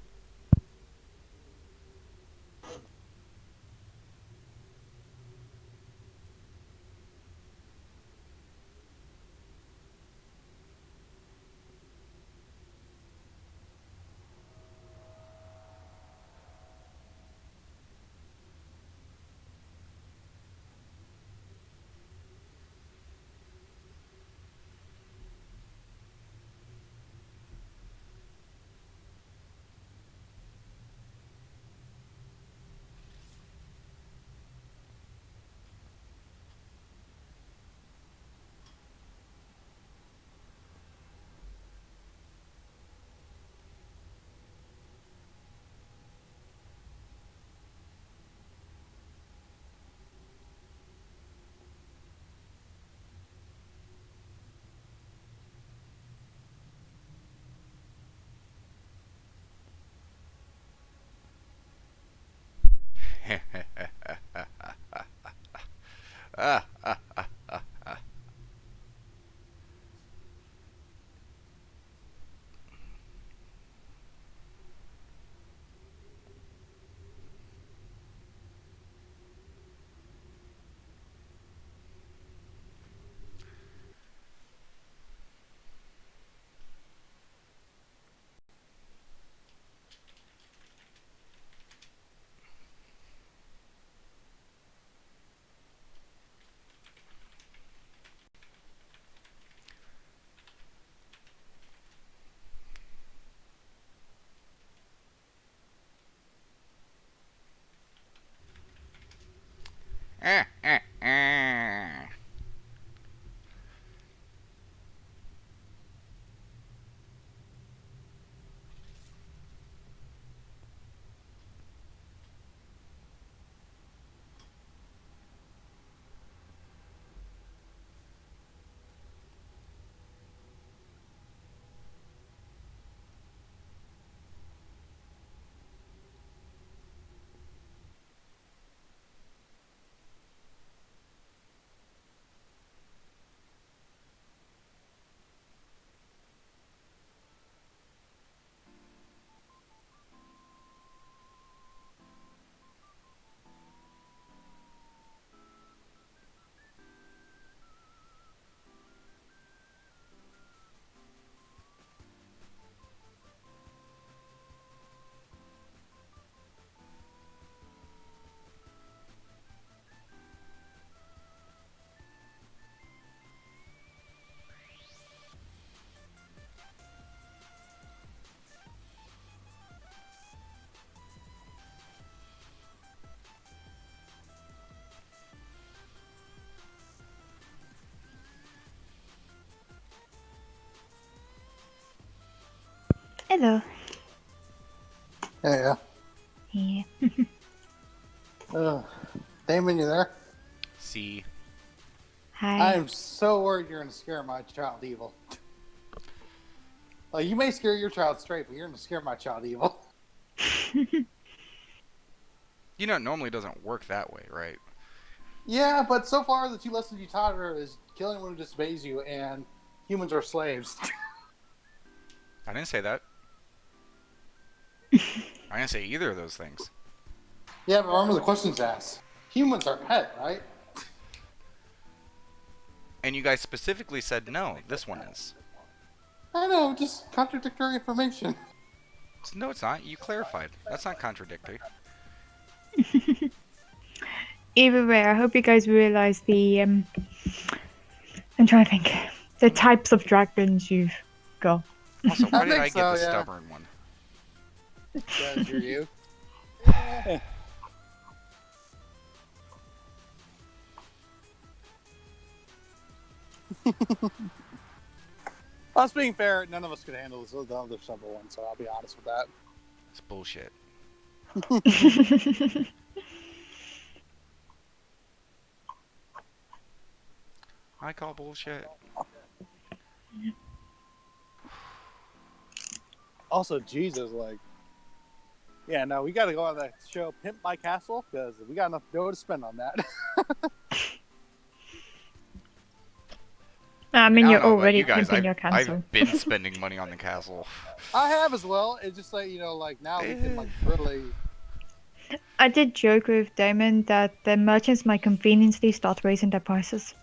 Hello. Yeah. Yeah. Damon, you there? See. Hi. I am so worried you're going to scare my child evil. Like, you may scare your child straight, but you're going to scare my child evil. You know, it normally doesn't work that way, right? Yeah, but so far the two lessons you taught her is killing one who disobeys you and humans are slaves. I didn't say that. I didn't say either of those things. Yeah, but remember the questions asked. Humans are pet, right? And you guys specifically said no, this one is. I know, just contradictory information. No, it's not. You clarified. That's not contradictory. Either way, I hope you guys realize the I'm trying to think. The types of dragons you've got. Also, why did think I get so, the yeah. stubborn one? Because you're you. Us being fair, none of us could handle the other stubborn one, so I'll be honest with that. It's bullshit. I call bullshit. Also, Jesus, like, yeah, no, we got to go on that show, Pimp My Castle, because we got enough dough to spend on that. I mean, I you're don't know about already you guys. pimping your castle. I've been spending money on the castle. I have as well. It's just like, like now we can like literally. I did joke with Damon that the merchants might conveniently start raising their prices.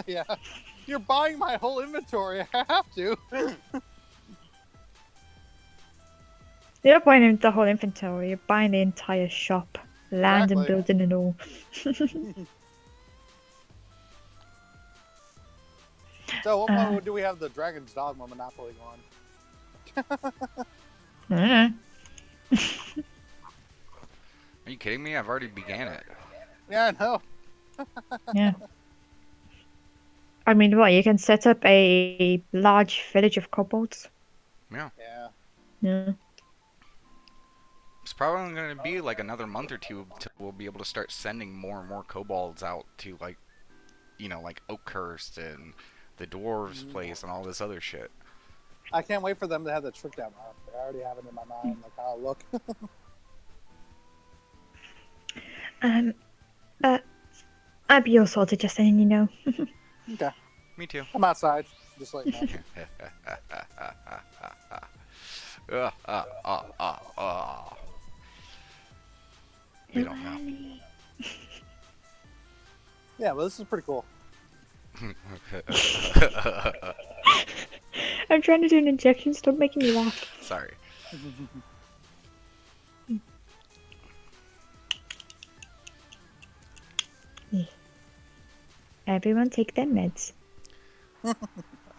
Yeah, you're buying my whole inventory. I have to. You're not buying the whole inventory, you're buying the entire shop. Land and Exactly. building and all. So, what mode do we have the Dragon's Dogma Monopoly on? Mm. Are you kidding me? I've already began it. Yeah, I know. Yeah. I mean, what? You can set up a large village of kobolds. Yeah. Yeah. Yeah. It's probably going to be like another month or two till we'll be able to start sending more and more kobolds out to, like, like Oakhurst and the dwarves' place and all this other shit. I can't wait for them to have the trick down. I already have it in my mind, like how it'll look. I'd be all sorted, just saying, you know. Okay. Me too. I'm outside. Just like you know. They don't know. Yeah, well, this is pretty cool. I'm trying to do an injection, stop making me laugh. Sorry. Everyone take their meds.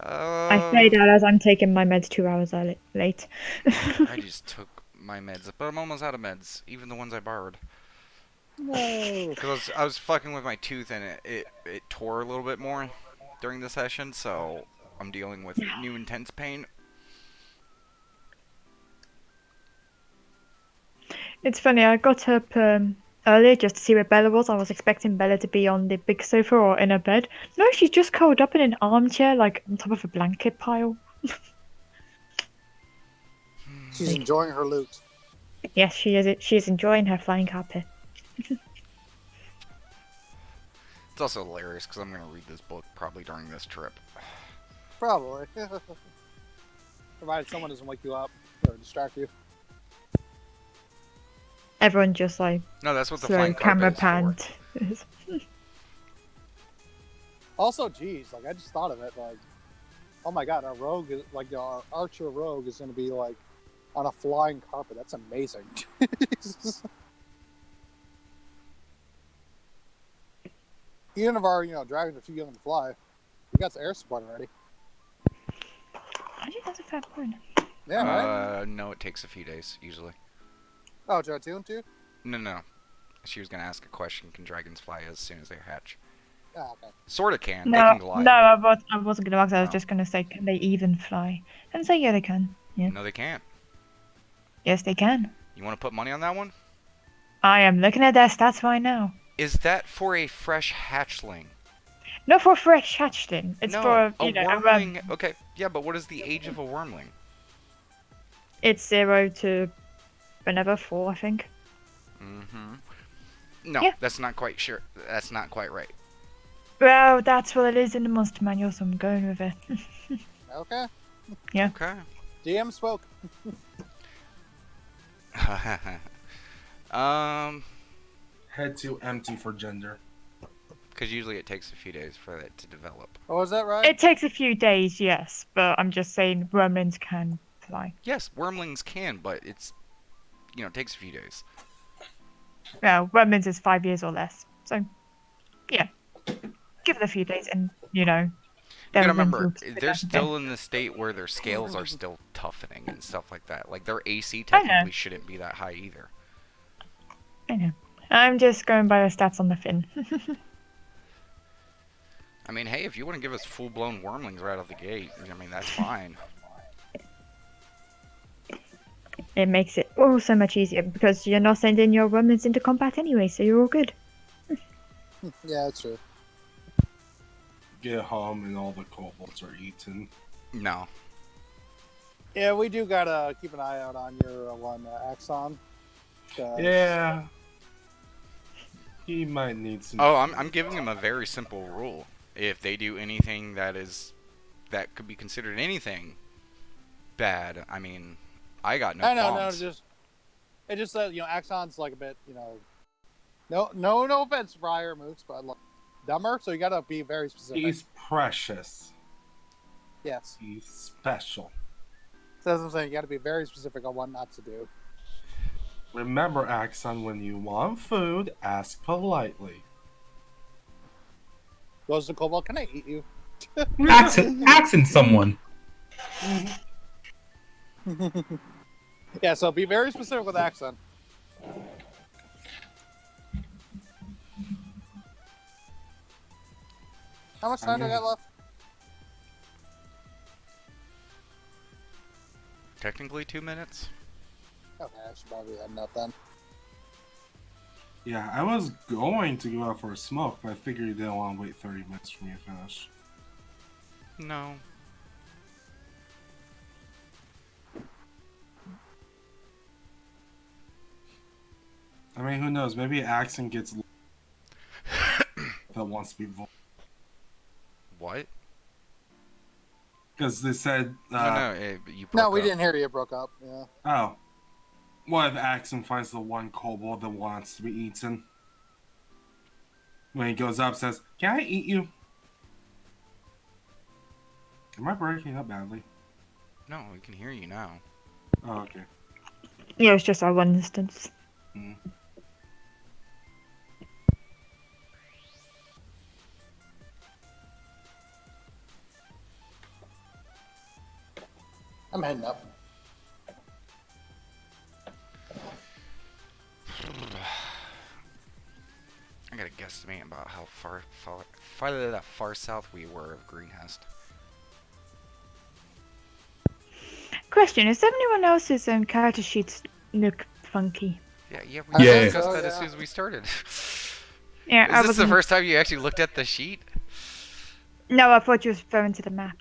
I I say that as I'm taking my meds 2 hours late. I just took my meds, but I'm almost out of meds, even the ones I borrowed. No. Because I was fucking with my tooth and it tore a little bit more during the session, so I'm dealing with new intense pain. It's funny, I got up earlier just to see where Bella was. I was expecting Bella to be on the big sofa or in her bed. No, she's just curled up in an armchair, like on top of a blanket pile. She's enjoying her loot. Yes, she is. She's enjoying her flying carpet. It's also hilarious because I'm going to read this book probably during this trip. Probably. Provided someone doesn't wake you up or distract you. Everyone just like No, that's what the slow flying camera carpet is for. panned. Also, geez, like I just thought of it, like, oh my god, our rogue is like our archer rogue is going to be like on a flying carpet. That's amazing. Even if our dragons are too young to fly, we got the air support already. Actually, that's a fair point. Yeah, right. No, it takes a few days usually. Oh, do I tune too? No. She was going to ask a question. Can dragons fly as soon as they hatch? Ah, okay. Sorta can. They No, can glide. no, I wasn't gonna ask. I was No. just gonna say, can they even fly? And say, yeah, they can. Yeah. No, they can't. Yes, they can. You want to put money on that one? I am looking at their stats right now. Is that for a fresh hatchling? Not for fresh hatchling. It's no, for a a wormling. Okay, yeah, but what is the age of a wormling? It's 0 to whenever 4, I think. Mm-hmm. No, Yeah. that's not quite sure. That's not quite right. Well, that's what it is in the monster manual, so I'm going with it. Okay. Yeah. Okay. DM spoke. Head to empty for gender. Because usually it takes a few days for it to develop. Oh, is that right? It takes a few days, yes, but I'm just saying wormlings can fly. Yes, wormlings can, but it's, it takes a few days. Well, wormlings is 5 years or less. So, yeah. Give it a few days and, You gotta they'll remember, eventually they're again. still in the state where their scales are still toughening and stuff like that. Like, their AC I know. technically shouldn't be that high either. I know. I'm just going by the stats on the fin. I mean, hey, if you want to give us full-blown wormlings right out the gate, I mean, that's fine. It makes it all so much easier because you're not sending your wormlings into combat anyway, so you're all good. Yeah, that's true. Get home and all the kobolds are eaten. No. Yeah, we do gotta keep an eye out on your one Axon. 'cause- Yeah. He might need some. Oh, I'm giving him a very simple rule. If they do anything that could be considered anything bad, I mean, I got no I know, qualms. it just that Axon's like a bit, no offense, Rye or Mooks, but like, dumber. So you gotta be very specific. He's precious. Yes, He's special. so that's what I'm saying. You gotta be very specific on what not to do. Remember, Axon, when you want food, ask politely. Goes to Cobalt, can I eat you? Accent someone. Yeah, so be very specific with Axon. How much time do I got left? Technically 2 minutes. Okay, I should probably end up then. Yeah, I was going to go out for a smoke, but I figured you didn't want to wait 30 minutes for me to finish. No. I mean, who knows? Maybe Axon gets that wants to be What? because they said. You broke No, we up. didn't hear you. It broke up. Yeah. Oh, what if Axon finds the one kobold that wants to be eaten? When he goes up, says, "Can I eat you?" Am I breaking up badly? No, we can hear you now. Oh, okay. Yeah, it's just our one instance. I'm heading up. I gotta guesstimate about how far south we were of Greenhest. Question: is anyone else's character sheets look funky? Yeah, I we Yeah. discussed think that so, as yeah. soon as we started. Yeah, I Is this the wasn't- first time you actually looked at the sheet? No, I thought you was referring to the map.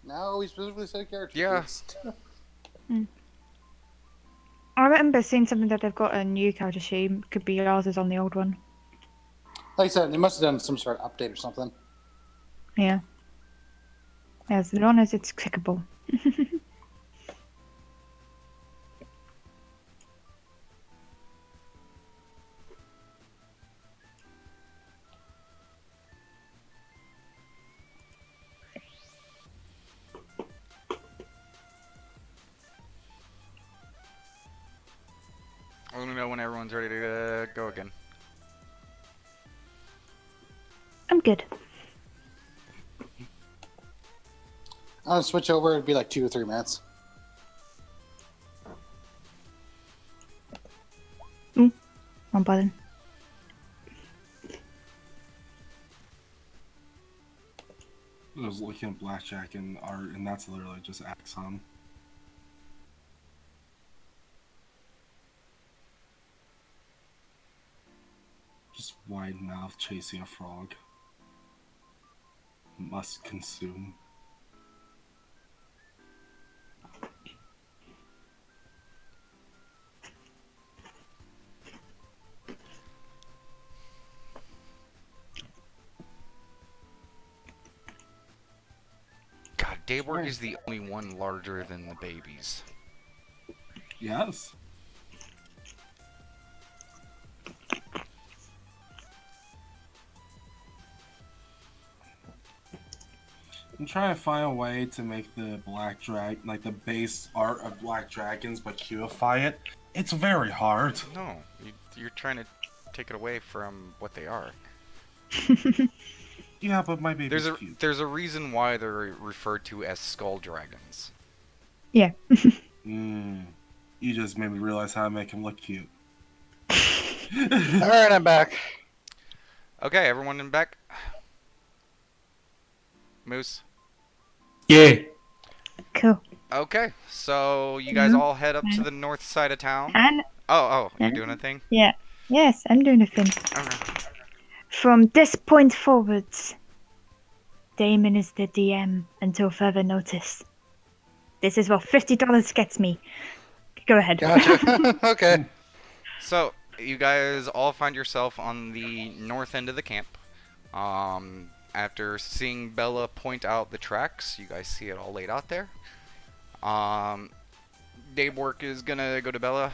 No, we specifically said character Yeah. sheets. I remember seeing something that they've got a new character sheet. Could be ours is on the old one. Like I said, they must have done some sort of update or something. Yeah. As long as it's clickable. Let me know when everyone's ready to go again. I'm good. I'll switch over. It'd be like 2 or 3 minutes. One button. I was looking at Blackjack and art, and that's literally just Axon. Just wide mouth chasing a frog. Must consume. God, Dayborg is the only one larger than the babies. Yes. I'm trying to find a way to make the black drag like the base art of black dragons, but Qify it. It's very hard. No, you're trying to take it away from what they are. Yeah, but my baby's cute. There's a reason why they're referred to as skull dragons. Yeah. You just made me realize how to make him look cute. All right, I'm back. Okay, everyone in back. Moose. Yeah. Cool. Okay, so you guys all head up to the north side of town. And Oh, you're doing a thing? yeah, yes, I'm doing a thing. Okay. From this point forwards, Damon is the DM until further notice. This is what $50 gets me. Go ahead. Gotcha. Okay. So you guys all find yourself on the north end of the camp. After seeing Bella point out the tracks, you guys see it all laid out there. Daybwork is gonna go to Bella.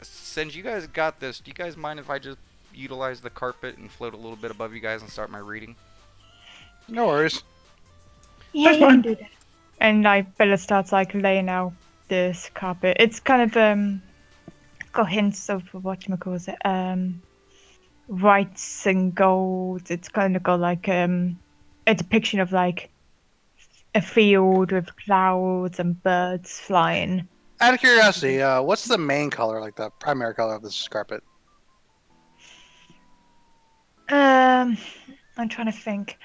Since you guys got this, do you guys mind if I just utilize the carpet and float a little bit above you guys and start my reading? No worries. Yeah, That's you fine. can do that. And like Bella starts like laying out this carpet. It's kind of got hints of whatchamacallit, whites and gold. It's kind of got like a depiction of like a field with clouds and birds flying. Out of curiosity, what's the main color, like the primary color of this carpet? I'm trying to think.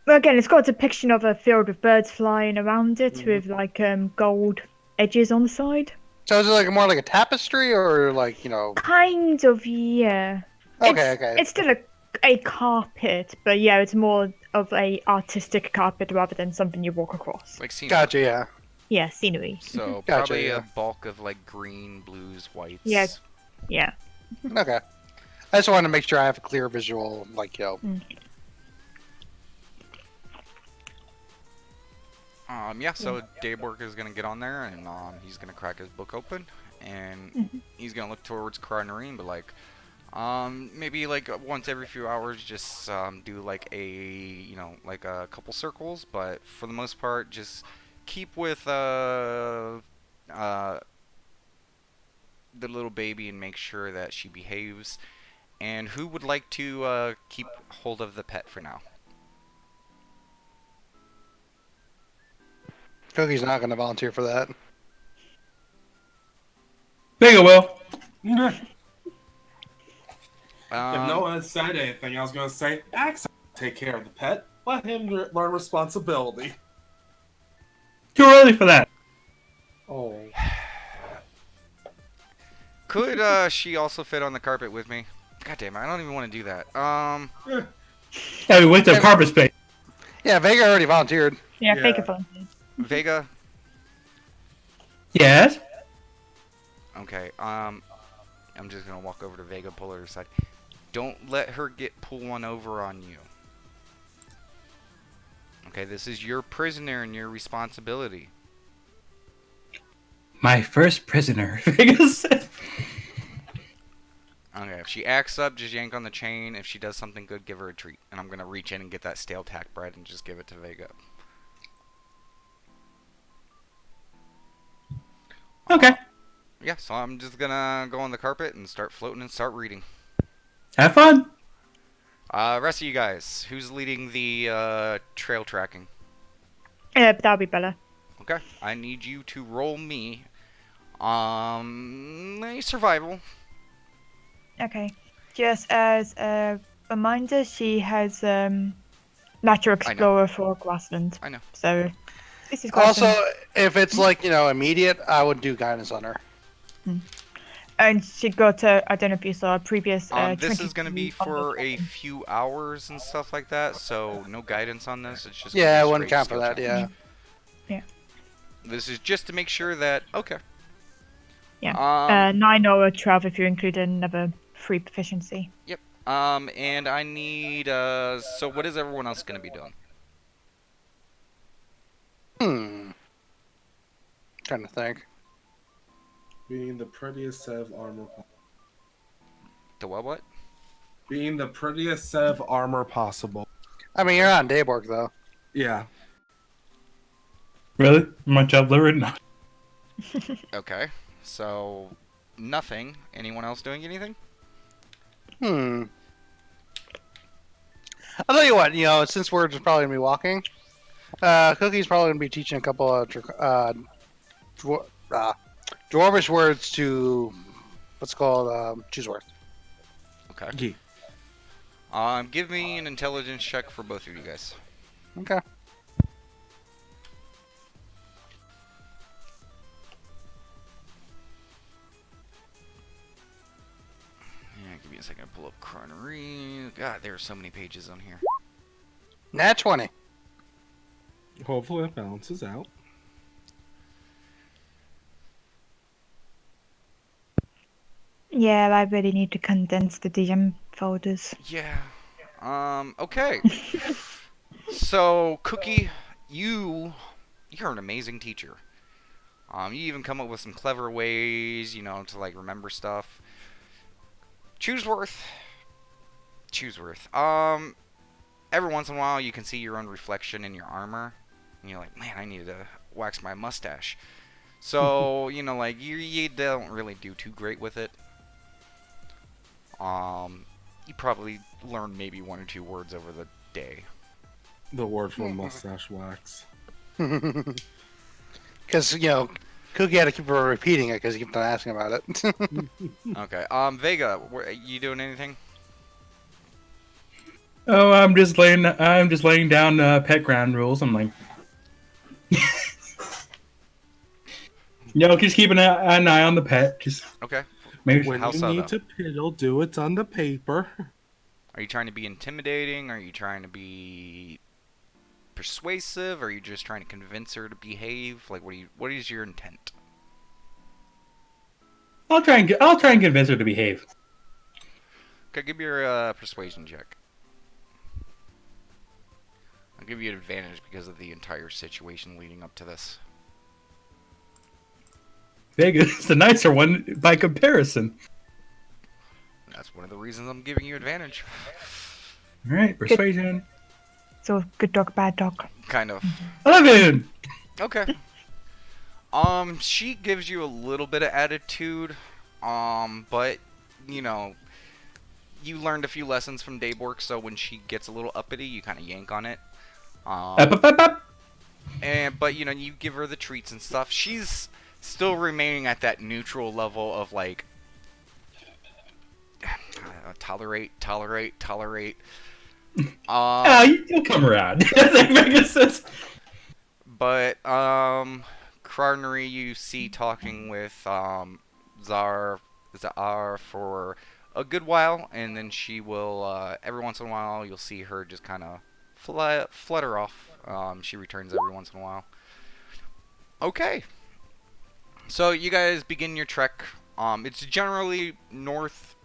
Well, again, it's got a depiction of a field with birds flying around it with like gold edges on the side. So is it like more like a tapestry or like, Kind of, yeah. Okay. It's still a carpet, but yeah, it's more of a artistic carpet rather than something you walk across. Like scenery. Gotcha, yeah. Yeah, scenery. So Gotcha, probably yeah. a bulk of like green, blues, whites. Yeah. Yeah. Okay. I just wanted to make sure I have a clear visual, like, So Daybwork is gonna get on there and he's gonna crack his book open and he's gonna look towards Karnarine, but like maybe like once every few hours just do like like a couple circles, but for the most part just keep with the little baby and make sure that she behaves. And who would like to keep hold of the pet for now? Cookie's not going to volunteer for that. Vega will. If no one said anything, I was going to say, Axe, take care of the pet. Let him learn responsibility. Too early for that. Oh. Could she also fit on the carpet with me? God damn it, I don't even want to do that. Yeah, we went to carpet space. Yeah, Vega already volunteered. Yeah, Yeah. fake a phone. Vega. Yes. Okay. I'm just gonna walk over to Vega, pull her aside. Don't let her pull one over on you. Okay, this is your prisoner and your responsibility. My first prisoner. Vega said. Okay, if she acts up, just yank on the chain. If she does something good, give her a treat. And I'm gonna reach in and get that stale tack bread and just give it to Vega. Okay. Yeah, so I'm just gonna go on the carpet and start floating and start reading. Have fun. Rest of you guys, who's leading the trail tracking? That'll be Bella. Okay, I need you to roll me a survival. Okay. Just as a reminder, she has Natural Explorer for Grassland. I know. So this is Also, Grassland. if it's like, immediate, I would do guidance on her. And she got I don't know if you saw a previous. This is gonna be 22 on for the a second. few hours and stuff like that, so no guidance on this. It's just Yeah, gonna I be a wouldn't straight count for skill that, challenge. yeah. This is just to make sure that okay. Yeah. 9 or 12 if you include another free proficiency. Yep. And I need so what is everyone else gonna be doing? Trying to think. Being the prettiest set of armor. The what? Being the prettiest set of armor possible. I mean, you're not on Dayborg though. Yeah. Really? My job literally not. Okay. So, nothing. Anyone else doing anything? Hmm. I'll tell you what. Since we're just probably gonna be walking, Cookie's probably gonna be teaching a couple of dwarvish words to what's called choose words. Okay. Give me an intelligence check for both of you guys. Okay. Yeah, give me a second to pull up Chronery. God, there are so many pages on here. Nat 20. Hopefully it balances out. Yeah, I really need to condense the DM folders. Yeah. Okay. So, Cookie, you're an amazing teacher. You even come up with some clever ways, to like remember stuff. Chooseworth. Every once in a while you can see your own reflection in your armor, and you're like, man, I need to wax my mustache. So, like you don't really do too great with it. You probably learn maybe 1 or 2 words over the day. The word for mustache wax. Because Cookie had to keep repeating it because he kept on asking about it. Okay. Vega, you doing anything? Oh, I'm just laying down pet ground rules. I'm like, just keeping an eye on the pet. Just Okay. maybe. When How you so, need though? to piddle, do it on the paper. Are you trying to be intimidating? Are you trying to be persuasive? Are you just trying to convince her to behave? Like, what is your intent? I'll try and convince her to behave. Okay, give me your persuasion check. I'll give you an advantage because of the entire situation leading up to this. Vegas, the nicer one by comparison. That's one of the reasons I'm giving you advantage. All right, persuasion. So, good dog, bad dog. Kind of. 11. Okay. She gives you a little bit of attitude, but, you learned a few lessons from Dayborg, so when she gets a little uppity, you kind of yank on it. Up. But, you give her the treats and stuff. She's still remaining at that neutral level of, like, tolerate. You'll come around. Like Vegas says. But, Cardinary you see talking with, Zar for a good while, and then she will, every once in a while, you'll see her just kind of flutter off. She returns every once in a while. Okay. So, you guys begin your trek. It's generally northeast,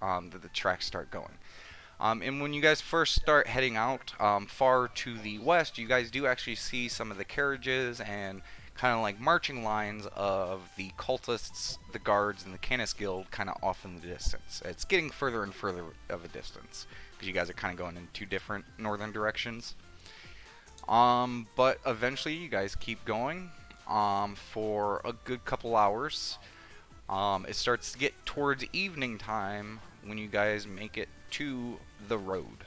that the tracks start going. And when you guys first start heading out, far to the west, you guys do actually see some of the carriages and kind of like marching lines of the cultists, the guards, and the Canis Guild kind of off in the distance. It's getting further and further of a distance because you guys are kind of going in 2 different northern directions. But eventually you guys keep going for a good couple hours. It starts to get towards evening time when you guys make it to the road.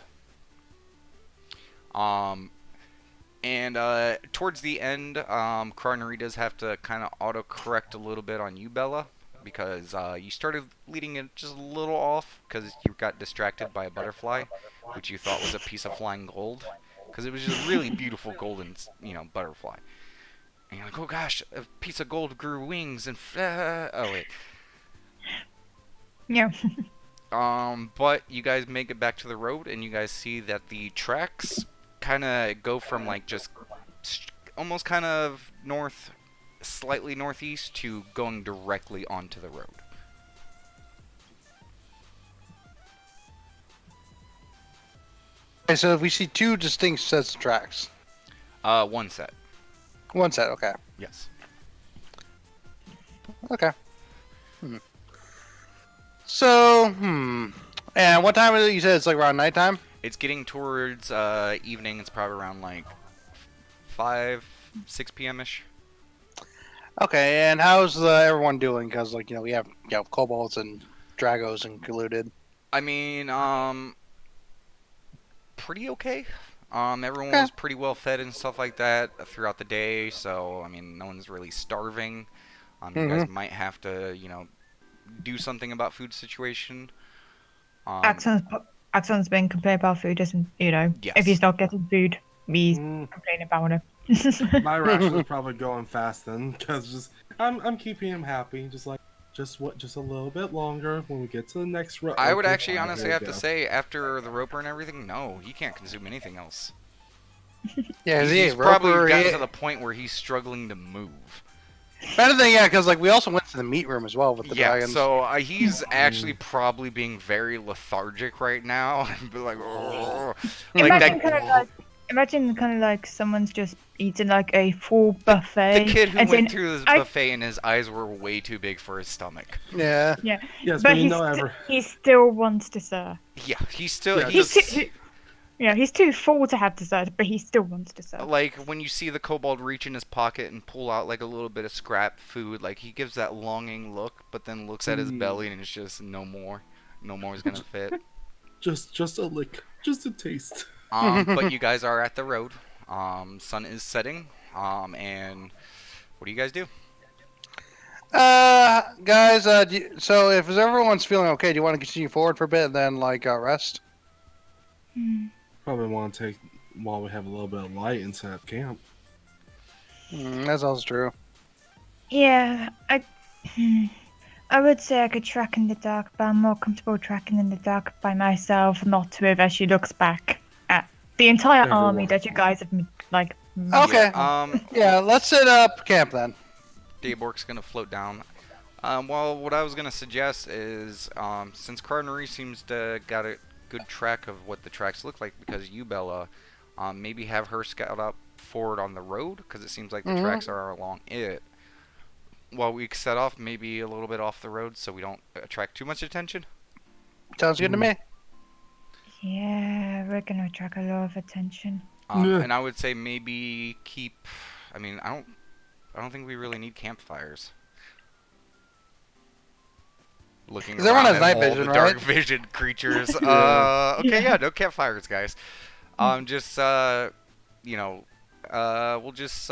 And towards the end, Cardinary does have to kind of auto-correct a little bit on you, Bella, because you started leading it just a little off because you got distracted by a butterfly, which you thought was a piece of flying gold, because it was just a really beautiful golden, butterfly. And you're like, oh gosh, a piece of gold grew wings and oh wait. Yeah. But you guys make it back to the road, and you guys see that the tracks kind of go from like just almost kind of north, slightly northeast, to going directly onto the road. Okay, so if we see 2 distinct sets of tracks. 1 set. 1 set, okay. Yes. Okay. So, and what time is it? You said it's like around nighttime? It's getting towards evening. It's probably around like 6 p.m. ish. Okay, and how's everyone doing? Because like we have kobolds and dragos included. I mean, pretty okay. Everyone Okay. was pretty well fed and stuff like that throughout the day. So I mean, no one's really starving. You guys Mm-hmm. might have to, do something about food situation. Axon's been complaining about food, doesn't if Yes. he's not getting food, he's complaining about it. My ration is probably going fast then, because just I'm keeping him happy. Just like just a little bit longer when we get to the next row. I would actually honestly have to say, after the roper and everything, no, he can't consume anything else. Yeah, He's probably gotten to the point where he's struggling to move. Better thing, yeah, because like we also went to the meat room as well with the dragons. So he's actually probably being very lethargic right now, and be like, "Oh." Imagine kind of like someone's just eating like a full buffet. The kid who and went saying, through this buffet and his eyes were way too big for his stomach. Yeah. Yeah. Yes, but but he still wants dessert. Yeah, he's still He's too full to have dessert, but he still wants dessert. like when you see the kobold reach in his pocket and pull out like a little bit of scrap food, like he gives that longing look, but then looks at his belly and it's just no more is gonna fit. Just a lick, just a taste. But you guys are at the road. Sun is setting. And what do you guys do? Guys, so if everyone's feeling okay, do you want to continue forward for a bit and then like rest? Probably want to take while we have a little bit of light and set up camp. That's also true. Yeah, I would say I could track in the dark, but I'm more comfortable tracking in the dark by myself, not with as she looks back at the entire army that you guys have like. Okay. Yeah, let's set up camp then. Daybork's gonna float down. Well, what I was gonna suggest is, since Cardinary seems to got a good track of what the tracks look like, because you, Bella, maybe have her scout out forward on the road, because it seems like the tracks are along it. While we set off maybe a little bit off the road, so we don't attract too much attention. Sounds good to me. Yeah, we're gonna attract a lot of attention. And I would say maybe keep. I mean, I don't think we really need campfires. Looking around everyone has at night all vision, the right? dark vision creatures. Okay, yeah, no campfires, guys. Just we'll just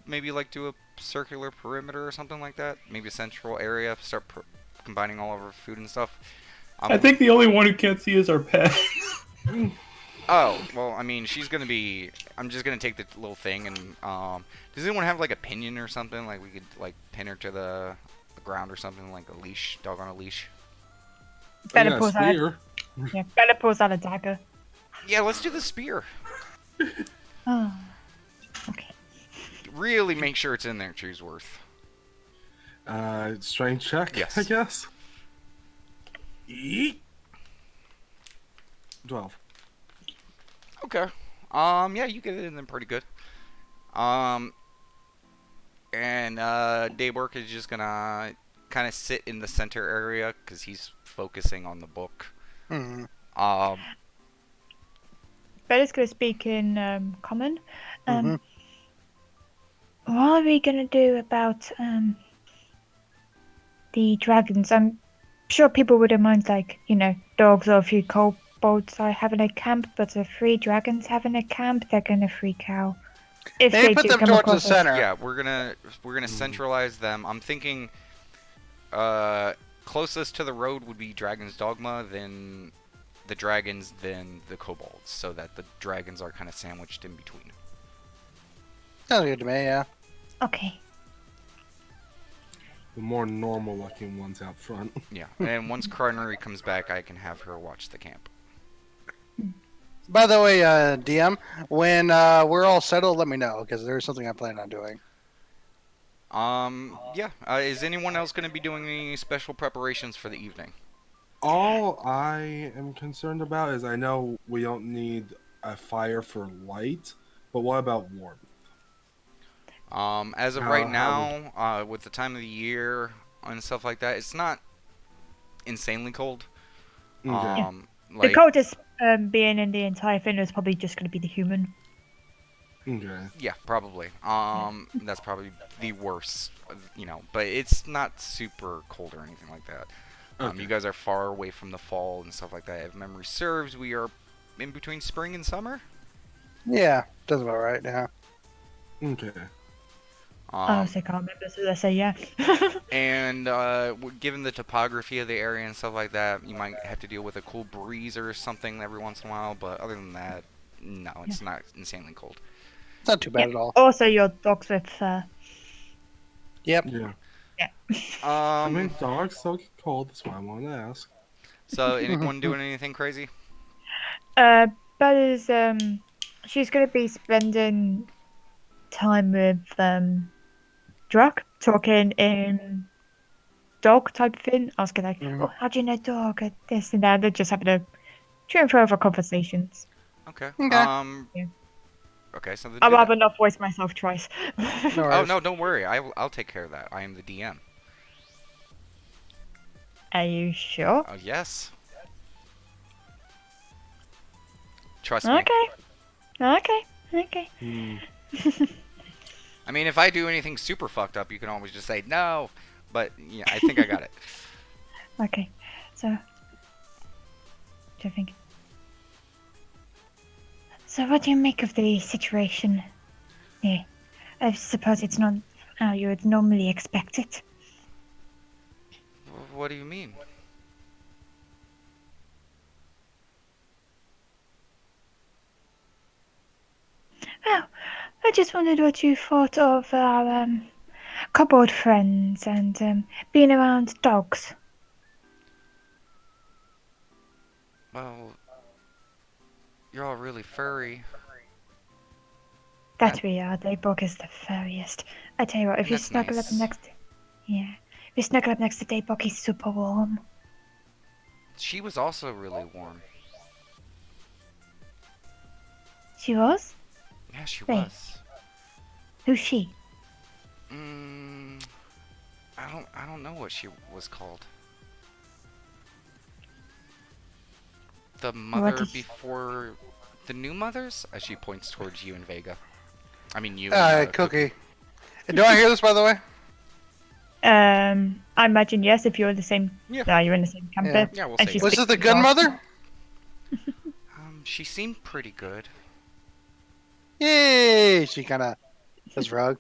maybe like do a circular perimeter or something like that. Maybe a central area. Start combining all of our food and stuff. I think the only one who can't see is our pet. Oh, well, I mean, she's gonna be. I'm just gonna take the little thing and. Does anyone have like a pinion or something? Like we could like pin her to the ground or something, like a leash, dog on a leash. Bella pulls out a dagger. Yeah, let's do the spear. Oh, okay. Really make sure it's in there, Chooseworth. Strength check, Yes. I guess. 12. Okay. Yeah, you get it in there pretty good. And Daywork is just gonna kind of sit in the center area because he's focusing on the book. Bella's gonna speak in common. What are we gonna do about the dragons? I'm sure people wouldn't mind, like, dogs or a few kobolds are having a camp, but if 3 dragons having a camp, they're gonna freak out. If They they put do them come towards the across us. center. Yeah, we're gonna centralize them. I'm thinking, closest to the road would be Dragon's Dogma, then the dragons, then the kobolds, so that the dragons are kind of sandwiched in between. Sounds good to me. Yeah. Okay. The more normal looking ones out front. Yeah, and once Cardinary comes back, I can have her watch the camp. By the way, DM, when we're all settled, let me know because there's something I plan on doing. Yeah. Is anyone else going to be doing any special preparations for the evening? All I am concerned about is I know we don't need a fire for light, but what about warmth? As of right now, with the time of the year and stuff like that, it's not insanely cold. Okay. Like, The coldest being in the entire thing is probably just going to be the human. Okay. Yeah, probably. That's probably the worst, but it's not super cold or anything like that. Okay. You guys are far away from the fall and stuff like that. If memory serves, we are in between spring and summer. Yeah, that's about right. Yeah. Okay. I honestly can't remember, so let's say yeah. And given the topography of the area and stuff like that, you might have to deal with a cool breeze or something every once in a while. But other than that, no, it's not insanely cold. It's not too bad at all. Also, your dogs with Yep. Yeah. yeah. I mean, Um. dogs still get cold. That's why I wanted to ask. So, anyone doing anything crazy? Bella's she's gonna be spending time with Druck, talking in dog type thing, asking like, Mhm. "Oh, how do you know dog?" This and that. They're just having a to and fro over conversations. Okay. Okay. Yeah. Okay. So then I'd do that. rather not voice myself twice. No Oh worries. no, don't worry. I'll take care of that. I am the DM. Are you sure? Oh yes. Trust me. Okay. Hmm. I mean, if I do anything super fucked up, you can always just say no. But yeah, I think I got it. Okay. So, what do you think? So, what do you make of the situation? Yeah, I suppose it's not how you would normally expect it. What do you mean? Oh, I just wondered what you thought of our cupboard friends and being around dogs. Well, you're all really furry. That we are. Daybog is the furriest. I tell you what, if And you that's snuggle up nice. next, yeah, if you snuggle up next to Daybog, he's super warm. She was also really warm. She was? Yeah, she Wait. was. Who's she? I don't know what she was called. The mother is- before the new mothers? As she points towards you and Vega. I mean you and Cookie. Do I hear this, by the way? I imagine yes. If you're the same, Yeah. no, you're in the same camper. Yeah, we'll and say she yes. Was speaks this the to good dogs. mother? She seemed pretty good. Yay! She kind of does rug.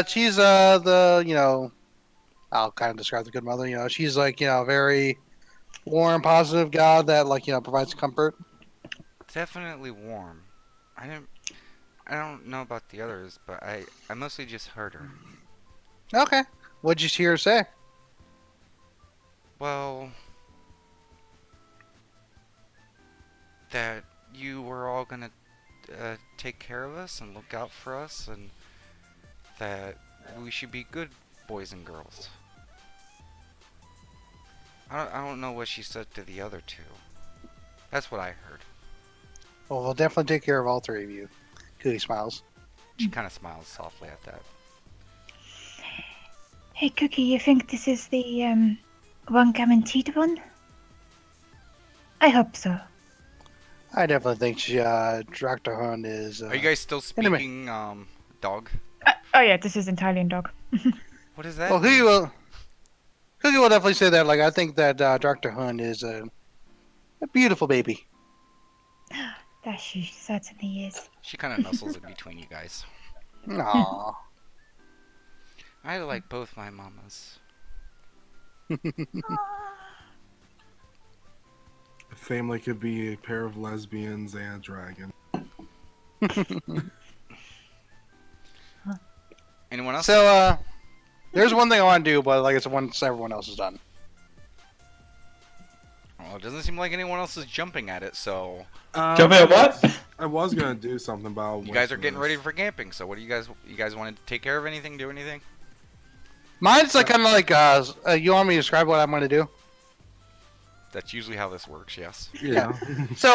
She's I'll kind of describe the good mother. She's like very warm, positive God that provides comfort. Definitely warm. I don't know about the others, but I mostly just heard her. Okay. What'd you hear her say? Well, that you were all gonna take care of us and look out for us, and that we should be good boys and girls. I don't know what she said to the other two. That's what I heard. Well, we'll definitely take care of all three of you. Cookie smiles. She kind of smiles softly at that. Hey, Cookie, you think this is the one guaranteed one? I hope so. I definitely think Dr. Hun is. Are you guys still Anyway. speaking dog? Oh yeah, this is entirely in dog. What is that? Well, Cookie will definitely say that. Like, I think that Dr. Hun is a beautiful baby. That she certainly is. She kind of nuzzles in between you guys. Aww. I like both my mamas. A family could be a pair of lesbians and a dragon. Anyone else? So, there's one thing I want to do, but like it's once everyone else is done. Well, it doesn't seem like anyone else is jumping at it, so Jump at what? I was gonna do something about. you guys are getting ready for camping. So what do you guys want to take care of anything, do anything? Mine's like kind of like you want me to describe what I'm going to do? That's usually how this works, yes. Yeah. So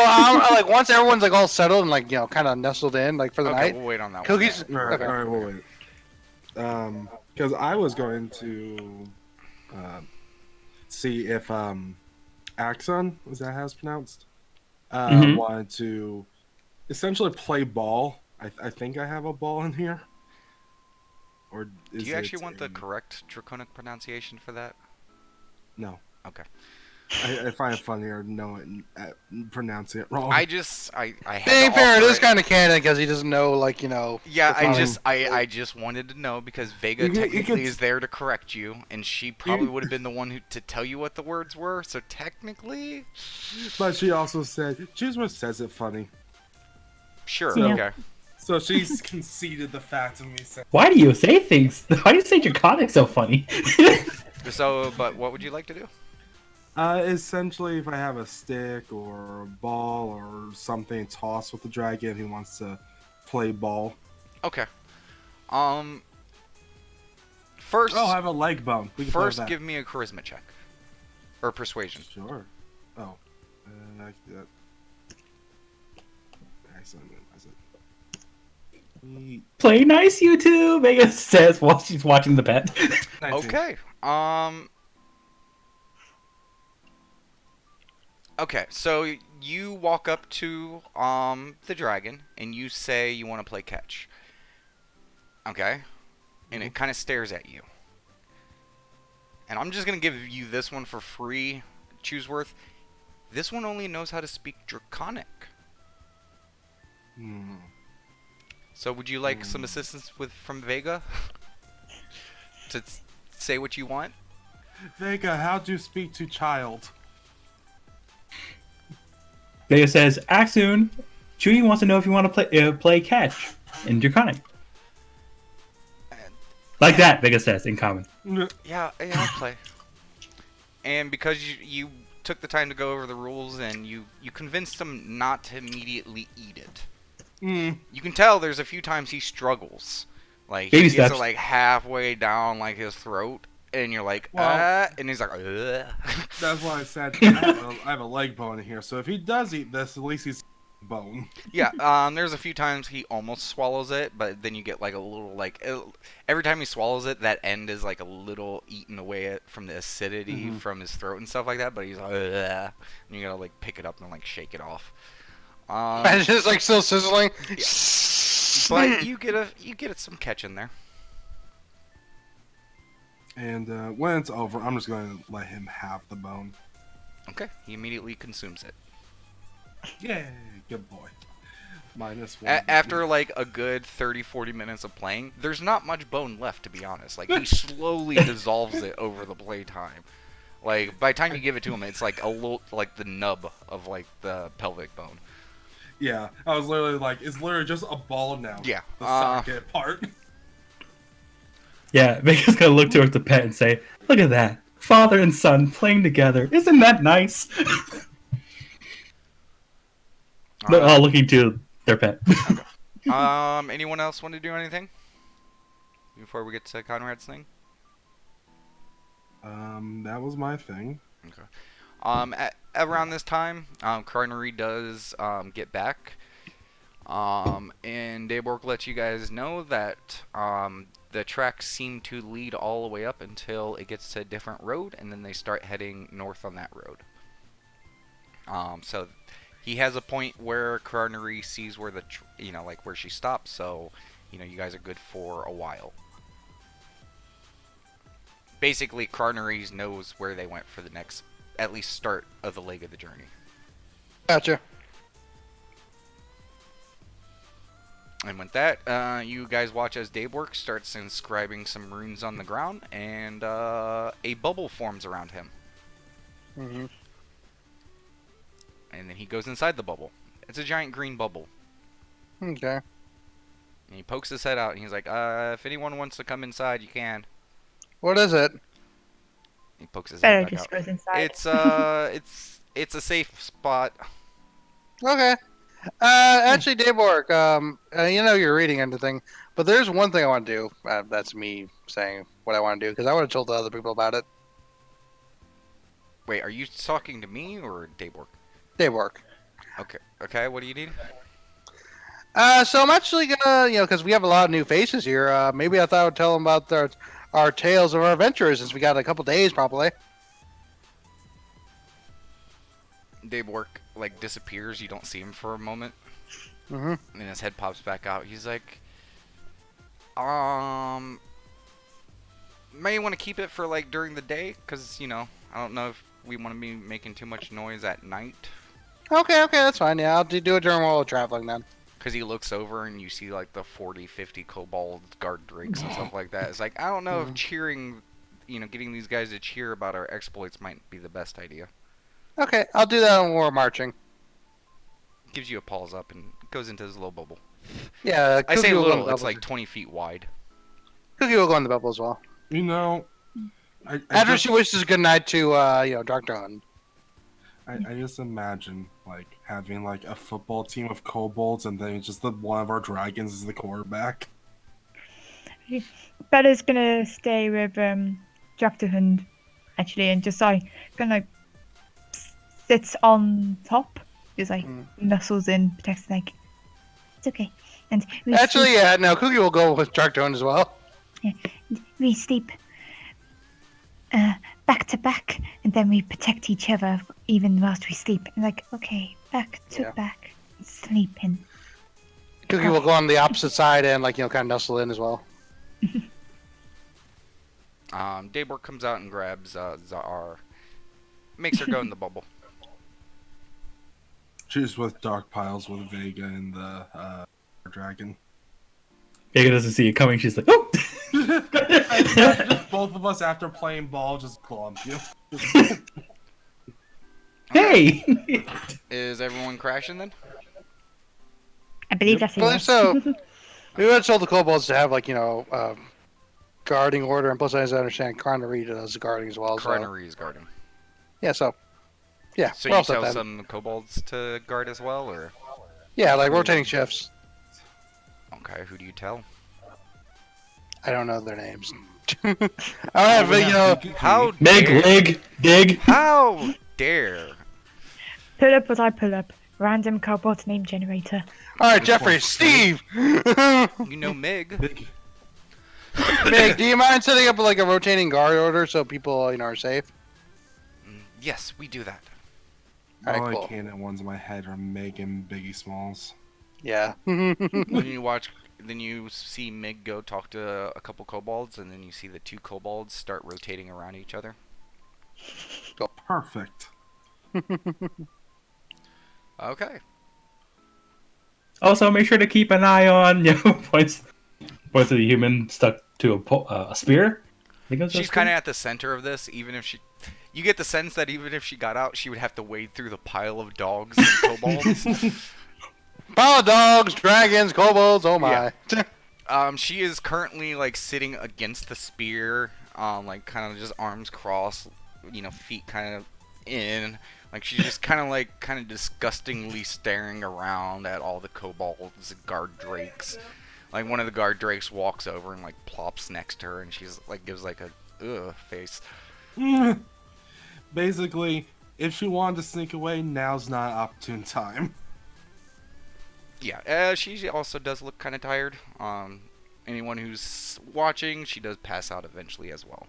like once everyone's like all settled and like kind of nestled in like for the Okay, night. we'll wait on that Cookies. All right. Okay. All right. We'll wait. Because I was going to see if Axon, was that how it's pronounced? Mhm. wanted to essentially play ball. I think I have a ball in here. Or Do is you actually it want the a- correct draconic pronunciation for that? No. Okay. I find it funnier knowing pronouncing it wrong. I had to Being fair, it offer is kind of canon because he doesn't know, like, you know. Yeah, Draconic. I just wanted to know because Vega You could- technically is there to correct you, and she probably would have been the one to tell you what the words were. So technically, But she also said, Choosworth says it funny. sure, So- okay. So she's conceded the fact of me saying. Why do you say things? Why do you say draconic so funny? So, but what would you like to do? Essentially, if I have a stick or a ball or something tossed with the dragon, he wants to play ball. Okay. First, Oh, I have a leg bone. We can play with first that. give me a charisma check or persuasion. Sure. Oh. I can do that. Excellent. Play nice, you two. Vega says while she's watching the pet. 19. Okay. Okay, so you walk up to the dragon and you say you want to play catch. Okay? And it kind of stares at you. And I'm just going to give you this one for free, Chooseworth. This one only knows how to speak Draconic. Hmm. So would you like some assistance from Vega? to say what you want? Vega, how do you speak to child? Vega says, "Act soon." Chewie wants to know if you want to play catch in draconic. Like that, Vega says in common. Yeah, I'll play. And because you took the time to go over the rules and you convinced him not to immediately eat it. You can tell there's a few times he struggles. Like, Baby he gets it steps. like halfway down like his throat, and you're like, Well- and he's like, ugh. That's why I said I have a leg bone in here. So if he does eat this, at least he's bone. Yeah, there's a few times he almost swallows it, but then you get like a little like every time he swallows it, that end is like a little eaten away from the acidity from his throat and stuff like that. But he's like, ugh, and you gotta like pick it up and like shake it off. And it's just like still sizzling. But you get some catch in there. And when it's over, I'm just going to let him have the bone. Okay, he immediately consumes it. Yay, good boy. -1. After like a good 30-40 minutes of playing, there's not much bone left, to be honest. Like, he slowly dissolves it over the playtime. Like, by the time you give it to him, it's like a little, like the nub of like the pelvic bone. Yeah, I was literally like, it's literally just a ball now. Yeah, The socket part. Yeah, Vega's gonna look towards the pet and say, "Look at that, father and son playing together. Isn't that nice?" They're all looking to their pet. Anyone else want to do anything before we get to Conrad's thing? That was my thing. Okay. Around this time, Carnery does get back, and Dayborg lets you guys know that the tracks seem to lead all the way up until it gets to a different road, and then they start heading north on that road. So he has a point where Carnery sees where like where she stops, so you guys are good for a while. Basically, Carnery knows where they went for the next, at least, start of the leg of the journey. Gotcha. And with that, you guys watch as Dayborg starts inscribing some runes on the ground, and a bubble forms around him. Mm-hmm. And then he goes inside the bubble. It's a giant green bubble. Okay. And he pokes his head out, and he's like, if anyone wants to come inside, you can. What is it? He pokes his Better head back just out. goes inside. It's a safe spot. Okay. Actually, Dayborg, you're reading anything, but there's one thing I want to do. That's me saying what I want to do, because I want to tell the other people about it. Wait, are you talking to me or Dayborg? Dayborg. Okay, what do you need? So I'm actually gonna, because we have a lot of new faces here, maybe I thought I would tell them about our tales of our adventures, since we got a couple days, probably. Daybwork like disappears. You don't see him for a moment, Mm-hmm. and then his head pops back out. He's like, may want to keep it for like during the day, cause I don't know if we want to be making too much noise at night. Okay, that's fine. Yeah, I'll do it during while we're traveling then. Cause he looks over and you see like the 40, 50 kobold guard drakes and stuff like that. It's like, I don't know if cheering, getting these guys to cheer about our exploits might be the best idea. Okay, I'll do that when we're marching. Gives you a pause up and goes into his little bubble. Yeah, I say Cookie will go in little, the it's bubble. like 20 feet wide. Cookie will go in the bubble as well. You know, I After just, she wishes good night to Dr. Hunt. I just imagine like having like a football team of kobolds, and then just one of our dragons is the quarterback. Bella's gonna stay with Dr. Hund, actually, and just like kind of like sits on top, just like nuzzles in, protects the leg. It's okay. And Actually, yeah, no, Cookie will go with Dr. Hunt as well. we sleep back to back, and then we protect each other even whilst we sleep. And like, okay, back to back, sleeping. Cookie will go on the opposite side and kind of nuzzle in as well. Daybwork comes out and grabs Za'ar. Makes her go in the bubble. She's with Dark Piles with Vega and the dragon. Vega doesn't see it coming. She's like, oh! Just both of us after playing ball just clump you. Hey! Is everyone crashing then? I believe that's a I believe yes. so. We would have told the kobolds to have guarding order, and plus I understand Carnery does guarding as well. Carnery is guarding. Yeah, so yeah. So we're all you set tell then. some kobolds to guard as well, or? Yeah, like rotating shifts. Okay, who do you tell? I don't know their names. I don't have, How Meg, dare- lig, dig. How dare? Pull up what I pull up. Random cobalt name generator. All right, Jeffrey, Steve. You know Mig. Big. Meg, do you mind setting up like a rotating guard order so people are safe? Yes, we do that. All right, All cool. I canon ones in my head are Meg and Biggie Smalls. Yeah. Then you see Mig go talk to a couple kobolds, and then you see the two kobolds start rotating around each other. Perfect. Okay. Also, make sure to keep an eye on points of the human stuck to a spear. I think it was a She's spear? kind of at the center of this. You get the sense that even if she got out, she would have to wade through the pile of dogs and kobolds. Pile of dogs, dragons, kobolds. Oh my. She is currently like sitting against the spear, like kind of just arms crossed, feet kind of in. Like she's just kind of disgustingly staring around at all the kobolds and guard drakes. Like one of the guard drakes walks over and like plops next to her, and she's like gives like a ugh face. Basically, if she wanted to sneak away, now's not an opportune time. Yeah, she also does look kind of tired. Anyone who's watching, she does pass out eventually as well.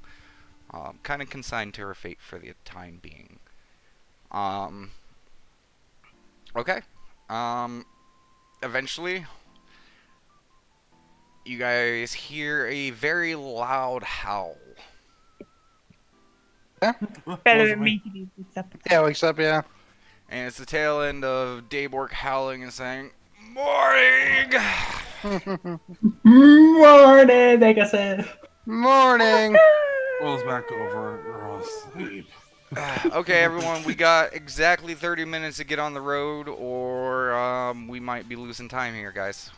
Kind of consigned to her fate for the time being. Okay. Eventually, you guys hear a very loud howl. Bella immediately picks up. Yeah, wakes up. Yeah. And it's the tail end of Daybwork howling and saying, "Morning!" Morning, like I said. Morning. Rolls back over. We're all asleep. Okay, everyone, we got exactly 30 minutes to get on the road, or we might be losing time here, guys.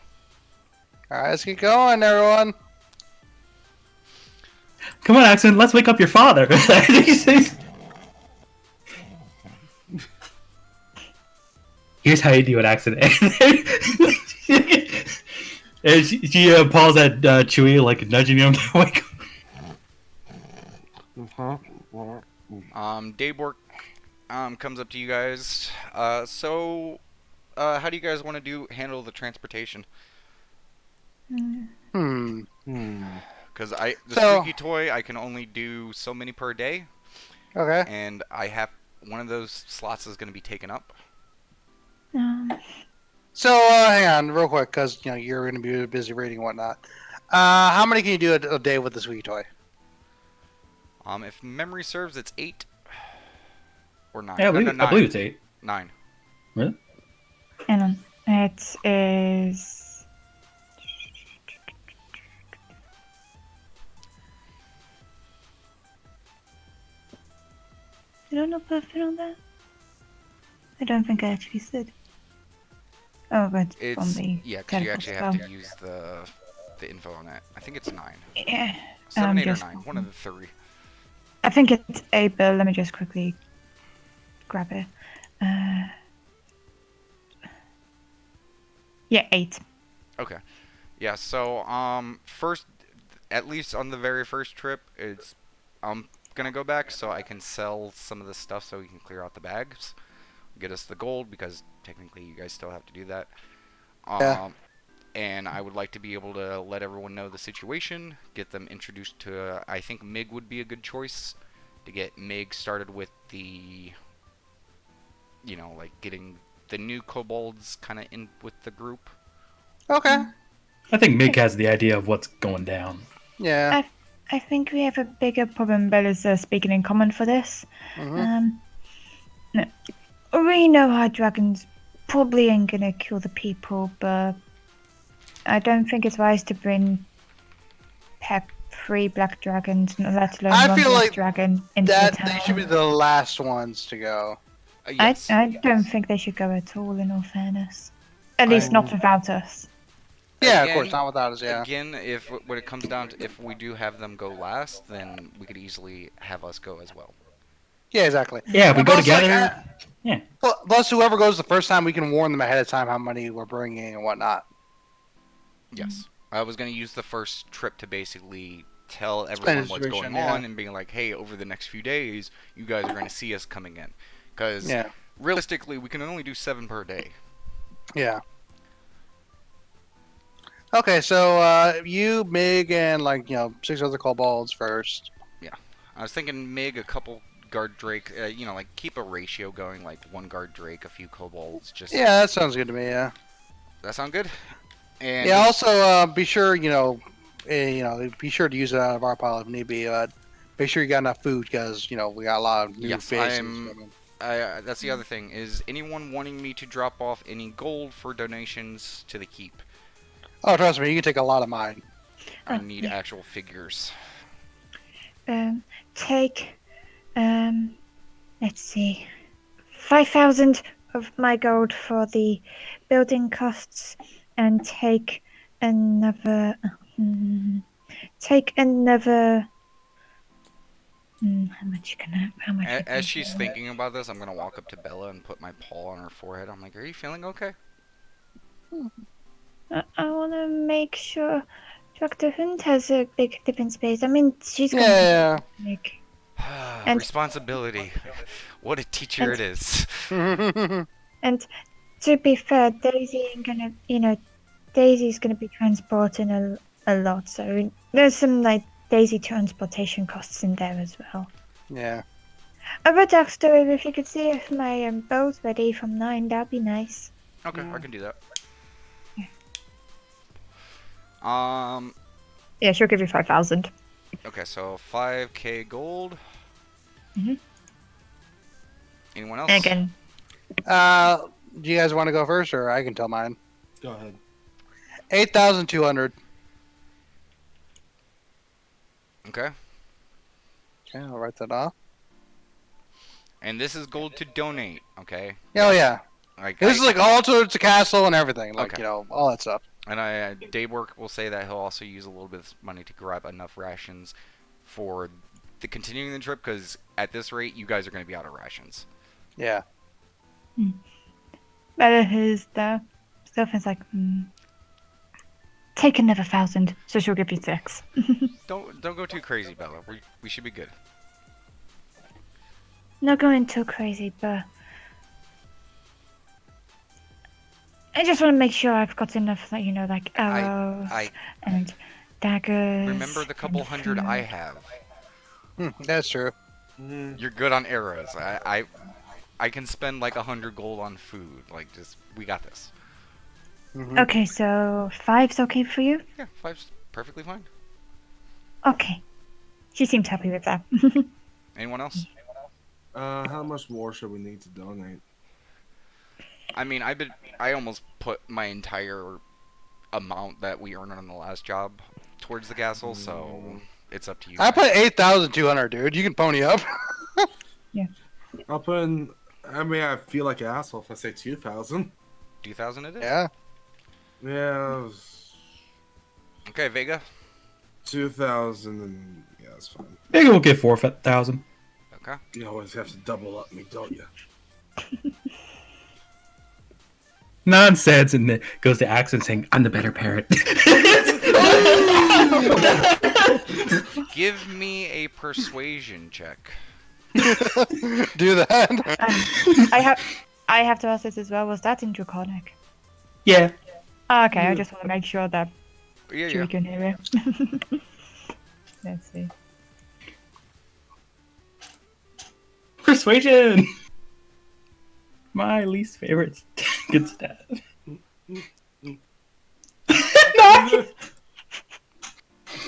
All right, let's get going, everyone. Come on, Axon, let's wake up your father. Here's how you do it, Axon. And she paws at Chewie, like nudging him to wake up. Daybwork comes up to you guys. So how do you guys want to handle the transportation? Because the So- squeaky toy, I can only do so many per day, Okay. and I have one of those slots is going to be taken up. So hang on, real quick, because you're going to be busy reading and whatnot. How many can you do a day with the squeaky toy? If memory serves, it's 8 or 9. Yeah, No, 9. I believe it's 8. 9. Really? Hang on. It is. You don't know perfect on that? I don't think I actually said. Oh, but on It's the yeah, because you teleport actually have spell. to use the info on that. I think it's 9. Yeah. 7, 8, or just- 9. One of the 3. I think it's 8, but let me just quickly grab it. Yeah, 8. Okay. Yeah. So first, at least on the very first trip, I'm gonna go back so I can sell some of the stuff so we can clear out the bags, get us the gold because technically you guys still have to do that. Yeah. And I would like to be able to let everyone know the situation, get them introduced to. I think Mig would be a good choice to get Mig started with the. Like getting the new kobolds kind of in with the group. Okay. I think Mick has the idea of what's going down. Yeah. I think we have a bigger problem. Bella's speaking in common for this. Mhm. No, we know our dragons probably ain't gonna kill the people, but I don't think it's wise to bring 3 black dragons, let alone I one feel black like dragon into that the town. they should be the last ones to go. Yes. I don't think they should go at all, in all fairness. At least not without us. Yeah, of Again- course, not without us. Yeah. Again, if when it comes down to if we do have them go last, then we could easily have us go as well. Yeah, exactly. Yeah, if we And go plus, like, together. Yeah. Plus, whoever goes the first time, we can warn them ahead of time how many we're bringing and whatnot. Yes. I was going to use the first trip to basically tell Explain everyone the what's going situation, yeah. on and being like, hey, over the next few days, you guys are going to see us coming in. Because Yeah. realistically, we can only do 7 per day. Yeah. Okay, so you, Mig, and 6 other kobolds first. I was thinking Mig, a couple guard Drake, like keep a ratio going, like 1 guard Drake, a few kobolds. Just Yeah, that sounds good to me. Yeah. that sound good? And Yeah. Also, be sure be sure to use it out of our pile if need be. Make sure you got enough food because we got a lot of new Yes, faces. that's the other thing. Is anyone wanting me to drop off any gold for donations to the keep? Oh, trust me, you can take a lot of mine. I need actual figures. Take, let's see, 5,000 of my gold for the building costs, and take another. How much can I? How much? As she's thinking about this, I'm gonna walk up to Bella and put my paw on her forehead. I'm like, "Are you feeling okay?" I want to make sure Dr. Hunt has a big living space. I mean, she's going Yeah. to make. And- Responsibility. What a teacher And- it is. And to be fair, Daisy ain't gonna, Daisy's gonna be transporting a lot, so there's some Daisy transportation costs in there as well. Yeah. But Dexter, if you could see if my bow's ready from 9, that'd be nice. Okay, I can do that. Yeah, she'll give you 5,000. Okay, so 5k gold. Mhm. Anyone else? And again, Do you guys want to go first, or I can tell mine? Go ahead. 8,200. Okay. Okay, I'll write that off. And this is gold to donate, okay? Oh yeah. Like This is all towards the castle and everything, Okay. all that stuff. And Daywork will say that he'll also use a little bit of money to grab enough rations for the continuing the trip, because at this rate, you guys are going to be out of rations. Yeah. Bella is there. Sophia's like, take another 1,000, so she'll give you 6. Don't go too crazy, Bella. We should be good. Not going too crazy, but I just want to make sure I've got enough, arrows and daggers. Remember the couple and hundred food. I have. That's true. You're good on arrows. I can spend like 100 gold on food. Like, just we got this. Mhm. Okay, so 5's okay for you? Yeah, 5's perfectly fine. Okay. She seemed happy with that. Anyone else? How much more should we need to donate? I mean, I almost put my entire amount that we earned on the last job towards the castle, so it's up to you. I guys. put 8,200, dude. You can pony up. I'll put in. I mean, I feel like an asshole if I say 2,000. 2,000 it is. Yeah. Yeah, Okay, Vega. 2,000, and yeah, that's fine. Maybe we'll get 4,000. Okay. You always have to double up me, don't you? Nonsense, and then goes to accent saying, "I'm the better parent." Give me a persuasion check. Do that. I have to ask this as well. Was that in Draconic? Yeah. Okay, I just want to make sure that Yeah, Chewie can hear it. Let's see. Persuasion! My least favorite. Good stat. No!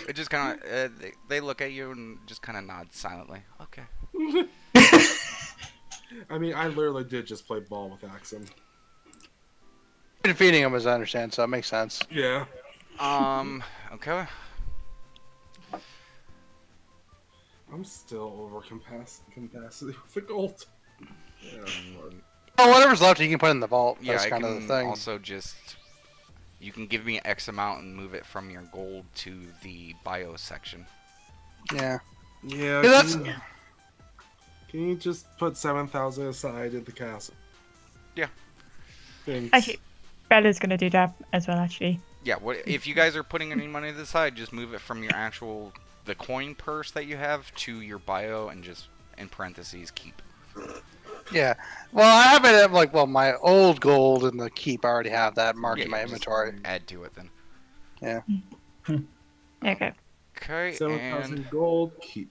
It just kind of they look at you and just kind of nod silently. Okay. I mean, I literally did just play ball with Axum. Defeating him, as I understand, so it makes sense. Yeah. Okay. I'm still over capacity with the gold. Yeah, Oh, whatever's left, you can put in the vault. Yeah, That's I kind of the can thing. also just. You can give me X amount and move it from your gold to the bio section. Yeah. yeah. Yeah, that's- Can you just put 7,000 aside in the castle? Yeah. Thanks. Actually, Bella's gonna do that as well, actually. Yeah, what if you guys are putting any money to the side, just move it from your actual the coin purse that you have to your bio and just in parentheses keep. Yeah. Well, I have it at, like, well, my old gold and the keep, I already have that marked Yeah, in my you just inventory. Add to it then. Okay. Okay, 7,000 and gold, keep.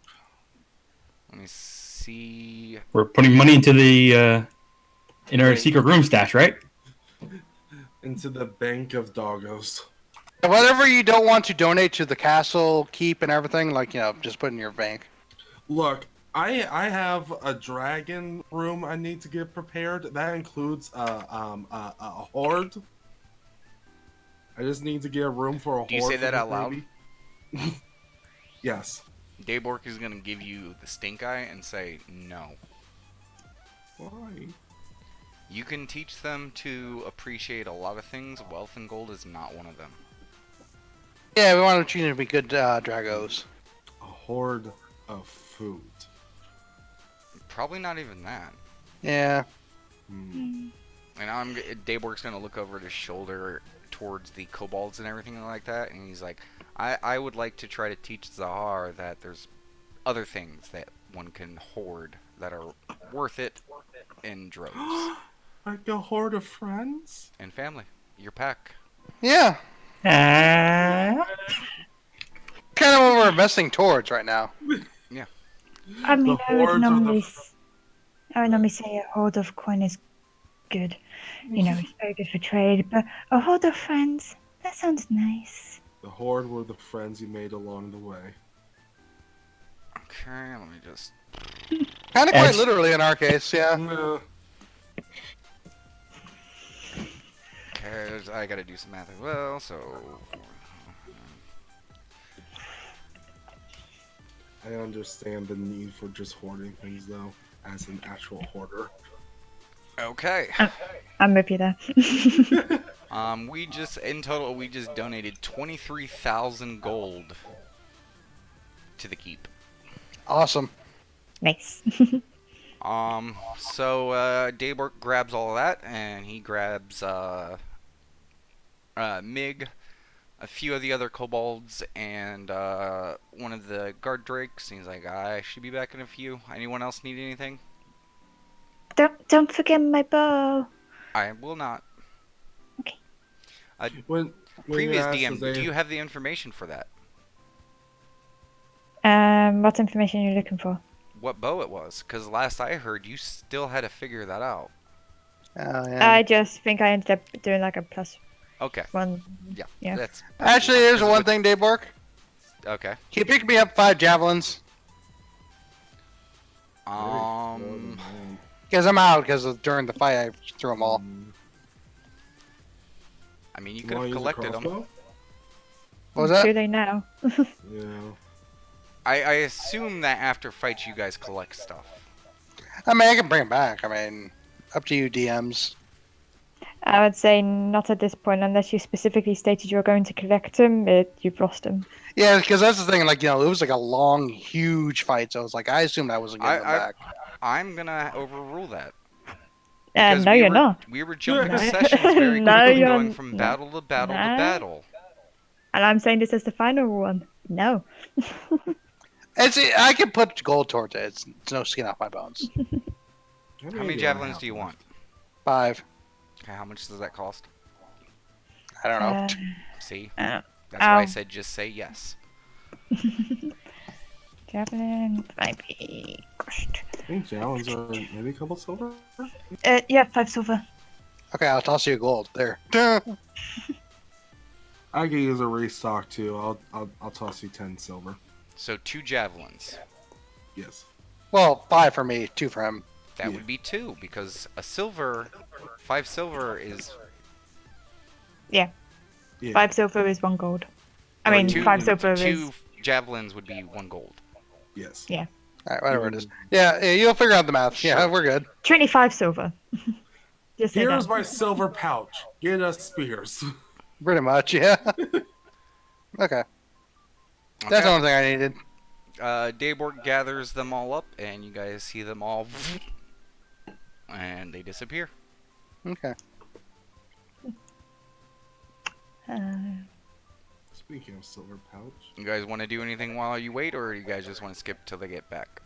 let me see. We're putting money into the in our secret room stash, right? Into the bank of Doggos. Whatever you don't want to donate to the castle, keep, and everything, like, just put in your bank. Look, I have a dragon room I need to get prepared. That includes a horde. I just need to get a room for a horde. Do you say for that this out loud? baby. Yes. Daybork is gonna give you the stink eye and say no. Why? You can teach them to appreciate a lot of things. Wealth and gold is not one of them. Yeah, we want to to be good Dragos. A horde of food. Probably not even that. Yeah. Hmm. And Daybork's gonna look over his shoulder towards the kobolds and everything like that, and he's like, I would like to try to teach Zahar that there's other things that one can hoard that are worth it in droves. Like a horde of friends? And family. Your pack. Yeah. Ah. Kind of what we're investing towards right now. I mean, The hordes are the I would normally say a horde of coin is good. It's very good for trade, but a horde of friends, that sounds nice. The horde were the friends you made along the way. Okay, let me just. Kind of quite Ex- literally in our case, yeah. Okay, I gotta do some math as well, so. I understand the need for just hoarding things, though, as an actual hoarder. Okay. I'm with you there. In total, we just donated 23,000 gold to the keep. Awesome. Nice. So, Daybork grabs all of that, and he grabs, Mig, a few of the other kobolds, and, one of the guard drakes. He's like, I should be back in a few. Anyone else need anything? Don't forget my bow. I will not. When Previous you asked DM, Jose- do you have the information for that? What information are you looking for? what bow it was, because last I heard, you still had to figure that out. Oh, yeah. I just think I ended up doing like a +1. Okay. Yeah. That's Actually, fine, here's 'cause one with- thing, Daybork. Okay. Can you pick me up 5 javelins? Because I'm out, because during the fight I threw them all. I mean, you You could wanna have use a collected them. crossbow? What was that? Do they now? Yeah. I assume that after fights, you guys collect stuff. I mean, I can bring them back. I mean, up to you, DMs. I would say not at this point, unless you specifically stated you were going to collect them. You've lost them. Yeah, because that's the thing. Like, it was like a long, huge fight. So I was like, I assumed I wasn't getting them back. I'm gonna overrule that. And no, you're not. We were jumping No. sessions very No, quickly, you're going from not. battle to battle to No. battle. And I'm saying this as the final one. No. I can put gold towards it. It's no skin off my bones. How many javelins do you want? 5. Okay, how much does that cost? I don't know. See? Uh, That's why I ow. said just say yes. Javelin, 5 crushed. I think javelins are maybe a couple silver. Yeah, 5 silver. Okay, I'll toss you a gold. There. Duh. I could use a restock too. I'll toss you 10 silver. So 2 javelins. Yes. Well, 5 for me, 2 for him. That Yeah. would be 2, because a silver, 5 silver is... Yeah. 5 silver is 1 gold. I or mean, 5 silver 2 is. javelins would be 1 gold. Yes. Yeah. All right, whatever it is. Yeah, you'll figure out the math. Yeah, Sure. we're good. 25 silver. Just say Here's that. my silver pouch. Get us spears. Pretty much, yeah. Okay. That's the only thing I needed. Dayborg gathers them all up, and you guys see them all... and they disappear. Okay. Speaking of silver pouch. You guys want to do anything while you wait, or you guys just want to skip till they get back?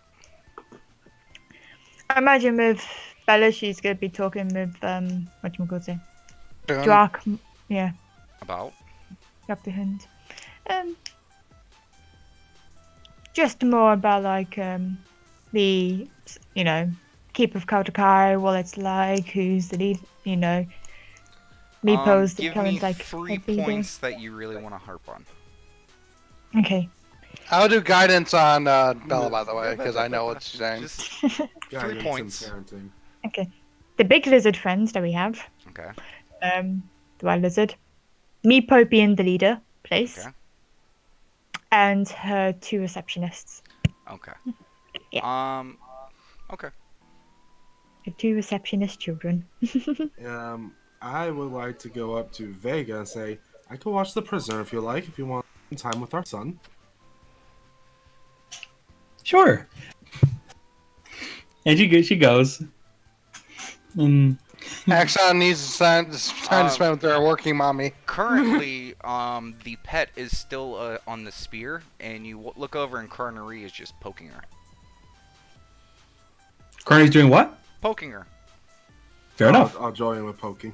I imagine with Bella, she's going to be talking with, whatchamacallit, Boom. Drak. Yeah, About? grab the hand. Just more about, like, the, Keep of Kaldakai, what it's like, who's the lead, Meepos, the give current, me like, 3 leader. points that you really want to harp on. Okay. I'll do guidance on Bella, by the way, because I know what she's saying. Just Guidance and points. parenting. Okay. The big lizard friends that we have. okay. The white lizard. Meepo being the leader, place. Okay. And her 2 receptionists. Okay. Okay. Her 2 receptionist children. I would like to go up to Vega and say, I can watch The Prisoner if you like, if you want time with our son. Sure. And she goes. And Axon needs time to spend with their working mommy. Currently, the pet is still on the spear, and you look over, and Carnerie is just poking her. Carney's doing what? Poking her. Fair enough. I'll join with poking.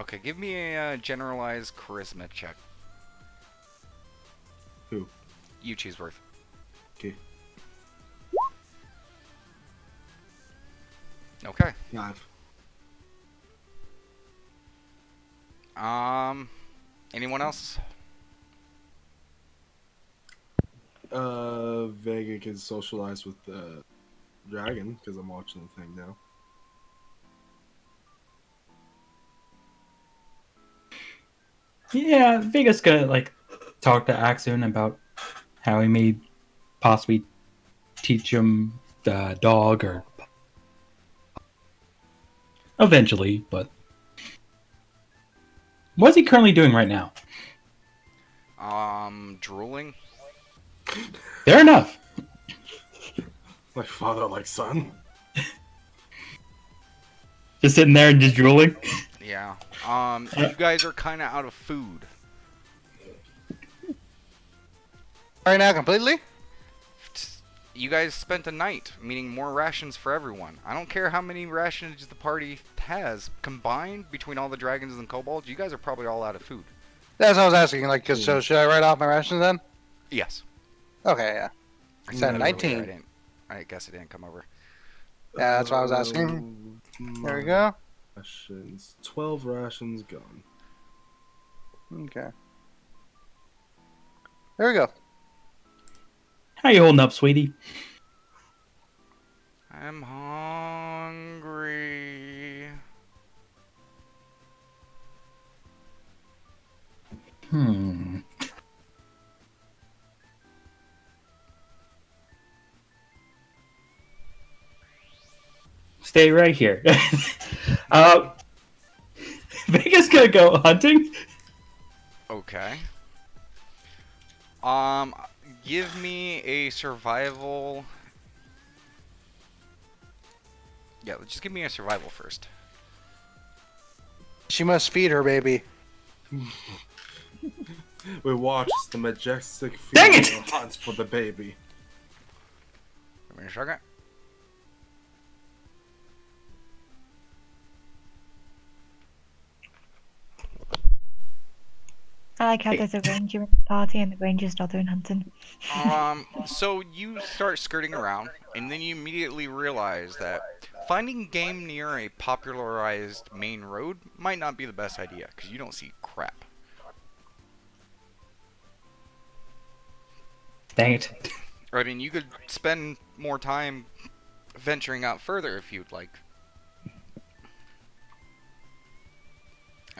Okay, give me a generalized charisma check. Who? You choose worth. Okay. Okay. 5. Anyone else? Vega can socialize with the dragon because I'm watching the thing now. Yeah, Vega's gonna talk to Axon about how he may possibly teach him the dog or eventually, but what's he currently doing right now? Drooling. Fair enough. Like father, like son. Just sitting there and just drooling. Yeah. You guys are kind of out of food. Right now, completely? You guys spent a night, meaning more rations for everyone. I don't care how many rations the party has. Combined, between all the dragons and kobolds, you guys are probably all out of food. That's what I was asking. So should I write off my rations then? Yes. Okay, yeah. I said No. 19. I guess I didn't come over. Yeah, that's what I was asking. There we go. Rations. 12 rations gone. Okay. There we go. How you holding up, sweetie? I'm hungry. Hmm. Stay right here. Vega's gonna go hunting. Okay. Give me a survival. Yeah, just give me a survival first. She must feed her baby. We watch as the majestic Dang it! female hunts for the baby. Give me a second. I like how there's a ranger in the party and the ranger's not doing hunting. So you start skirting around, and then you immediately realize that finding game near a popularized main road might not be the best idea, because you don't see crap. Dang it. I mean, you could spend more time venturing out further if you'd like.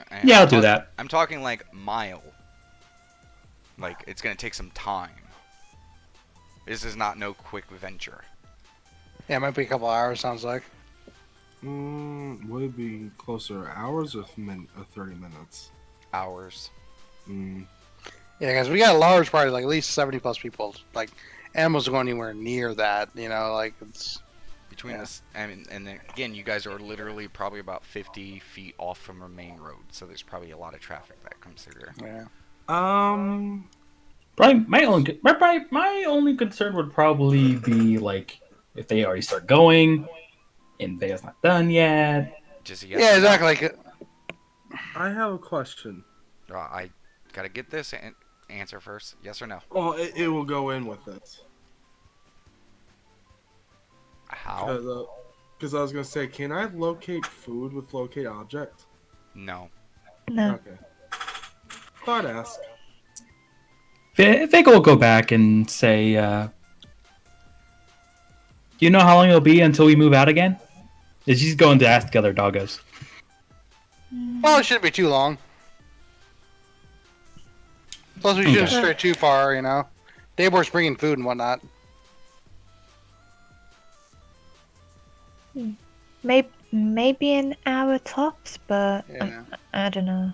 And Yeah, I'll do that. I'm talking like mile. Like, it's gonna take some time. This is not no quick venture. Yeah, it might be a couple hours, sounds like. Would it be closer hours or 30 minutes? Hours. Mm. Yeah, because we got a large party, like at least 70 plus people. Like, animals are going anywhere near that, you know, like it's. Between Yeah. this, I mean, and then, again, you guys are literally probably about 50 feet off from a main road, so there's probably a lot of traffic that comes through there. Yeah. Probably my only concern would probably be like if they already start going and Vega's not done yet. Just a yes Yeah, or no. exactly. Like, I have a question. I gotta get this answer first. Yes or no? Well, it will go in with it. How? Because I was going to say, can I locate food with locate object? No. No. Okay. Thought ask. Vega will go back and say, you know how long it'll be until we move out again? She's going to ask the other doggos. well, it shouldn't be too long. Plus, we shouldn't Okay. stray too far, you know. Dabor's bringing food and whatnot. Maybe an hour tops, but Yeah. I don't know.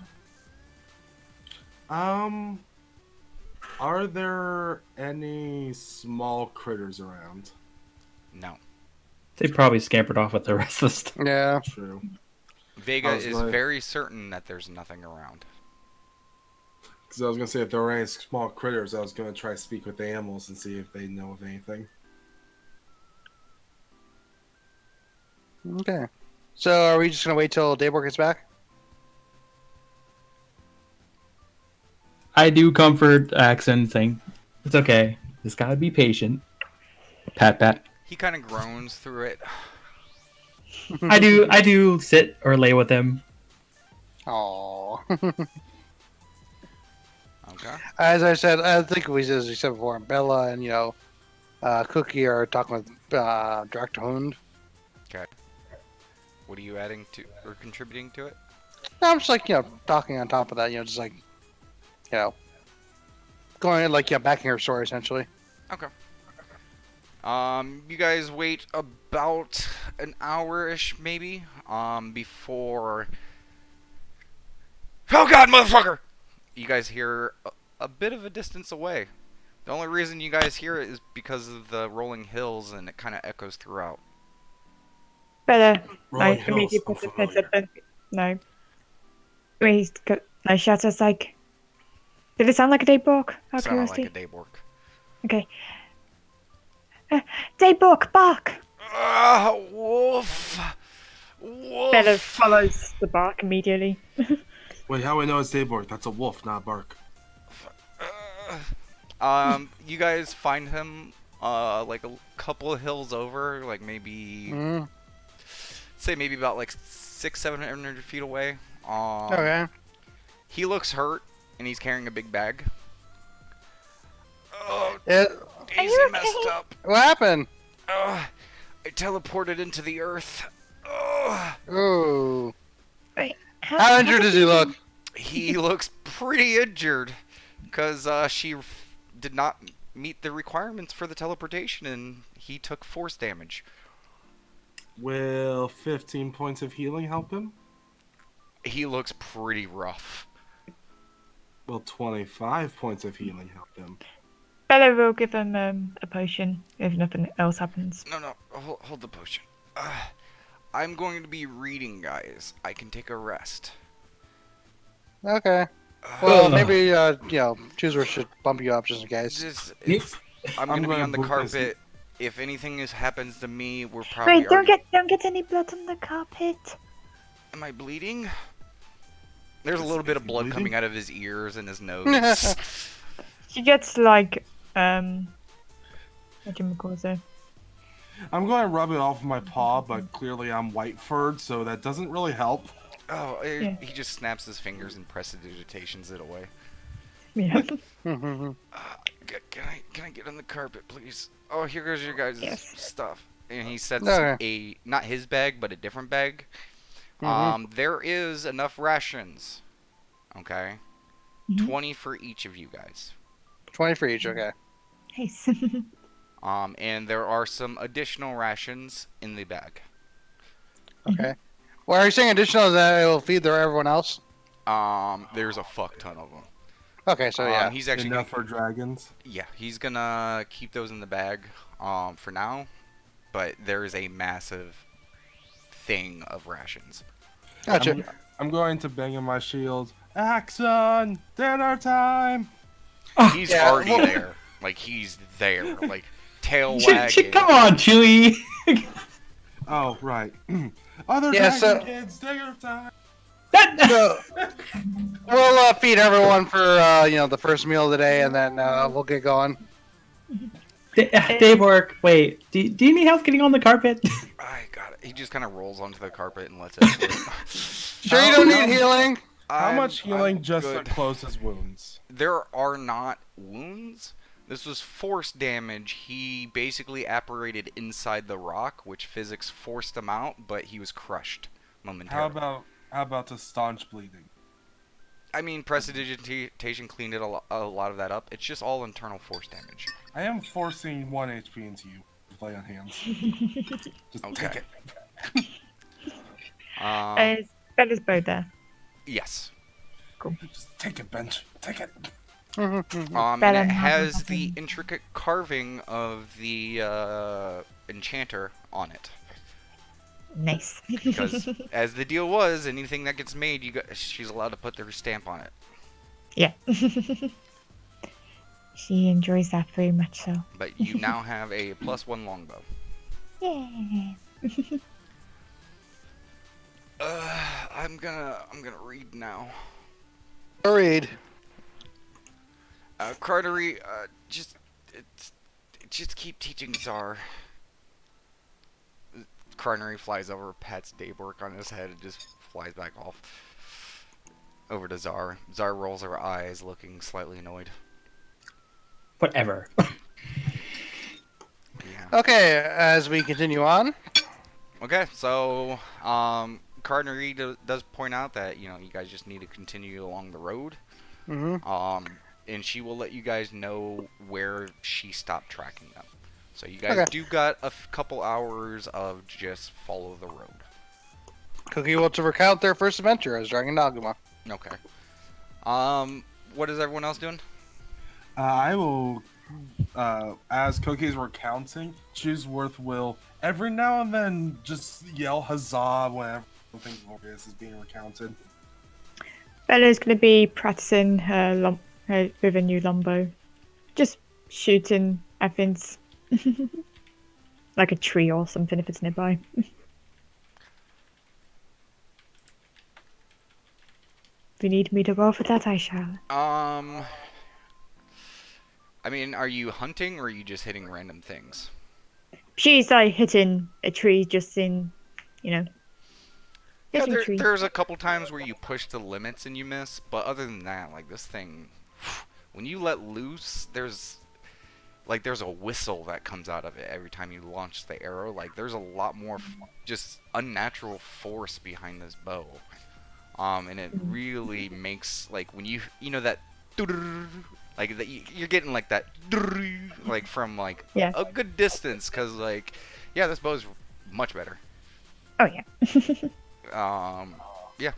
Are there any small critters around? No. They probably scampered off with the rest of the stuff. Yeah. True. Vega I was is going- very certain that there's nothing around. Because I was going to say, if there were any small critters, I was going to try to speak with the animals and see if they know of anything. Okay. So, are we just gonna wait till Dabor gets back? I do comfort Axon saying, it's okay. Just gotta be patient. Pat, pat. He kind of groans through it. I do sit or lay with him. Oh. Okay. As I said, I think as we said before, Bella and Cookie are talking with Director Hund. What are you adding to or contributing to it? I'm just like talking on top of that, just like going like backing her story essentially. Okay. You guys wait about an hour-ish, maybe, before... Oh god, motherfucker! You guys hear a bit of a distance away. The only reason you guys hear it is because of the rolling hills, and it kind of echoes throughout. Better. Rolling I hills, immediately I'm put the heads familiar. up and no. Wait, I shout us like. Did it sound like a Daybok? Out of Sounded curiosity. like a daywork. Okay. Daybok, bark! Wolf! Wolf! Bella follows the bark immediately. Wait, how do I know it's Dayborg? That's a wolf, not a bark. You guys find him like a couple of hills over, like maybe Mm. say maybe about like 700 feet away. Okay. He looks hurt, and he's carrying a big bag. Oh, It, Are Daisy you messed okay? up. what happened? I teleported into the earth. Oh, Ooh. Wait, How injured does he look? he looks pretty injured, cause did not meet the requirements for the teleportation, and he took force damage. Will 15 points of healing help him? He looks pretty rough. Will 25 points of healing help him? Bella will give him a potion if nothing else happens. No, hold the potion. I'm going to be reading, guys. I can take a rest. Okay. Well, Ugh. maybe Chooser should bump you up just in case. I'm gonna be gonna on the book this- carpet. If anything happens to me, we're probably. Wait, don't get any blood on the carpet. Am I bleeding? There's a little Is bit of he blood bleeding? coming out of his ears and his nose. She gets like what do you call it? I'm going to rub it off my paw, but clearly I'm white furred, so that doesn't really help. Oh, Yeah. he just snaps his fingers and prestidigitations it away. Yeah. Can I get on the carpet, please? Oh, here goes your guys' Yes. stuff. And he sets Okay. not his bag, but a different bag. Mhm. There is enough rations. Okay. Mhm. 20 for each of you guys. 20 for each, okay. Nice. And there are some additional rations in the bag. Okay. Well, are you saying additional that it will feed everyone else? There's a fuck ton of them. Okay, so yeah. He's actually Enough for dragons. he's gonna keep those in the bag, for now. But there is a massive thing of rations. Gotcha. I'm going to bang on my shield. Axon! Dinner time! He's Yeah, already well- there. Like, he's there. Like, tail Come wagging. on, Chewie. Oh, right. Other Yeah, dragon so- kids, dinner time! So, we'll feed everyone for the first meal of the day, and then we'll get going. Dave work. Wait, do you need help getting on the carpet? I got it. He just kind of rolls onto the carpet and lets it. Sure, you don't need healing. How much I'm healing just good. to close his wounds? There are not wounds. This was force damage. He basically apparated inside the rock, which physics forced him out, but he was crushed momentarily. How about the staunch bleeding? I mean, prestidigitation cleaned a lot of that up. It's just all internal force damage. I am forcing 1 HP into you. Lay on hands. Just Okay. take it. Bella's bow there. Yes. Just take it, Bench. Take it. And Better it not has have the him. intricate carving of the enchanter on it. Nice. Because as the deal was, anything that gets made, she's allowed to put their stamp on it. Yeah. She enjoys that very much so. But you now have a +1 longbow. Yeah. I'm gonna read now. Read. Cartery, just keep teaching Czar. Carnery flies over, pats Daybork on his head, and just flies back off. Over to Czar. Czar rolls her eyes, looking slightly annoyed. Whatever. Yeah. Okay, as we continue on. Okay, so Carnery does point out that you guys just need to continue along the road. Mm-hmm. And she will let you guys know where she stopped tracking them. So you guys Okay. do got a couple hours of just follow the road. Cookie will to recount their first adventure as Dragon Dogma. Okay. What is everyone else doing? I will, as Cookie's recounting, Chooseworth will every now and then just yell huzzah whenever something glorious is being recounted. Bella's gonna be practicing her with a new longbow, just shooting at things, like a tree or something if it's nearby. If you need me to roll for that, I shall. I I mean, are you hunting or are you just hitting random things? She's like hitting a tree just in, you know, Yeah, hitting a tree. there's a couple times where you push the limits and you miss, but other than that, like this thing, when you let loose, there's a whistle that comes out of it every time you launch the arrow. Like there's a lot more just unnatural force behind this bow. And it really makes like when you know that like that you're getting like that like from like Yeah. a good distance, cuz like yeah, this bow's much better. Oh yeah. Yeah.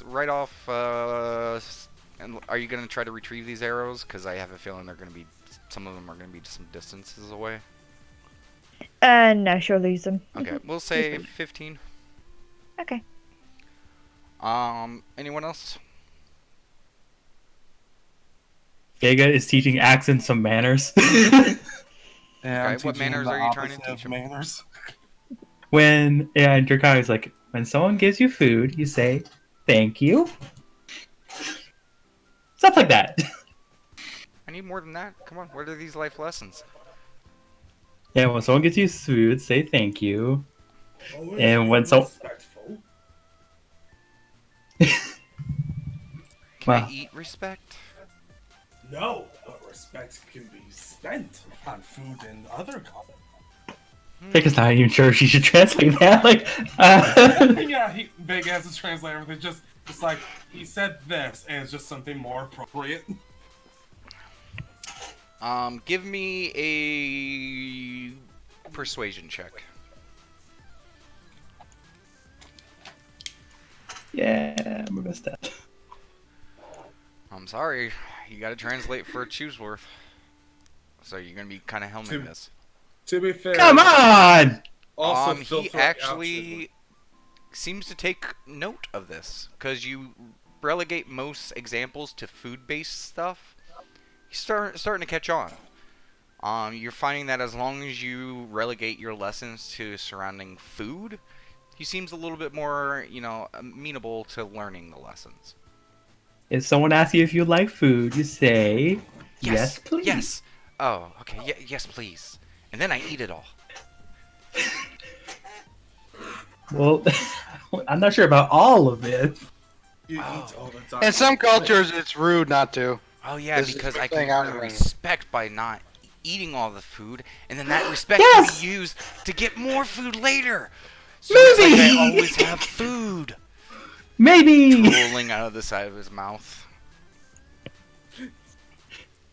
Right off and are you going to try to retrieve these arrows, cuz I have a feeling they're going to be some of them are going to be some distances away. No, she'll lose them. Okay, we'll say 15. Okay. Anyone else? Vega is teaching Axon some manners. And Okay, I'm what teaching manners the are you trying to opposite of teach him? Manners. And Draconi's like, when someone gives you food, you say, thank you. Stuff like that. I need more than that. Come on, what are these life lessons? Yeah, when someone gives you food, say thank you. Always And be when so- respectful. Can Wow. I eat respect? No, but respect can be spent on food and other common. Vega's not even sure if she should translate that. Like, Yeah, Vega has to translate everything. Just like he said this, and it's just something more appropriate. Give me a persuasion check. yeah, I'm best at. I'm sorry, you gotta translate for Chooseworth. So you're gonna be kind of helming this. To be fair, Come on! also He filtering out actually seems to take note of this, because you relegate most examples to food-based stuff. He's starting to catch on. You're finding that as long as you relegate your lessons to surrounding food, he seems a little bit more, amenable to learning the lessons. If someone asks you if you like food, you say, yes, please. Yes. Oh, okay. Yes, please. And then I eat it all. Well, I'm not sure about all of it. You eat all the time. In some cultures, it's rude not to. Oh yeah, This is because the I thing can I'm earn learning. respect by not eating all the food, and then that respect Yes! can be used to get more food later. So it's like Maybe! I always have food Maybe! rolling out of the side of his mouth.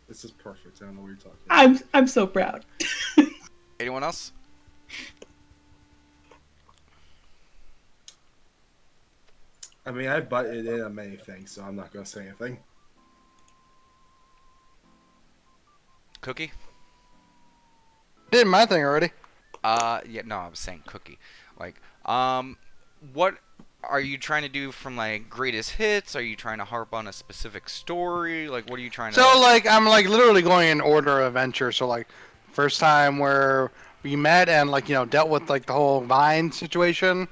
This is perfect. I don't know what you're talking about. I'm so proud. Anyone else? I mean, I butted in on many things, so I'm not gonna say anything. Cookie? Did my thing already. Yeah, no, I was saying Cookie. Like, what are you trying to do from like greatest hits? Are you trying to harp on a specific story? Like, what are you trying to? So like I'm like literally going in order of adventure. So like first time where we met and like dealt with like the whole vine situation.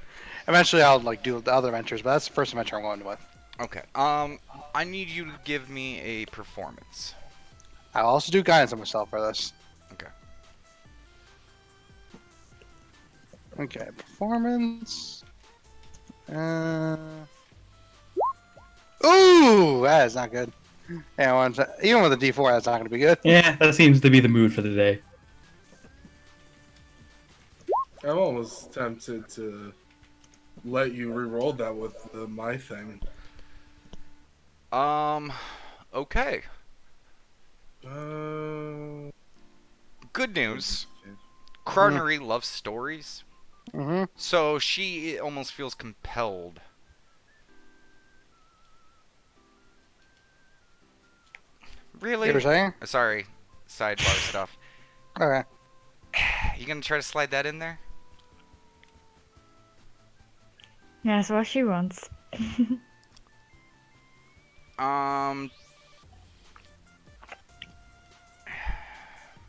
Eventually I'll like do the other adventures, but that's the first adventure I'm going with. Okay. I need you to give me a performance. I'll also do guidance on myself for this. Okay. Okay, performance. Ooh, that is not good. Yeah, even with a D4, that's not going to be good. Yeah, that seems to be the mood for the day. I'm almost tempted to let you re-roll that with my thing. Okay. Uh, Good news. Carnery loves stories, Mm-hmm. so she almost feels compelled. Really? You were saying? Sorry, sidebar stuff. Okay. You gonna try to slide that in there? Yeah, that's what she wants.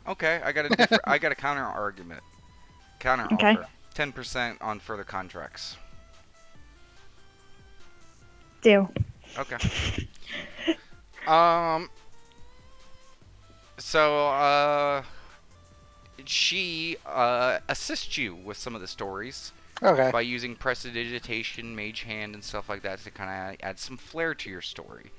Okay, I got a counter argument. Counter Okay. offer. 10% on further contracts. Deal. Okay. So, she assists you with some of the stories Okay. by using prestidigitation, mage hand, and stuff like that to kind of add some flair to your story.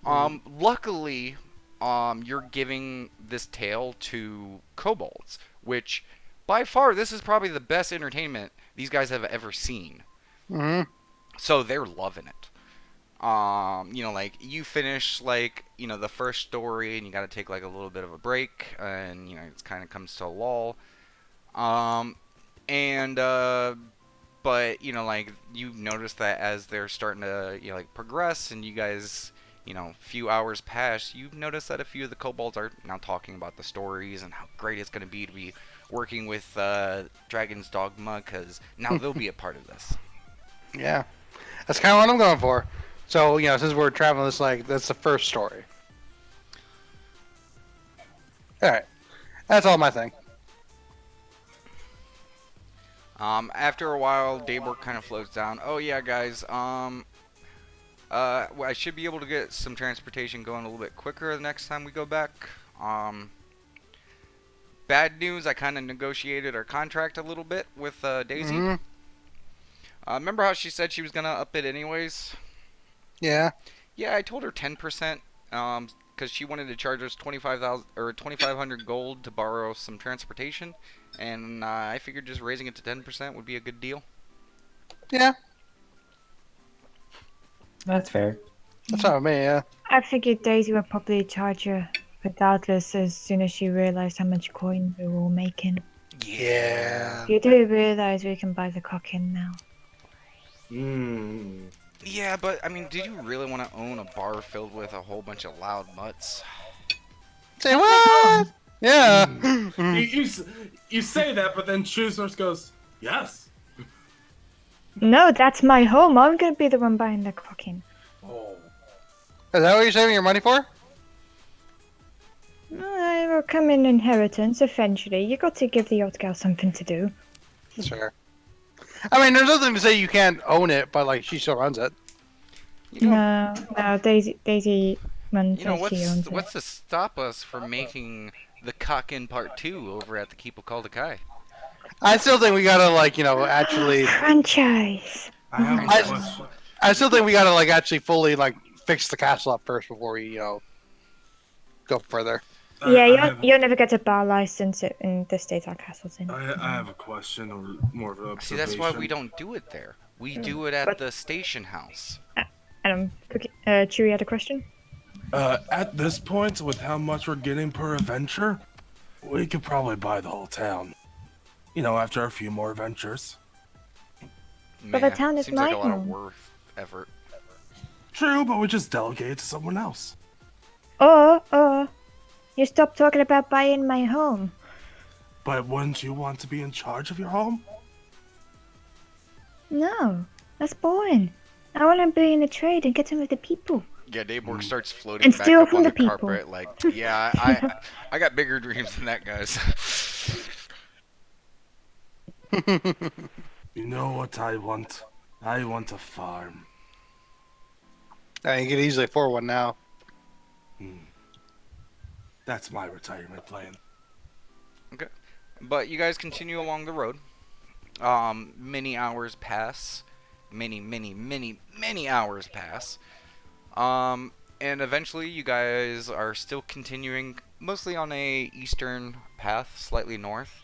Luckily, you're giving this tale to kobolds, which by far this is probably the best entertainment these guys have ever seen. Hmm. So they're loving it. Like you finish like the first story, and you got to take like a little bit of a break, and it kind of comes to a lull. Um, and but like you notice that as they're starting to like progress, and you guys few hours pass, you notice that a few of the kobolds are now talking about the stories and how great it's going to be working with Dragon's Dogma, because now they'll be a part of this. Yeah. That's kind of what I'm going for. So, since we're traveling this, that's the first story. Alright. That's all my thing. After a while, Daybor kind of floats down. Oh yeah, guys. I should be able to get some transportation going a little bit quicker the next time we go back. Bad news, I kind of negotiated our contract a little bit with Daisy. Hmm. Remember how she said she was gonna up it anyways? Yeah. Yeah, I told her 10%. Because she wanted to charge us 25,000 or 2,500 gold to borrow some transportation, and I figured just raising it to 10% would be a good deal. Yeah. That's fair. That's not me, yeah. I figured Daisy would probably charge her regardless as soon as she realised how much coin we were all making. Yeah. You do realise we can buy the cock in now. Yeah, but I mean, did you really want to own a bar filled with a whole bunch of loud mutts? Say what? Yeah. You say that, but then Choosers goes, yes. No, that's my home. I'm gonna be the one buying the cock in. Oh. Is that what you're saving your money for? It will come in inheritance eventually. You got to give the old girl something to do. That's fair. I mean, there's nothing to say you can't own it, but she still runs it. No, Daisy runs it. She owns what's to stop us from making the cock in part 2 over at the Keep of Kaldakai? I still think we gotta actually. Franchise. I have a question. I still think we gotta actually fully fix the castle up first before we go further. You'll never get a bar license in the state our castle's in. I have a question, or more of an See, observation. that's why we don't do it there. We do it at the station house. Chewie had a question? At this point, with how much we're getting per adventure, we could probably buy the whole town. After a few more adventures. But the town is seems like a lot of mine. effort. True, but we just delegate it to someone else. Or, you stop talking about buying my home. But wouldn't you want to be in charge of your home? No, that's boring. I want to be in the trade and get in with the people. Yeah, Daybor starts floating And back steal up from on the the people. carpet yeah, I got bigger dreams than that, guys. You know what I want? I want a farm. You can easily afford one now. That's my retirement plan. Okay. But you guys continue along the road. Many hours pass. Many hours pass. And eventually you guys are still continuing mostly on a eastern path, slightly north.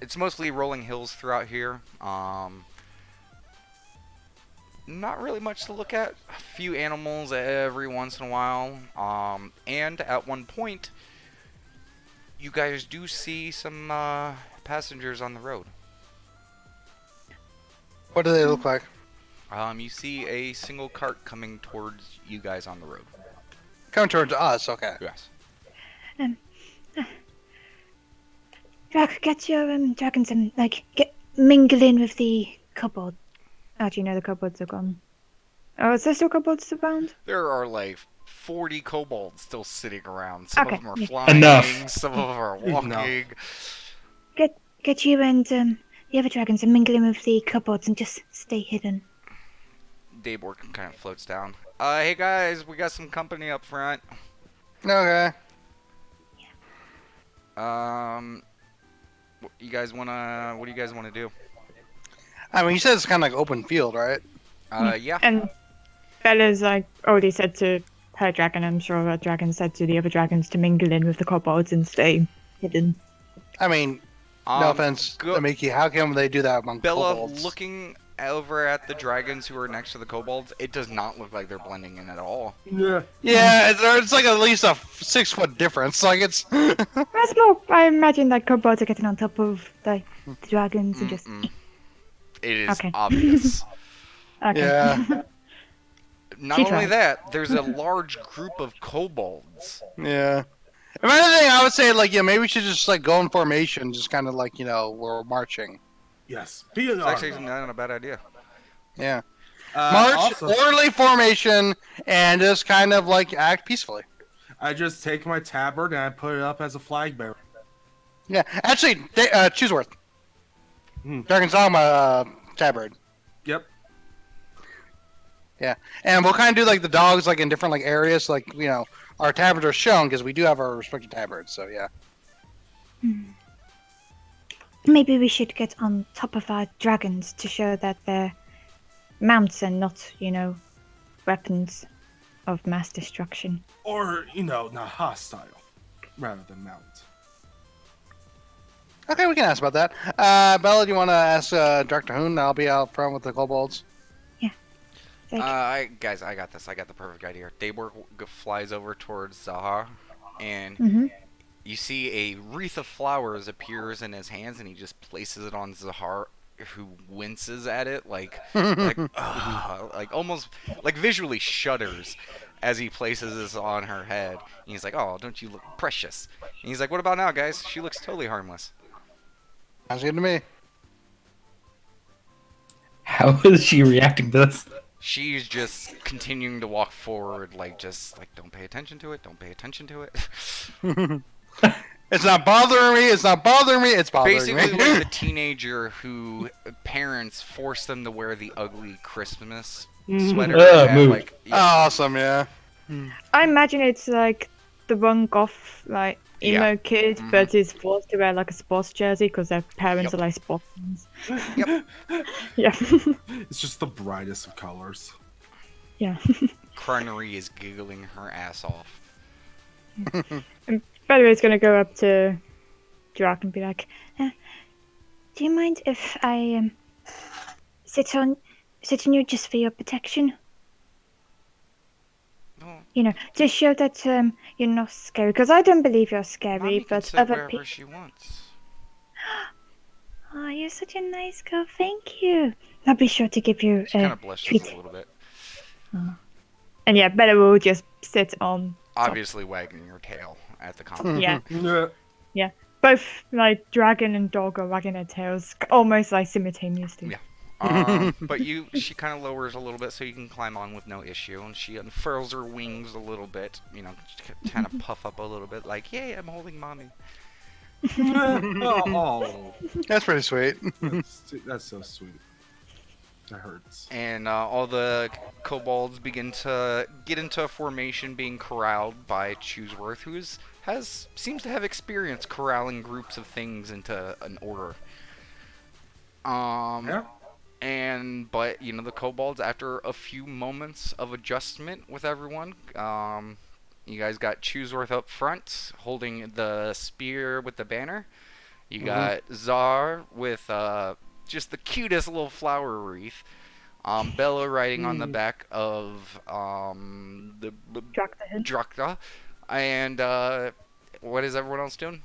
It's mostly rolling hills throughout here. Not really much to look at. A few animals every once in a while. And at one point, you guys do see some passengers on the road. What do they look like? You see a single cart coming towards you guys on the road. Coming towards us, okay. Yes. Get your dragons and mingle in with the kobold. Actually, no, the kobolds are gone. Oh, is there still kobolds around? There are 40 kobolds still sitting around. Some of them are flying. Enough. Some of them are walking. Get you and the other dragons and mingle in with the kobolds and just stay hidden. Daybor kind of floats down. Hey guys, we got some company up front. Okay. What you guys wanna? What do you guys wanna do? I mean, you said it's kind of like open field, right? Yeah. And Bella's like already said to her dragon, I'm sure her dragon said to the other dragons to mingle in with the kobolds and stay hidden. I mean, no offense, Miki. How come they do that among Bella, kobolds? looking over at the dragons who are next to the kobolds, it does not look like they're blending in at all. Yeah. Yeah, it's like at least a 6 foot difference. Like it's. That's more. I imagine that kobolds are getting on top of the dragons and just. It is Okay. obvious. Okay. Yeah. Not She only tried. that, there's a large group of kobolds. Yeah. If anything, I would say like maybe we should just like go in formation, just kind of like we're marching. Yes. Be an It's actually army. not a bad idea. Yeah. March, Also, orderly formation, and just kind of like act peacefully. I just take my tabard and I put it up as a flag bearer. Yeah. Actually, Chooseworth. Dragon's Alma tabard. Yep. Yeah, and we'll kind of do like the dogs like in different like areas, like our tabards are shown because we do have our respective tabards. So yeah. Maybe we should get on top of our dragons to show that they're mounts and not, weapons of mass destruction. Or, not hostile, rather than mount. Okay, we can ask about that. Bella, do you want to ask Dr. Hoon? I'll be out front with the kobolds. Guys, I got this. I got the perfect idea. Daybor flies over towards Zahar, and you see a wreath of flowers appears in his hands, and he just places it on Zahar, who winces at it, like almost like visually shudders as he places this on her head. And he's like, "Oh, don't you look precious?" And he's like, "What about now, guys? She looks totally harmless." Sounds good to me. How is she reacting to this? She's just continuing to walk forward, don't pay attention to it. Don't pay attention to it. It's not bothering me. It's not bothering me. It's bothering Basically, me. like the teenager who parents force them to wear the ugly Christmas sweater. Mood. Awesome, yeah. I imagine it's like the one goth, like, emo kid, but is forced to wear like a sports jersey because their parents are like sports fans. Yep. Yeah. It's just the brightest of colors. Yeah. Crinery is giggling her ass off. By the way, it's gonna go up to Drac and be like, "Do you mind if I sit on you just for your protection? To show that you're not scary. Because I don't believe you're scary, Mommy can but sit other wherever people." she wants. Oh, you're such a nice girl. Thank you. I'll be sure to give you She kind a of blushes treat. a little bit, And yeah, Bella will just sit on. obviously wagging her tail at the comment. Yeah. Yeah. Both like dragon and dog are wagging their tails almost like simultaneously. Yeah. But she kind of lowers a little bit so you can climb on with no issue, and she unfurls her wings a little bit, kind of puff up a little bit, like, "Yay, I'm holding mommy." Oh, That's pretty sweet. that's so sweet. That hurts. And all the kobolds begin to get into a formation, being corralled by Chooseworth, who seems to have experience corralling groups of things into an order. Yeah. But the kobolds, after a few moments of adjustment with everyone, you guys got Chooseworth up front holding the spear with the banner. You got Czar with just the cutest little flower wreath. Bella riding on the back of the Drakta. And what is everyone else doing?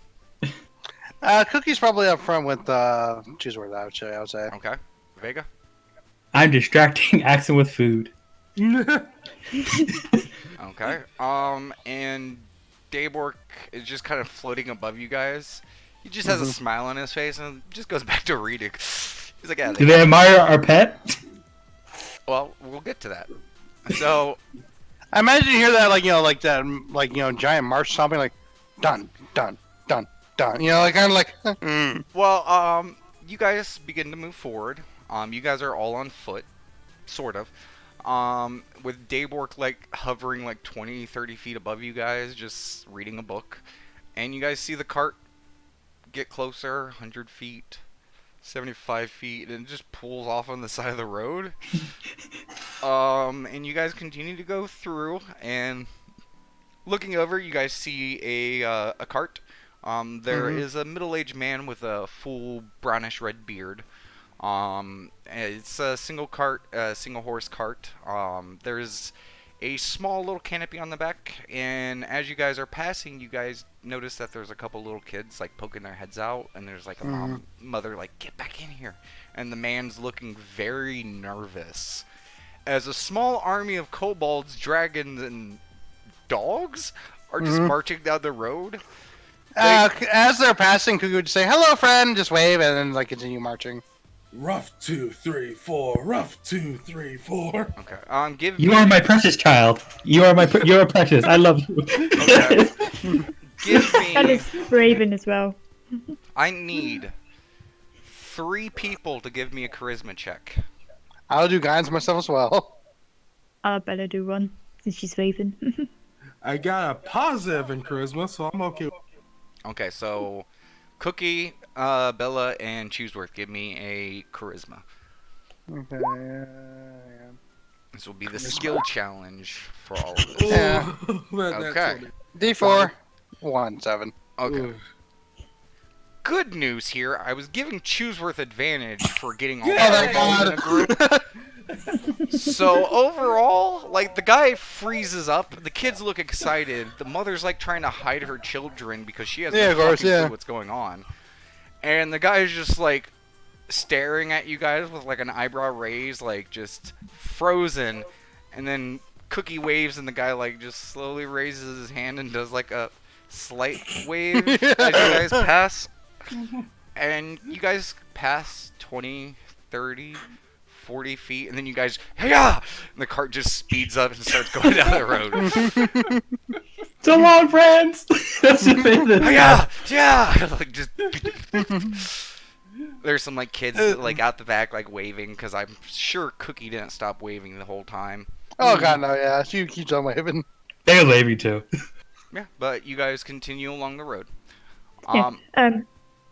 Cookie's probably up front with Chooseworth, I would say. Okay. Vega? I'm distracting Axel with food. Okay. And Daybork is just kind of floating above you guys. He just has a smile on his face and just goes back to reading. He's like, "Yeah, Do they admire our pet? well, we'll get to that." So, I imagine you hear that giant march stomping, like dun dun dun dun. well, you guys begin to move forward. You guys are all on foot, sort of. With Daybork hovering 20, 30 feet above you guys, just reading a book. And you guys see the cart get closer, 100 feet, 75 feet, and it just pulls off on the side of the road. And you guys continue to go through, and looking over, you guys see a cart. There is a middle-aged man with a full brownish red beard. It's a single horse cart. There's a small little canopy on the back, and as you guys are passing, you guys notice that there's a couple little kids like poking their heads out, and there's like a mother like, get back in here, and the man's looking very nervous as a small army of kobolds, dragons, and dogs are just marching down the road. As they're passing, Cuckoo would say, "Hello, friend," just wave, and then like continue marching. Rough 2, 3, 4. Rough 2, 3, 4. Okay. Give You me. are my precious child. You are you're precious. I love you. Okay. Give That me. is Raven as well. I need 3 people to give me a charisma check. I'll do guidance myself as well. I'll better do one since she's Raven. I got a positive in charisma, so I'm okay. Okay, so Cookie, Bella, and Chooseworth, give me a charisma. Okay. This will be the skill challenge for all of this. Yeah. Okay. D4. 1, 7. Okay. Good news here. I was giving Chooseworth advantage for getting all Yeah, the balls in a group. So overall, like, the guy freezes up. The kids look excited. The mother's like trying to hide her children because she has no fucking clue what's going on. And the guy is just like staring at you guys with like an eyebrow raised, like just frozen. And then Cookie waves, and the guy like just slowly raises his hand and does like a slight wave as you guys pass. And you guys pass 20, 30, 40 feet, and then you guys, hey-ya! And the cart just speeds up and starts going down the road. So long, friends. That's the thing. Hey-ya! Yeah! Like, just... There's some like kids like out the back like waving, because I'm sure Cookie didn't stop waving the whole time. Oh god, no, yeah. She keeps on waving. They're waving too. Yeah, but you guys continue along the road. Yeah.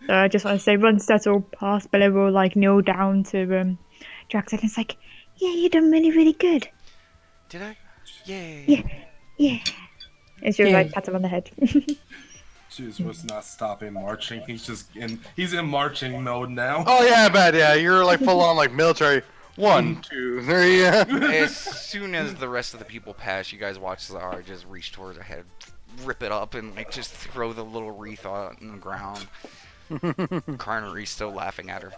So I just want to say, once that's all passed, Bella will like kneel down to Drax, and it's like, yeah, you done really, really good. Did I? Yay! Yeah, yeah. And she'll Yeah. like pat him on the head. Juice was not stopping marching. He's in marching mode now. Oh yeah, I bet. Yeah, you're like full on like military. 1, 2, 3. Yeah. As soon as the rest of the people pass, you guys watch Zara just reach towards her head, rip it up, and like just throw the little wreath on the ground. Carnery's still laughing at her.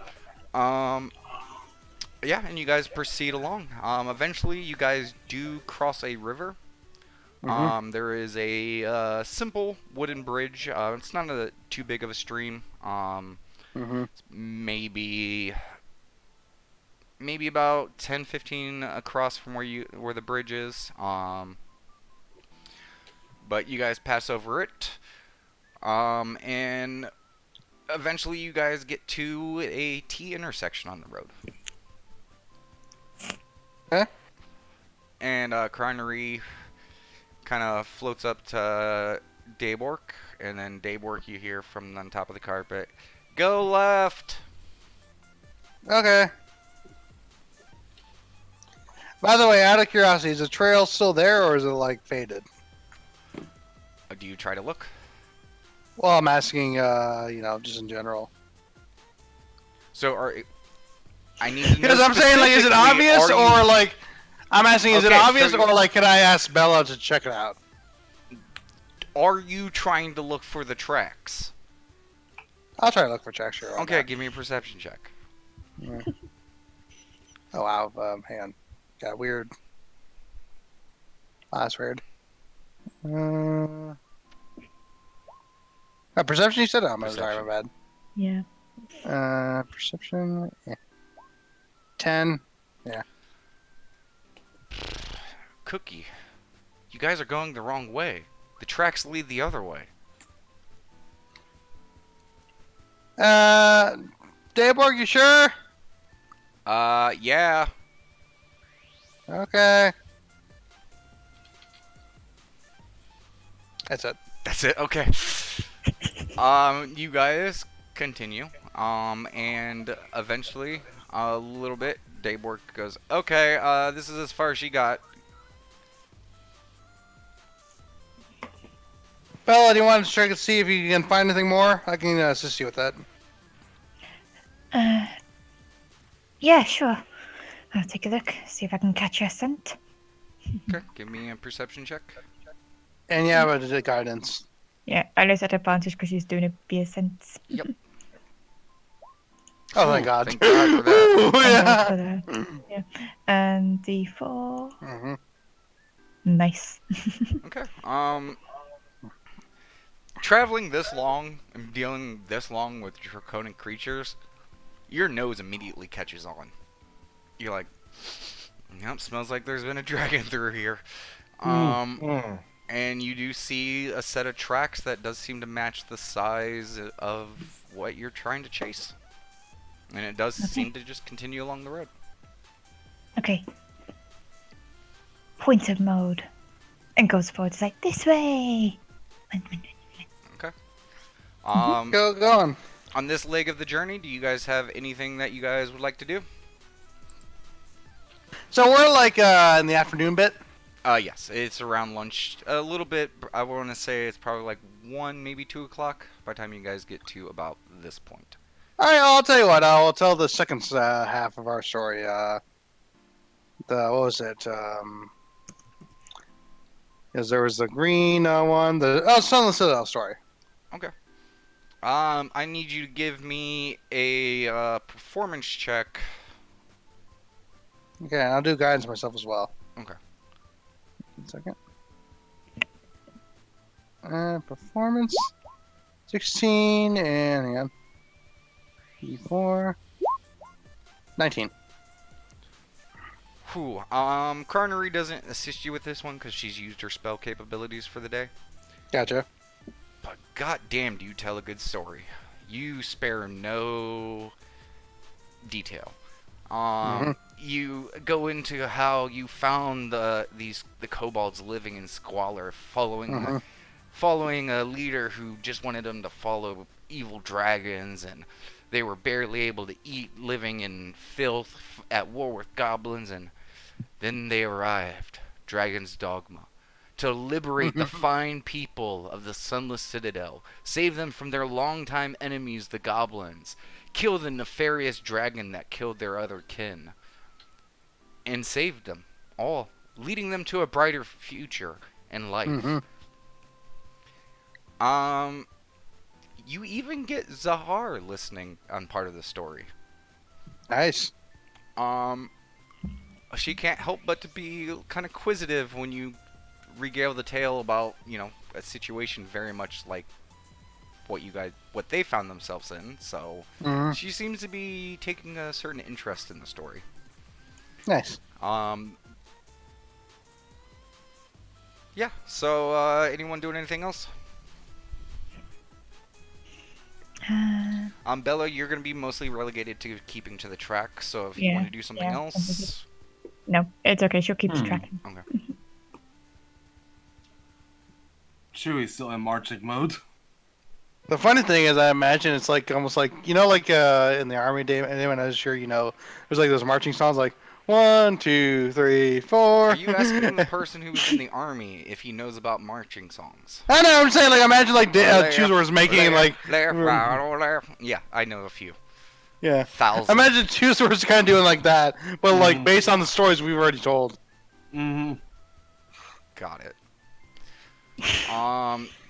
Yeah, and you guys proceed along. Eventually, you guys do cross a river. There is a simple wooden bridge. It's not too big of a stream. Maybe about 10, 15 across from where the bridge is. But you guys pass over it. And eventually you guys get to a T intersection on the road. Huh? And Crinery kind of floats up to Daybork, and then Daybork you hear from on top of the carpet, "Go left!" Okay. By the way, out of curiosity, is the trail still there or is it like faded? Do you try to look? Well, I'm asking, just in general. So I need to know Because I'm saying, like, is it specifically, obvious are you- or like, I'm asking, is it Okay, so obvious you- or like, can I ask Bella to check it out? Are you trying to look for the tracks? I'll try to look for tracks here. Okay, give me a perception check. Oh wow, hang on. Got weird. Oh, that's weird. Perception you said? Oh, I'm sorry, my bad. Yeah. Perception. Yeah. 10. Cookie, you guys are going the wrong way. The tracks lead the other way. Dayborg, you sure? Yeah. Okay. That's it. That's it. Okay. You guys continue. And eventually, a little bit, Dayborg goes, okay, this is as far as she got. Bella, do you want to check and see if you can find anything more? I can assist you with that. Yeah, sure. I'll take a look, see if I can catch a scent. Okay, give me a perception check. And yeah, but the guidance. Yeah, Alice at advantage because she's doing a beer sense. Yep. Oh, thank Ooh, God. Thank God for that. Ooh, Thank God yeah. for that. Yeah. And D4. Mhm. Nice. Okay. Traveling this long and dealing this long with draconic creatures, your nose immediately catches on. You're like, yep, smells like there's been a dragon through here. And you do see a set of tracks that does seem to match the size of what you're trying to chase. And it does seem to just continue along the road. Okay. Pointer mode. And goes forward. It's like, this way! Okay. Go on. On this leg of the journey, do you guys have anything that you guys would like to do? So we're like in the afternoon bit. Yes, it's around lunch. A little bit. I want to say it's probably like 1, maybe 2 o'clock by the time you guys get to about this point. All right, I'll tell you what. I'll tell the second half of our story. What was it? Because there was the green one. Sunless Citadel story. Okay. I need you to give me a performance check. Okay, I'll do guidance myself as well. Okay. 1 second. Performance 16 and hang on. E4 19. Whew. Carnery doesn't assist you with this one because she's used her spell capabilities for the day. Gotcha. But goddamn, do you tell a good story? You spare no detail. You go into how you found the kobolds living in squalor, following a leader who just wanted them to follow evil dragons, and they were barely able to eat, living in filth at war with goblins, and then they arrived, Dragon's Dogma, to liberate the fine people of the Sunless Citadel, save them from their longtime enemies, the goblins, kill the nefarious dragon that killed their other kin, and saved them all, leading them to a brighter future and life. You even get Zahar listening on part of the story. Nice. She can't help but to be kind of quizzitive when you regale the tale about, a situation very much like what they found themselves in. So she seems to be taking a certain interest in the story. Nice. Yeah. So anyone doing anything else? Bella, you're going to be mostly relegated to keeping to the track, so if you want to do something else... No, it's okay. She'll keep tracking. Okay. Chewie's still in marching mode. The funny thing is, I imagine it's like almost like in the army day. Anyone is sure there's like those marching songs like 1, 2, 3, 4. Are you asking the person who was in the army if he knows about marching songs? I know. I'm saying like imagine like Choose was making like yeah, I know a few. Yeah. Thousands. Imagine Choose was kind of doing like that, but like based on the stories we've already told. Got it.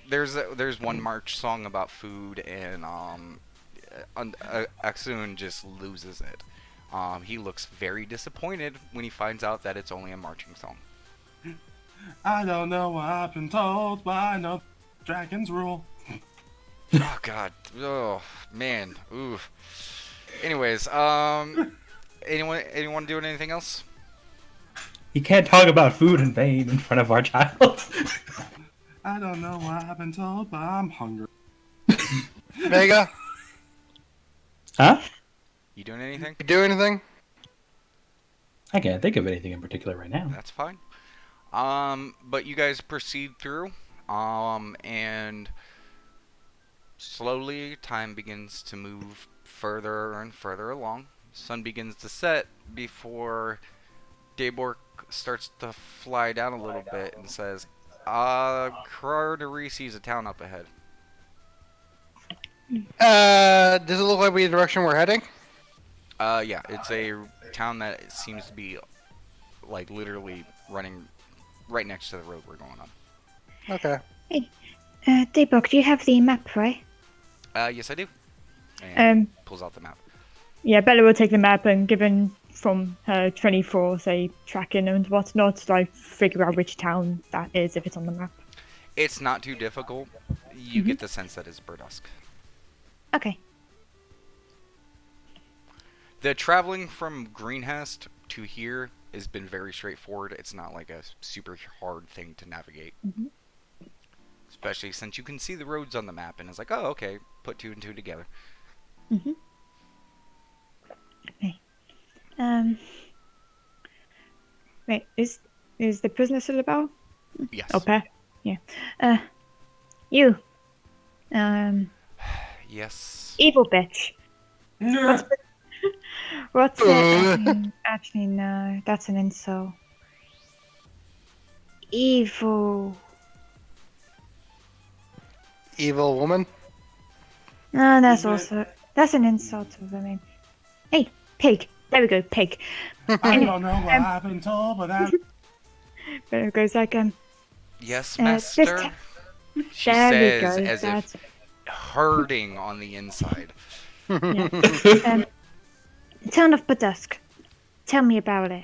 There's one march song about food, and Axun just loses it. He looks very disappointed when he finds out that it's only a marching song. I don't know what I've been told, but I know dragons rule. Oh God. Oh man. Ooh. Anyways, anyone doing anything else? You can't talk about food in vain in front of our child. I don't know what I've been told, but I'm hungry. Vega, Huh? You doing anything? you do anything? I can't think of anything in particular right now. That's fine. But you guys proceed through, and Slowly, time begins to move further and further along. Sun begins to set before Daybork starts to fly down a little bit and says, Cartery sees a town up ahead. Does it look like the direction we're heading? Yeah, it's a town that seems to be, like, literally running right next to the road we're going on. Okay. Daybook, do you have the map, right? Yes, I do. And pulls out the map. Yeah, Bella will take the map and given from her 24, say, tracking and whatnot, like figure out which town that is if it's on the map. It's not too difficult. You get the sense that it's Burdusk. Okay. The traveling from Greenhast to here has been very straightforward. It's not like a super hard thing to navigate. Especially since you can see the roads on the map and it's like, oh, okay, put 2 and 2 together. Okay. Wait, is the prisoner still about? Yes. Okay. Yeah. You. Yes. Evil bitch. What's that? Actually, no, that's an insult. Evil. Evil woman. No, that's an insult to women. Hey, pig. There we go, pig. I don't know what happened, told, but that. But it goes like, Yes, this master. She there we says go, as that's- if hurting on the inside. Town of Burdusk. Tell me about it.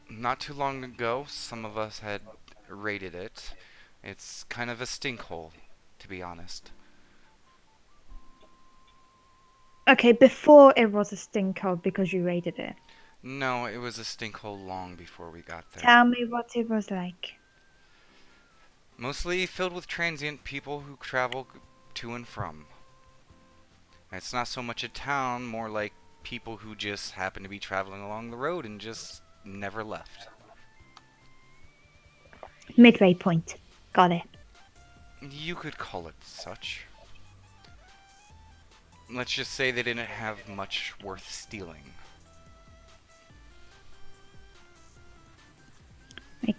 Not too long ago, some of us had raided it. It's kind of a stink hole, to be honest. Okay, before it was a stink hole because you raided it. No, it was a stink hole long before we got there. Tell me what it was like. Mostly filled with transient people who travel to and from. It's not so much a town, more like people who just happen to be traveling along the road and just never left. Midway point. Got it. You could call it such. Let's just say they didn't have much worth stealing.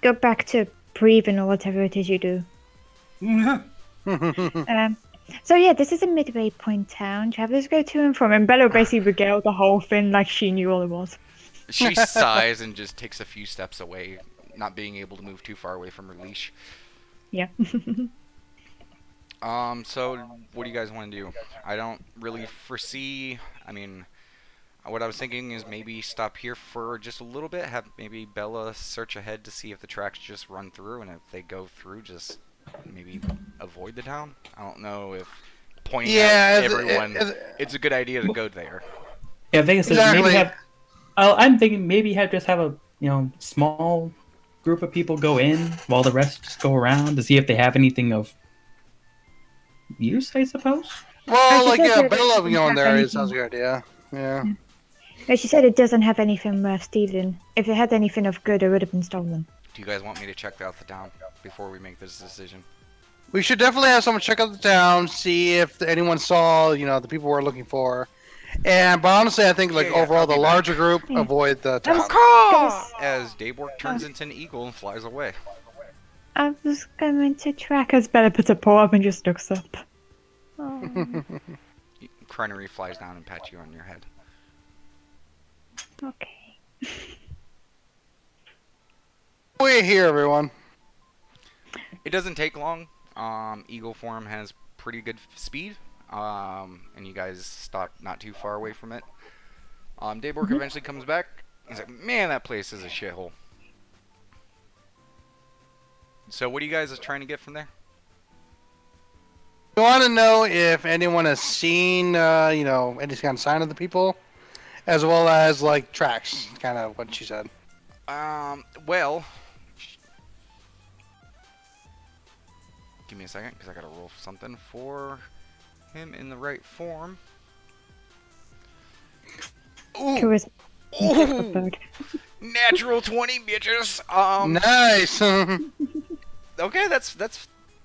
Go back to breathing or whatever it is you do. So yeah, this is a midway point town. Travelers go to and from, and Bella basically regaled the whole thing like she knew all it was. She sighs and just takes a few steps away, not being able to move too far away from her leash. Yeah. So what do you guys want to do? I don't really foresee, I mean, what I was thinking is maybe stop here for just a little bit, have maybe Bella search ahead to see if the tracks just run through, and if they go through, just maybe avoid the town. I don't know if pointing at everyone, it's a good idea to go there. Yeah, Vegas says Exactly. maybe have. I'm thinking maybe just have a small group of people go in while the rest just go around to see if they have anything of use, I suppose. Well, she like, said yeah, that Bella it going didn't there have is sounds a good idea. Yeah. But she said it doesn't have anything worth stealing. If it had anything of good, it would have been stolen. Do you guys want me to check out the town before we make this decision? We should definitely have someone check out the town, see if anyone saw, the people we're looking for. But honestly, I think, Yeah, overall, I'll the be back. larger group, avoid the town. As Daybork turns into an eagle and flies away. I was going to track As Bella puts a paw up and just looks up. Crinery flies down and pats you on your head. Okay. We're here, everyone. It doesn't take long. Eagle form has pretty good speed. And you guys stop not too far away from it. Daybork eventually comes back. He's like, man, that place is a shithole. So what are you guys trying to get from there? We want to know if anyone has seen, any kind of sign of the people, as well as, tracks, kind of what she said. Well... Give me a second, because I gotta roll something for him in the right form. Ooh! Charisma. Ooh! Natural 20, bitches! Nice! Okay, that's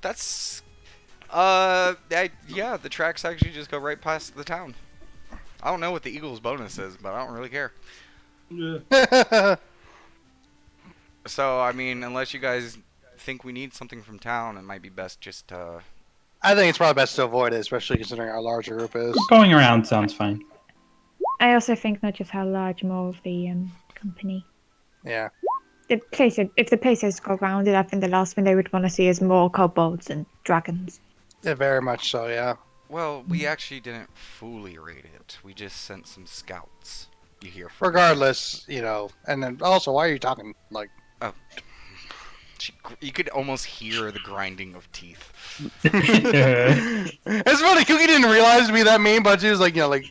That's yeah, the tracks actually just go right past the town. I don't know what the Eagles bonus is, but I don't really care. Yeah. So, I mean, unless you guys think we need something from town, it might be best just I think it's probably best to avoid it, especially considering our larger group is. Going around sounds fine. I also think not just how large, more of the company. Yeah. The place, if the place has got rounded, I think the last thing they would want to see is more kobolds and dragons. Yeah, very much so, yeah. well, we actually didn't fully raid it. We just sent some scouts. You hear from Regardless, you know, and then also, why are you talking like? you could almost hear the grinding of teeth. It's funny. Cookie didn't realize to be that mean, but she was like, you know, like,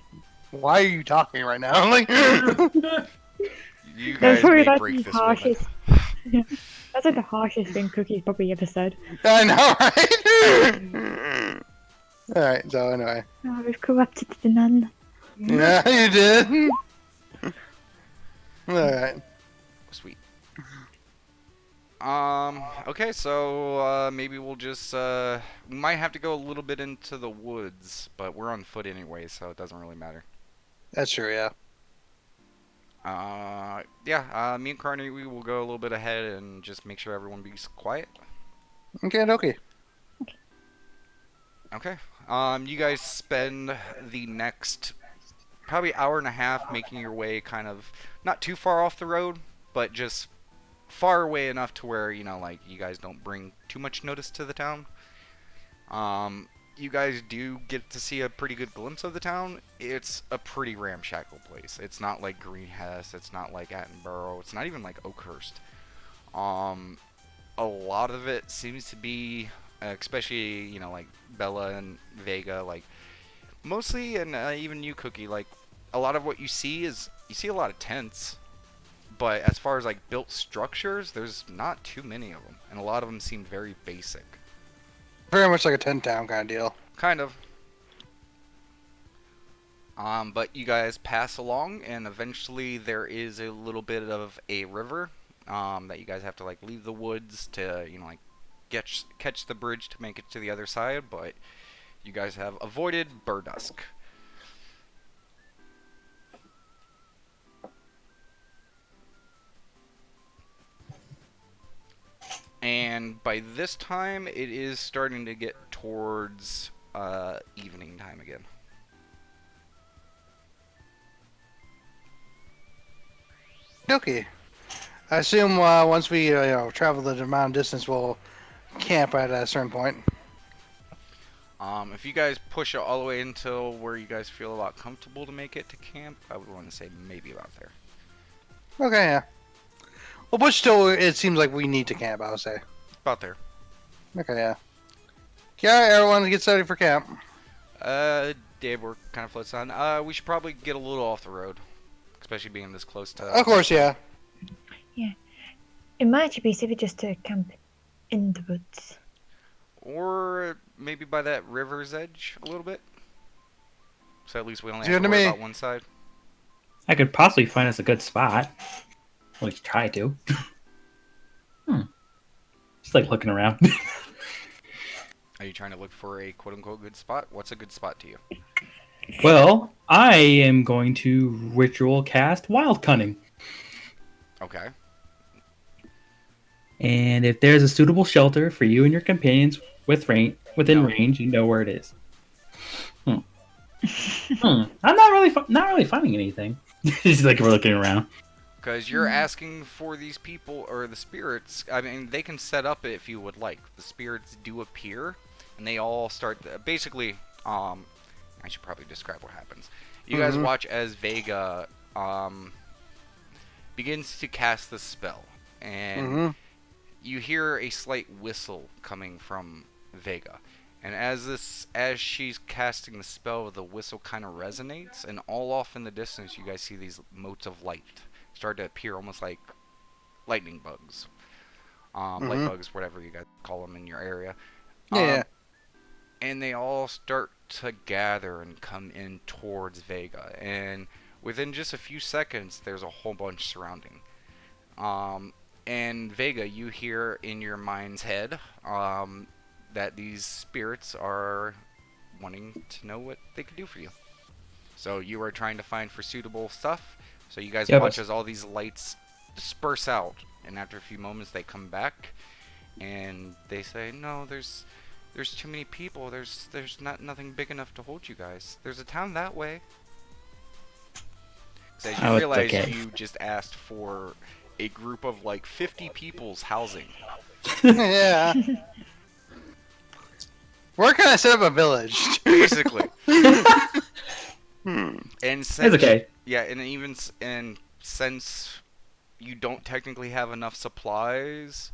why are you talking right now? I'm like, You That's guys probably may like break the this woman. harshest. That's like the harshest thing Cookie's probably ever said. I know, right? All right. So anyway, Oh, we've corrupted the nun. yeah, you did. All right. Sweet. Okay, so maybe we'll just we might have to go a little bit into the woods, but we're on foot anyway, so it doesn't really matter. That's true. Yeah. Yeah, me and Carney, we will go a little bit ahead and just make sure everyone be quiet. Okay. Okay. Okay. You guys spend the next probably hour and a half making your way kind of not too far off the road, but just far away enough to where, you know, like, you guys don't bring too much notice to the town. You guys do get to see a pretty good glimpse of the town. It's a pretty ramshackle place. It's not like Greenhess, it's not like Attenborough, it's not even like Oakhurst. A lot of it seems to be, especially, you know, like Bella and Vega, like, mostly, and even you, Cookie, like, a lot of what you see is, you see a lot of tents. But as far as like built structures, there's not too many of them, and a lot of them seem very basic. Very much like a 10-town kind of deal. Kind of. But you guys pass along, and eventually there is a little bit of a river that you guys have to like leave the woods to, you know, like catch the bridge to make it to the other side. But you guys have avoided Burdusk. And by this time, it is starting to get towards evening time again. Okay. I assume once we you know, travel the amount of distance, we'll camp at a certain point. If you guys push it all the way until where you guys feel a lot comfortable to make it to camp, I would want to say maybe about there. Okay. Yeah. Well, but still, it seems like we need to camp. I would say. About there. Okay. Yeah. Yeah. Everyone gets ready for camp. Dave, we're kind of floats on. We should probably get a little off the road, especially being this close to. Of course. Yeah. It might actually be safer just to camp in the woods. Or maybe by that river's edge a little bit. So at least we only Good have to to worry me. about one side. I could possibly find us a good spot. At least try to. Just like looking around. Are you trying to look for a quote-unquote good spot? What's a good spot to you? Well, I am going to ritual cast Wild Cunning. Okay. And if there's a suitable shelter for you and your companions within No. range, you know where it is. I'm not really finding anything. Just like we're looking around. Because you're asking for these people, or the spirits, I mean, they can set up it if you would like. The spirits do appear, and they all start, basically, I should probably describe what happens. You guys watch as Vega, begins to cast the spell, and you hear a slight whistle coming from Vega. And as she's casting the spell, the whistle kind of resonates, and all off in the distance, you guys see these motes of light start to appear, almost like lightning bugs, light bugs, whatever you guys call them in your area. Yeah. And they all start to gather and come in towards Vega, and within just a few seconds, there's a whole bunch surrounding. And Vega, you hear in your mind's head, that these spirits are wanting to know what they could do for you. So you are trying to find for suitable stuff. So you guys Yep. watch as all these lights disperse out, and after a few moments they come back, and they say, "No, there's too many people. There's nothing big enough to hold you guys. There's a town that way." So as you Oh, it's realize, okay. you just asked for a group of like 50 people's housing. Yeah. We're gonna set up a village. Basically. Hmm. And since, It's okay. Yeah, and since you don't technically have enough supplies.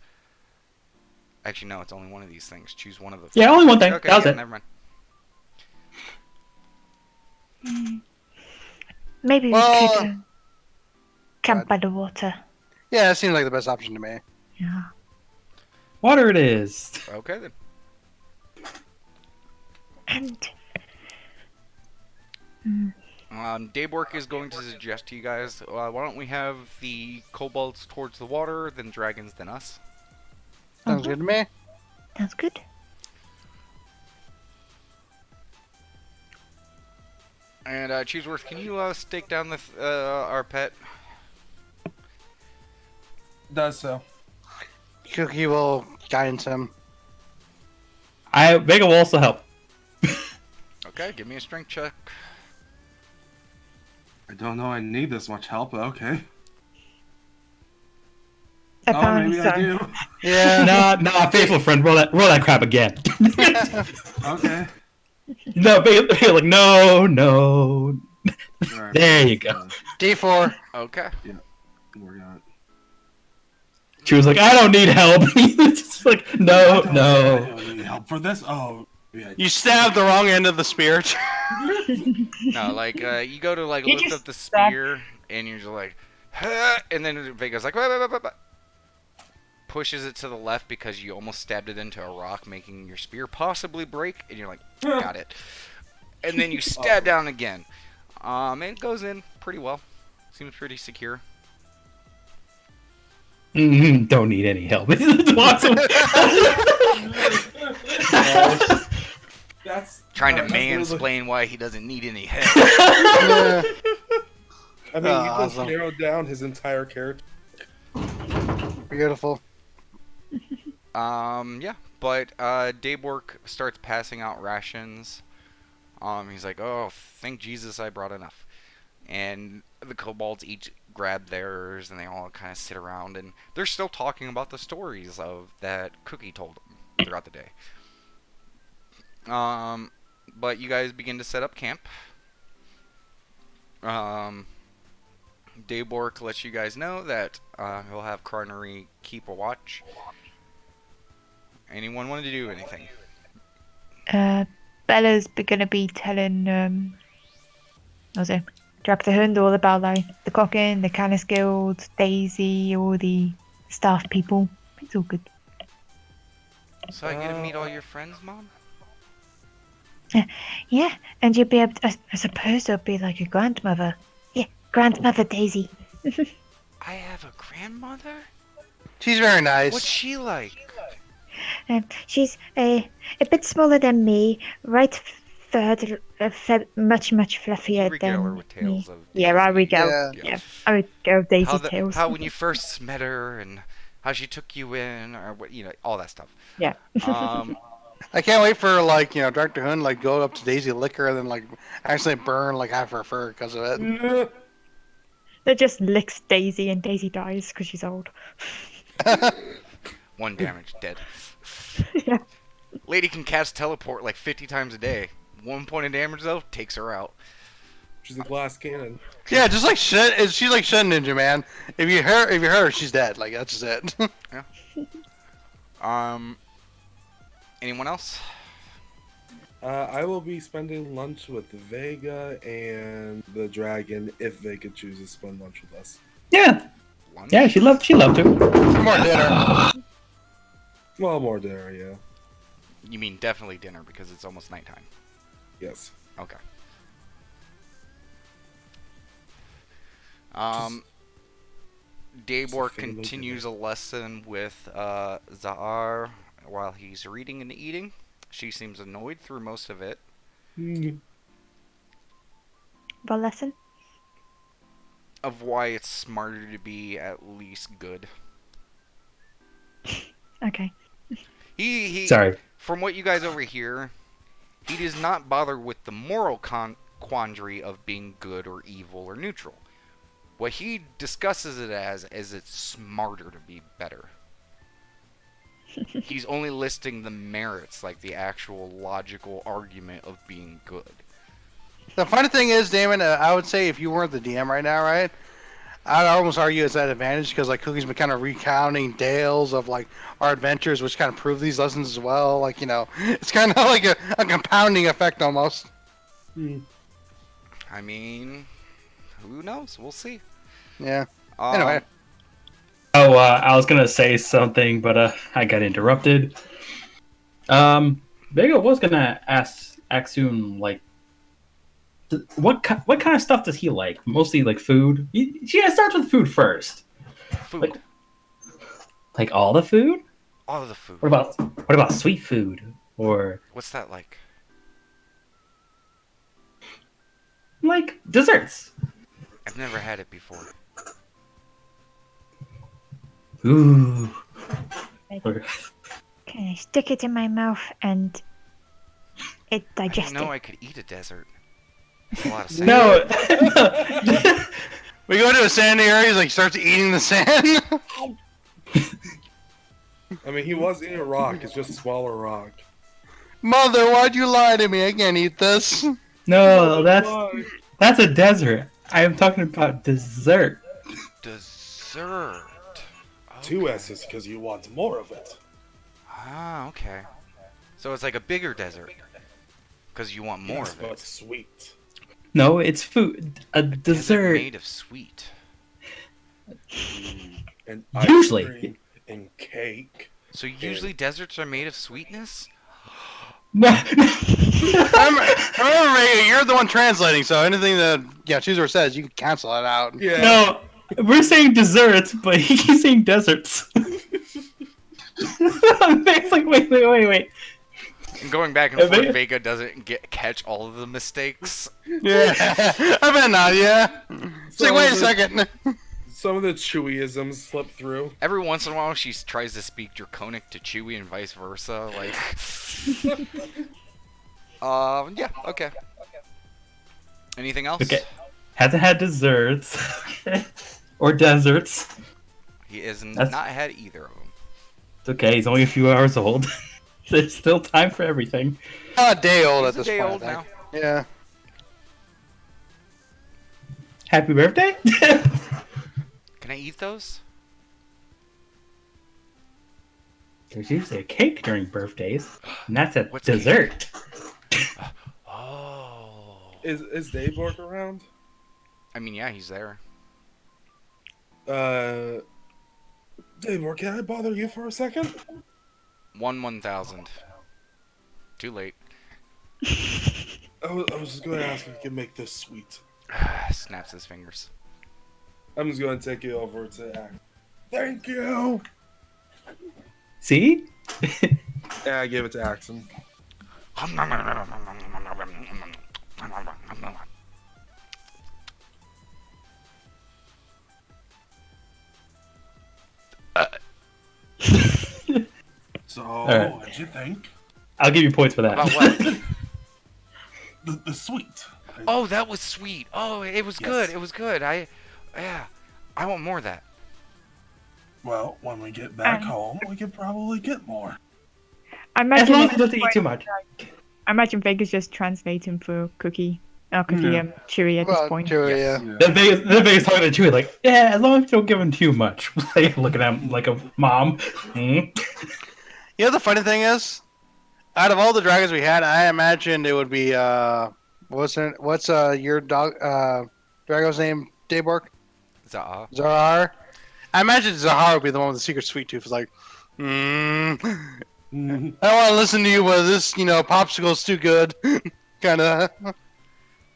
Actually, no, it's only one of these things. Choose one of the. Yeah, only one thing. Okay, That was yeah, it. never mind. Maybe we Well, could camp by the water. Yeah, that seems like the best option to me. Yeah. Water it is. Okay then. And Daybork is going to suggest to you guys, why don't we have the kobolds towards the water, then dragons, then us? Sounds good to me. that's good. And Chooseworth, can you stake down the our pet? Does so. Cookie will guidance him. Vega will also help. Okay, give me a strength check. I don't know I need this much help, but okay. Apparently maybe I so. do. Yeah. Nah, faithful friend, roll that crap again. Okay. No, Vega, like, no. Alright, There you go. D4. Okay. We're gonna... She was like, I don't need help. Just like, I no. don't need help for this. Oh, yeah. You stabbed the wrong end of the spear. No, like you go to like You lift just up the stabbed- spear, and you're just like, huh, and then Vega's like, "Wait." Pushes it to the left because you almost stabbed it into a rock, making your spear possibly break, and you're like, got it. And then you stab down again. And it goes in pretty well. Seems pretty secure. Don't need any help. Walks away. That's Trying to that's mansplain why he doesn't need any help. Yeah. I mean, you just Awesome. narrowed down his entire character. Beautiful. Yeah, but Daybork starts passing out rations. He's like, "Oh, thank Jesus I brought enough." And the kobolds each grab theirs, and they all kind of sit around, and they're still talking about the stories of that Cookie told them throughout the day. But you guys begin to set up camp. Daybork lets you guys know that he'll have Carnery keep a watch. Anyone wanted to do anything? Bella's gonna be telling what was it? Dr. Hund all about like the Cockin, the Canis Guild, Daisy, all the staff people. It's all good. So I get to meet all your friends, Mom? Yeah, and you'll be able to, I suppose it'll be like a grandmother. Yeah, grandmother Daisy. I have a grandmother? She's very nice. What's she like? She's a bit smaller than me, right third, much fluffier Regale her than with tales me. of Yeah, I Daisy. regale. Yeah. Yeah, I regale Daisy How, tales. how when you first met her and how she took you in, or what, all that stuff. Yeah. I can't wait for Dr. Hoon go up to Daisy, lick her, and then accidentally burn half her fur because of it. It just licks Daisy and Daisy dies because she's old. 1 damage, dead. Yeah. Lady can cast teleport 50 times a day. 1 point of damage though takes her out. She's a glass cannon. Yeah, just like shit. She's like Shed Ninja, man. If you hurt her, she's dead. That's just it. Anyone else? I will be spending lunch with Vega and the dragon if Vega chooses to spend lunch with us. Yeah, Lunch? yeah, she loved to. More dinner. Well, more dinner, yeah. You mean definitely dinner because it's almost nighttime. Yes. Okay. Daybor family continues a lesson with Zahar while he's reading and eating. She seems annoyed through most of it. What lesson? Of why it's smarter to be at least good. Okay. He Sorry. From what you guys overhear, he does not bother with the moral quandary of being good or evil or neutral. What he discusses it as is it's smarter to be better. He's only listing the merits, like the actual logical argument of being good. The funny thing is, Damon, I would say if you weren't the DM right now, right? I'd almost argue it's that advantage because like Cookie's been kind of recounting tales of like our adventures, which kind of prove these lessons as well. Like it's kind of like a compounding effect almost. I mean, who knows? We'll see. Yeah. Um, Anyway. Oh, I was gonna say something, but I got interrupted. Vega was gonna ask Axum like, what kind of stuff does he like? Mostly like food. Yeah, it starts with food first. food. Like all the food. All of the food. What about sweet food or What's that like? like desserts? I've never had it before. Ooh. Can I stick it in my mouth and it I digest didn't know it? I could eat a desert. That's a lot of sand. No. We go to a sandy area, he's like starts eating the sand. I mean, he was eating a rock. It's just a smaller rock. Mother, why'd you lie to me? I can't eat this. No, that's a desert. I am talking about dessert. Dessert. Two S's because you want more of it. Ah, okay. So it's like a bigger desert. Because you want more Yes, of but it. sweet. No, it's food. A Desert dessert. made of sweet. And Usually. ice cream and cake. So usually deserts are made of sweetness? No. Remember, Ray, you're the one translating, so anything that Chooser says, you can cancel it out. Yeah. No, we're saying desserts, but he's saying deserts. It's like, wait. And going back and Yeah, forth, Vega- Vega doesn't catch all of the mistakes. Yeah. I bet not, yeah. It's like, wait a second. Some of the Chewyisms slip through. Every once in a while, she tries to speak Draconic to Chewie and vice versa. Like, yeah, okay. Anything else? Okay. Hasn't had desserts. Or deserts. He has That's- not had either of them. It's okay, he's only a few hours old. There's still time for everything. A day old He's at a this day point. old I now. think. Yeah. Happy birthday? Can I eat those? There's usually a cake during birthdays, and that's a What's dessert. Oh. Is Dave Bork around? I mean, yeah, he's there. Dave Bork, can I bother you for a second? 1,000. Too late. I was just going to ask if you can make this sweet. Snaps his fingers. I'm just going to take you over to Act. Thank you! See? Yeah, I gave it to Axon. So, Alright. what'd you think? I'll give you points for that. About what? The sweet. Oh, that was sweet. Oh, it was Yes. good. It was good. I want more of that. Well, when we get back home, we could probably get more. I As imagine long as at he this doesn't eat point, too much. I imagine Vega's just translating for Cookie, Chewy at this Well, point. Chewy, Yes. yeah. Then Vegas talking to Chewie like, yeah, as long as you don't give him too much. Like, looking at him like a mom. You know the funny thing is, out of all the dragons we had, I imagined it would be what's your dog Drago's name? Daybork? Zaa. Zahar. I imagine Zahar would be the one with the secret sweet tooth. It's like, I don't want to listen to you, but this, popsicle's too good. Kind of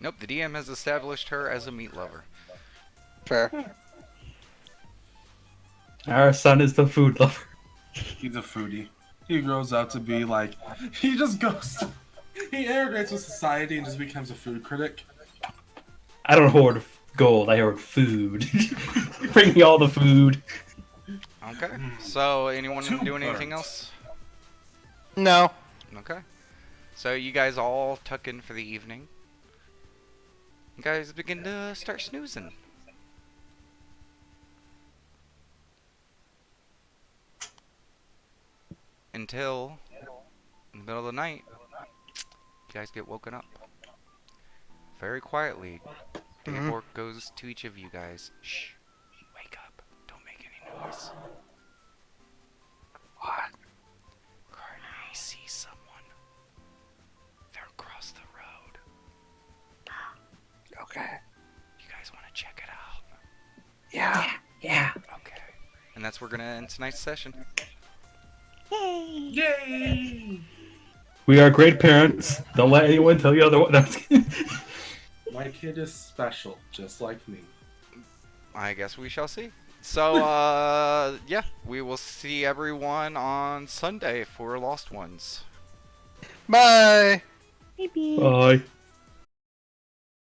Nope, the DM has established her as a meat lover. fair. Our son is the food lover. He's a foodie. he grows up to be like, he just goes, he integrates with society and just becomes a food critic. I don't hoard gold. I hoard food. Bring me all the food. Okay. So, anyone Two doing anything birds. else? No. Okay. So, you guys all tuck in for the evening. You guys begin to start snoozing. Until, in the middle of the night, you guys get woken up. Very quietly, Davork goes to each of you guys. Shh. Wake up. Don't make any noise. What? Courtney sees someone. They're across the road. Okay. You guys want to check it out? Yeah. Yeah. Okay. And that's where we're gonna end tonight's session. Yay! Yay! We are great parents. Don't let anyone tell you otherwise. My kid is special, just like me. I guess we shall see. So, yeah, we will see everyone on Sunday for Lost Ones. Bye. Maybe. Bye.